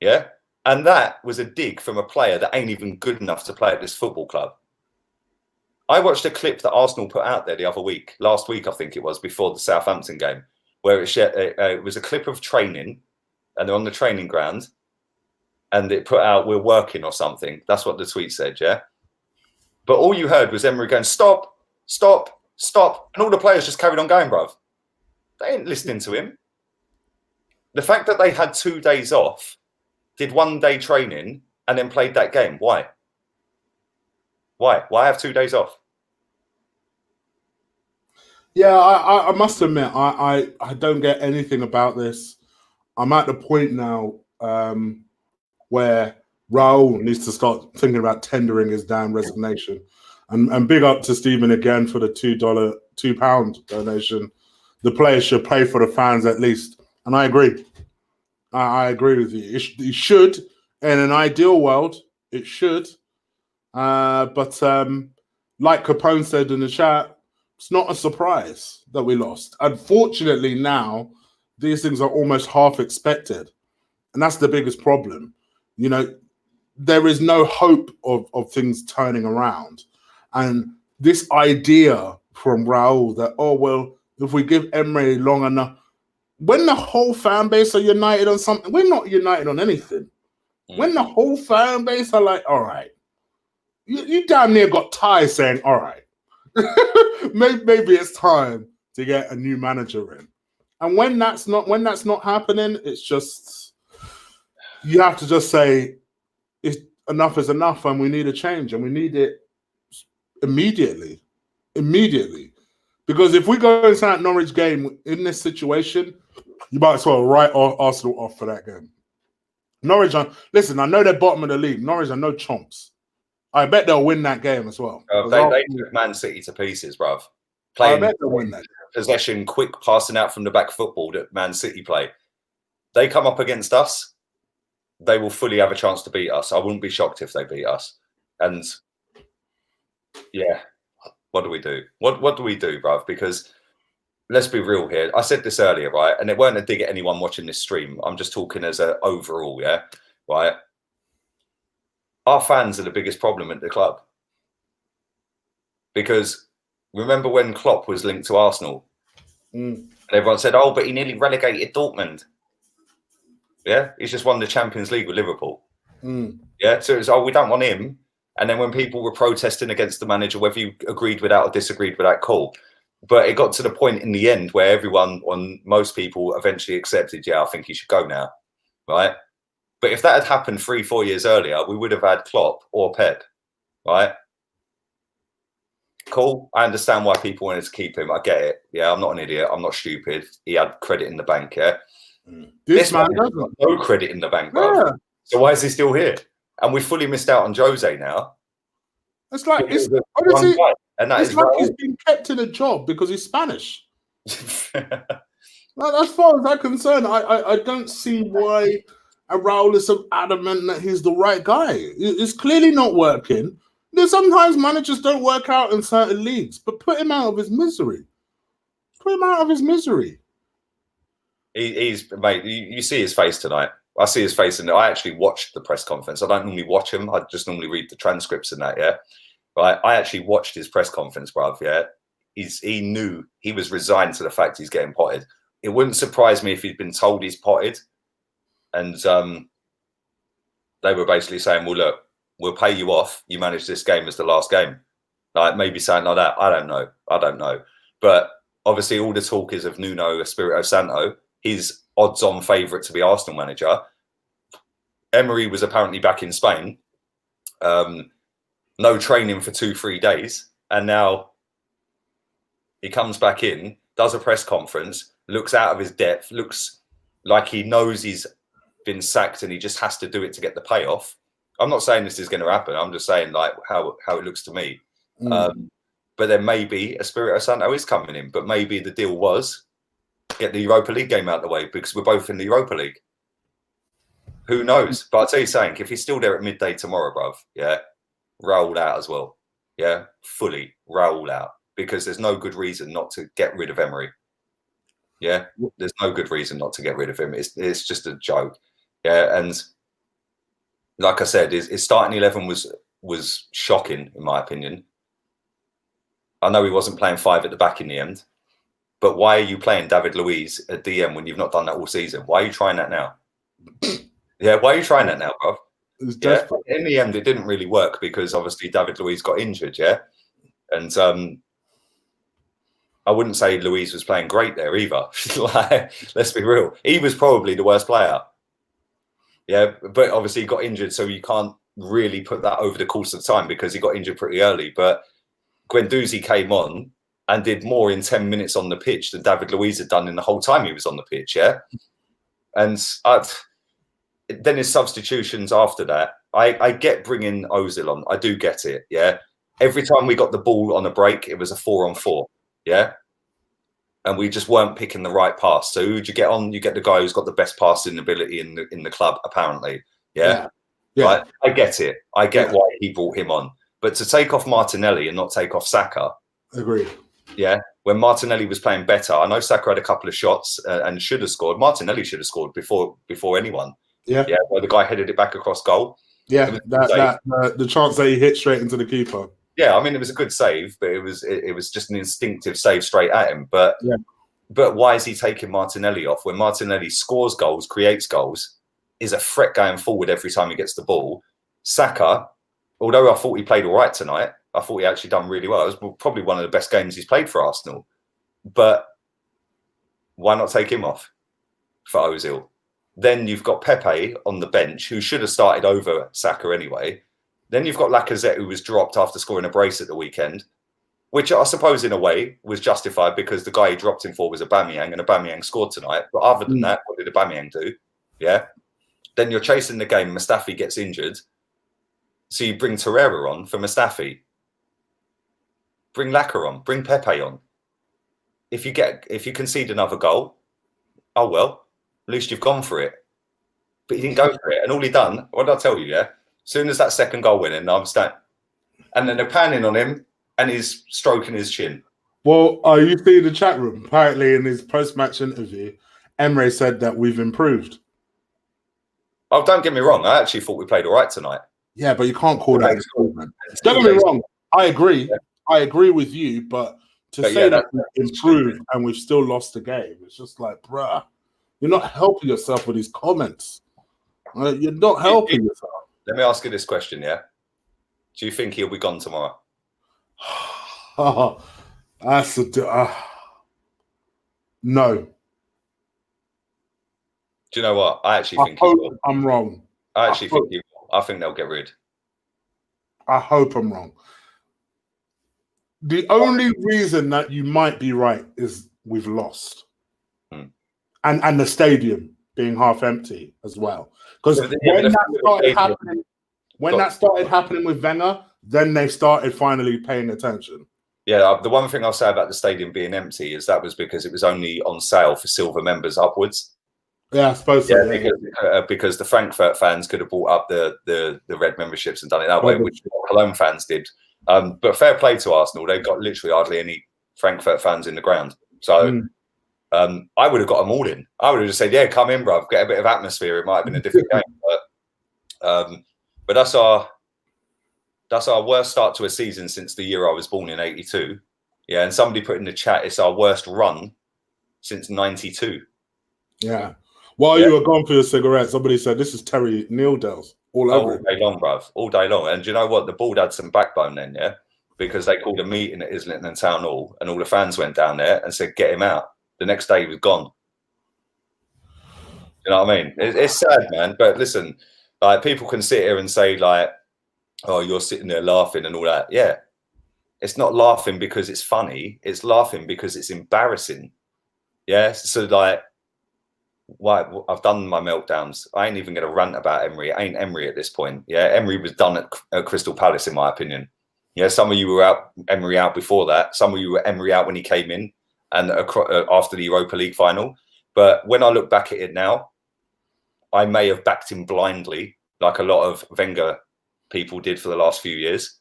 Yeah. And that was a dig from a player that ain't even good enough to play at this football club. I watched a clip that Arsenal put out there the other week, last week, I think it was, before the Southampton game, where it was a clip of training and they're on the training ground and it put out, we're working or something. That's what the tweet said, yeah? But all you heard was Emery going, stop, stop, stop. And all the players just carried on going, bruv. They ain't listening to him. The fact that they had 2 days off, did 1 day training and then played that game, why? Why have 2 days off? Yeah, I must admit, I don't get anything about this. I'm at the point now where Raul needs to start thinking about tendering his damn resignation. And big up to Stephen again for the £2 donation. The players should play for the fans at least. And I agree. I agree with you. It should, in an ideal world, it should. But like Capone said in the chat, it's not a surprise that we lost. Unfortunately, now these things are almost half expected. And that's the biggest problem. You know, there is no hope of things turning around. And this idea from Raul that, oh, well, if we give Emery long enough, when the whole fan base are united on something, we're not united on anything. When the whole fan base are like, all right, you damn near got ties saying, all right, maybe it's time to get a new manager in. And when that's not happening, it's just, you have to just say, enough is enough, and we need a change, and we need it immediately. Because if we go into that Norwich game in this situation, you might as well write Arsenal off for that game. Norwich, listen, I know they're bottom of the league. Norwich are no chumps. I bet they'll win that game as well. They took Man City to pieces, bruv. Playing I bet they'll win that. Possession, quick passing out from the back football that Man City play. They come up against us, they will fully have a chance to beat us. I wouldn't be shocked if they beat us. And yeah, what do we do? What do we do, bruv? Because let's be real here. I said this earlier, right? And it weren't a dig at anyone watching this stream. I'm just talking as an overall, yeah? Right? Our fans are the biggest problem at the club. Because remember when Klopp was linked to Arsenal? And everyone said, oh, but he nearly relegated Dortmund. Yeah? He's just won the Champions League with Liverpool. Yeah? So it was, oh, we don't want him. And then when people were protesting against the manager, whether you agreed with that or disagreed with that, cool. But it got to the point in the end where most people eventually accepted, yeah, I think he should go now, right? But if that had happened 3-4 years earlier, we would have had Klopp or Pep, right? Cool. I understand why people wanted to keep him. I get it. Yeah, I'm not an idiot. I'm not stupid. He had credit in the bank, yeah? This man has got no credit in the bank, bro. Yeah. So why is he still here? And we fully missed out on Jose now. It's like, honestly, and it's like he's been kept in a job because he's Spanish. As far as I'm concerned, I don't see why Raul is so adamant that he's the right guy. It's clearly not working. Sometimes managers don't work out in certain leagues, but put him out of his misery. Put him out of his misery. He's mate. You see his face tonight. I see his face, and I actually watched the press conference. I don't normally watch him. I just normally read the transcripts and that. Yeah, right. I actually watched his press conference, bruv. Yeah, he knew he was resigned to the fact he's getting potted. It wouldn't surprise me if he'd been told he's potted, and they were basically saying, "Well, look, we'll pay you off. You manage this game as the last game." Like maybe something like that. I don't know. But obviously, all the talk is of Nuno Espirito Santo. He's odds-on favourite to be Arsenal manager. Emery was apparently back in Spain. No training for 2-3 days. And now he comes back in, does a press conference, looks out of his depth, looks like he knows he's been sacked and he just has to do it to get the payoff. I'm not saying this is going to happen. I'm just saying like how it looks to me. But then maybe Espirito Santo is coming in. But maybe the deal was get the Europa League game out of the way because we're both in the Europa League. Who knows? But I'll tell you something, if he's still there at midday tomorrow, bruv, yeah, roll out as well. Yeah, fully roll out because there's no good reason not to get rid of Emery. Yeah, there's no good reason not to get rid of him. It's just a joke. Yeah, and like I said, his starting 11 was shocking in my opinion. I know he wasn't playing 5 at the back in the end. But why are you playing David Luiz at DM when you've not done that all season? Why are you trying that now? Yeah, why are you trying that now, bro? Yeah, in the end, it didn't really work because obviously David Luiz got injured, yeah? And I wouldn't say Luiz was playing great there either. Like, let's be real. He was probably the worst player. Yeah, but obviously he got injured, so you can't really put that over the course of time because he got injured pretty early. But Guendouzi came on and did more in 10 minutes on the pitch than David Luiz had done in the whole time he was on the pitch, yeah? And then his substitutions after that, I get bringing Ozil on. I do get it, yeah? Every time we got the ball on a break, it was a 4-on-4. Yeah. And we just weren't picking the right pass. So who'd you get on? You get the guy who's got the best passing ability in the club, apparently. Yeah. Right. I get it. I get why he brought him on. But to take off Martinelli and not take off Saka. Agreed. Yeah. When Martinelli was playing better, I know Saka had a couple of shots and should have scored. Martinelli should have scored before anyone. Yeah. Yeah. Where the guy headed it back across goal. Yeah. The chance that he hit straight into the keeper. Yeah, I mean, it was a good save, but it was just an instinctive save straight at him. But why is he taking Martinelli off when Martinelli scores goals, creates goals, is a threat going forward every time he gets the ball? Saka, although I thought he played all right tonight, I thought he actually done really well. It was probably one of the best games he's played for Arsenal. But why not take him off for Ozil? Then you've got Pepe on the bench, who should have started over Saka anyway. Then you've got Lacazette, who was dropped after scoring a brace at the weekend, which I suppose in a way was justified because the guy he dropped him for was Aubameyang, and Aubameyang scored tonight. But other than that, what did Aubameyang do? Yeah. Then you're chasing the game. Mustafi gets injured. So you bring Torreira on for Mustafi. Bring Laka on. Bring Pepe on. If you concede another goal, oh well, at least you've gone for it. But he didn't go for it. And all he done, what did I tell you, yeah? As soon as that second goal went in, I'm standing. And then they're panning on him and he's stroking his chin. Well, you see the chat room. Apparently, in his post-match interview, Emre said that we've improved. Oh, don't get me wrong. I actually thought we played all right tonight. Yeah, but you can't call that improvement. Don't get me wrong. I agree. Yeah. I agree with you. But say that we've improved and we've still lost the game, it's just like, bruh, you're not helping yourself with these comments. You're not helping yourself. Let me ask you this question, yeah? Do you think he'll be gone tomorrow? That's no. Do you know what? I actually think he will. I'm wrong. I think he will. I think they'll get rid. I hope I'm wrong. The only reason that you might be right is we've lost. And the stadium being half empty as well. Because when that started happening with Wenger, then they started finally paying attention. Yeah, the one thing I'll say about the stadium being empty is that was because it was only on sale for silver members upwards. Yeah, I suppose so. Yeah. Because the Frankfurt fans could have bought up the red memberships and done it that way, which Cologne fans did. But fair play to Arsenal. They've got literally hardly any Frankfurt fans in the ground. So I would have got them all in. I would have just said, yeah, come in, bruv, get a bit of atmosphere. It might have been a different game. But that's our worst start to a season since the year I was born in '82. Yeah, and somebody put in the chat, it's our worst run since '92. Yeah. While you were gone for your cigarette, somebody said, this is Terry Nealdale's all over. All day long, bruv. All day long. And do you know what? The board had some backbone then, yeah? Because they called a meeting at Islington Town Hall and all the fans went down there and said, get him out. The next day he was gone. You know what I mean? It's sad, man. But listen, like, people can sit here and say, like, oh, you're sitting there laughing and all that. Yeah. It's not laughing because it's funny. It's laughing because it's embarrassing. Yeah. So, like, why I've done my meltdowns. I ain't even going to rant about Emery. It ain't Emery at this point. Yeah. Emery was done at Crystal Palace, in my opinion. Yeah. Some of you were Emery out before that. Some of you were Emery out when he came in and after the Europa League final. But when I look back at it now, I may have backed him blindly, like a lot of Wenger people did for the last few years.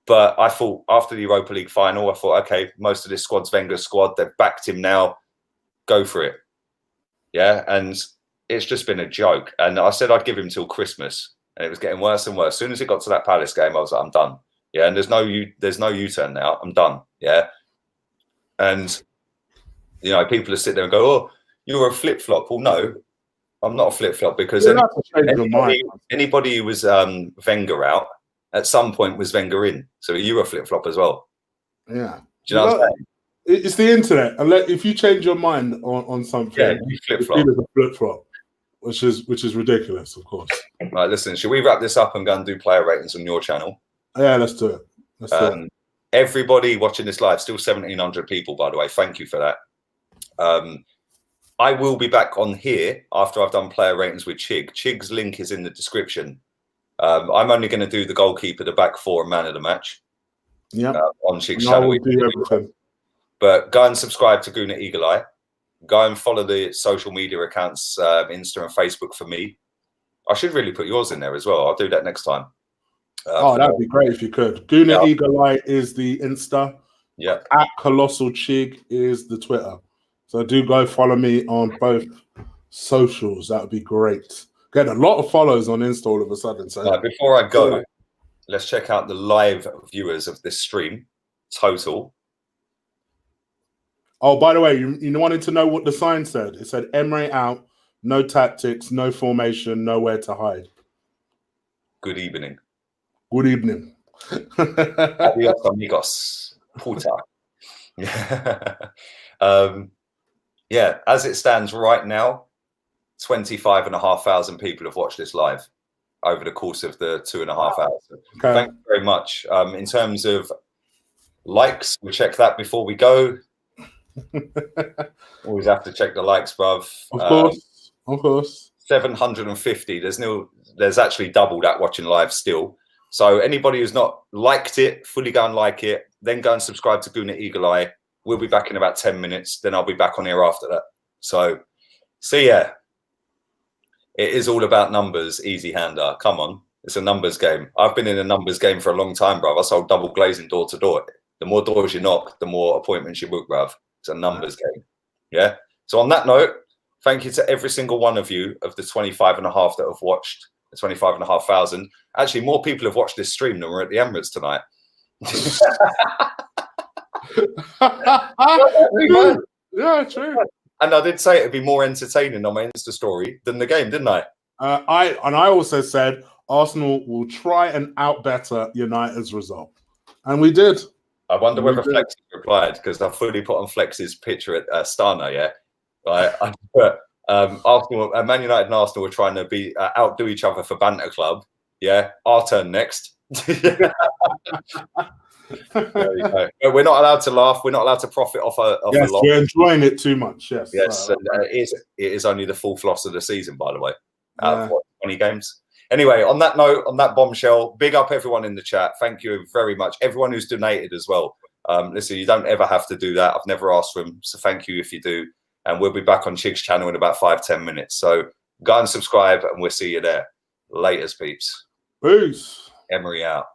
But I thought after the Europa League final, I thought, okay, most of this squad's Wenger's squad. They've backed him now. Go for it. Yeah. And it's just been a joke. And I said I'd give him till Christmas. And it was getting worse and worse. As soon as it got to that Palace game, I was like, I'm done. Yeah. And there's no U-turn now. I'm done. Yeah. And, you know, people just sit there and go, oh, you're a flip-flop. Well, no, I'm not a flip-flop because anybody who was Wenger out at some point was Wenger in. So you're a flip-flop as well. Yeah. Do you know what I'm saying? It's the internet. And if you change your mind on something, yeah, you flip-flop. It's a flip-flop, which is ridiculous, of course. Right, listen, should we wrap this up and go and do player ratings on your channel? Yeah, let's do it. Let's do it. Everybody watching this live, still 1,700 people, by the way. Thank you for that. I will be back on here after I've done player ratings with Chig. Chig's link is in the description. I'm only going to do the goalkeeper, the back four, and man of the match. Yeah. On Chig's I channel. will do everything. But go and subscribe to Guna Eagle Eye. Go and follow the social media accounts, Insta and Facebook for me. I should really put yours in there as well. I'll do that next time. That'd be great if you could. Guna Eagle Eye is the Insta. Yeah. At Colossal Chig is the Twitter. So do go follow me on both socials. That would be great. Get a lot of follows on Insta all of a sudden. So before I go, let's check out the live viewers of this stream. Total. Oh, by the way, you wanted to know what the sign said. It said Emre out, no tactics, no formation, nowhere to hide. Good evening. Good evening. Adios, amigos. Puta. Yeah, as it stands right now, 25,500 people have watched this live over the course of the 2.5 hours. Okay. Thank you very much. In terms of likes, we'll check that before we go. Always have to check the likes, bruv. Of course. 750. There's actually double that watching live still. So anybody who's not liked it, fully go and like it. Then go and subscribe to Guna Eagle Eye. We'll be back in about 10 minutes. Then I'll be back on here after that. So yeah, it is all about numbers. Easy hander. Come on, it's a numbers game. I've been in a numbers game for a long time, bruv. I sold double glazing door to door. The more doors you knock, the more appointments you book, bruv. It's a numbers game. Yeah. So on that note, thank you to every single one of you of the 25.5 that have watched, the 25,500. Actually, more people have watched this stream than were at the Emirates tonight. Yeah, true. And I did say it'd be more entertaining on my Insta story than the game, didn't I? I also said Arsenal will try and outbetter United's result, and we did. I wonder whether Flex replied, because I fully put on Flex's picture at Stana. Yeah, I put Arsenal, Man United and Arsenal were trying to outdo each other for banter club. Yeah, our turn next. There you go. But we're not allowed to laugh. We're not allowed to profit off a yes, lot. We're enjoying it too much. Yes. Yes. It is only the full loss of the season, by the way, out of 20 games. Anyway, on that note, on that bombshell, big up everyone in the chat. Thank you very much. Everyone who's donated as well. Listen, you don't ever have to do that. I've never asked for them. So thank you if you do. And we'll be back on Chig's channel in about 5-10 minutes. So go and subscribe and we'll see you there. Laters, peeps. Peace. Emery out.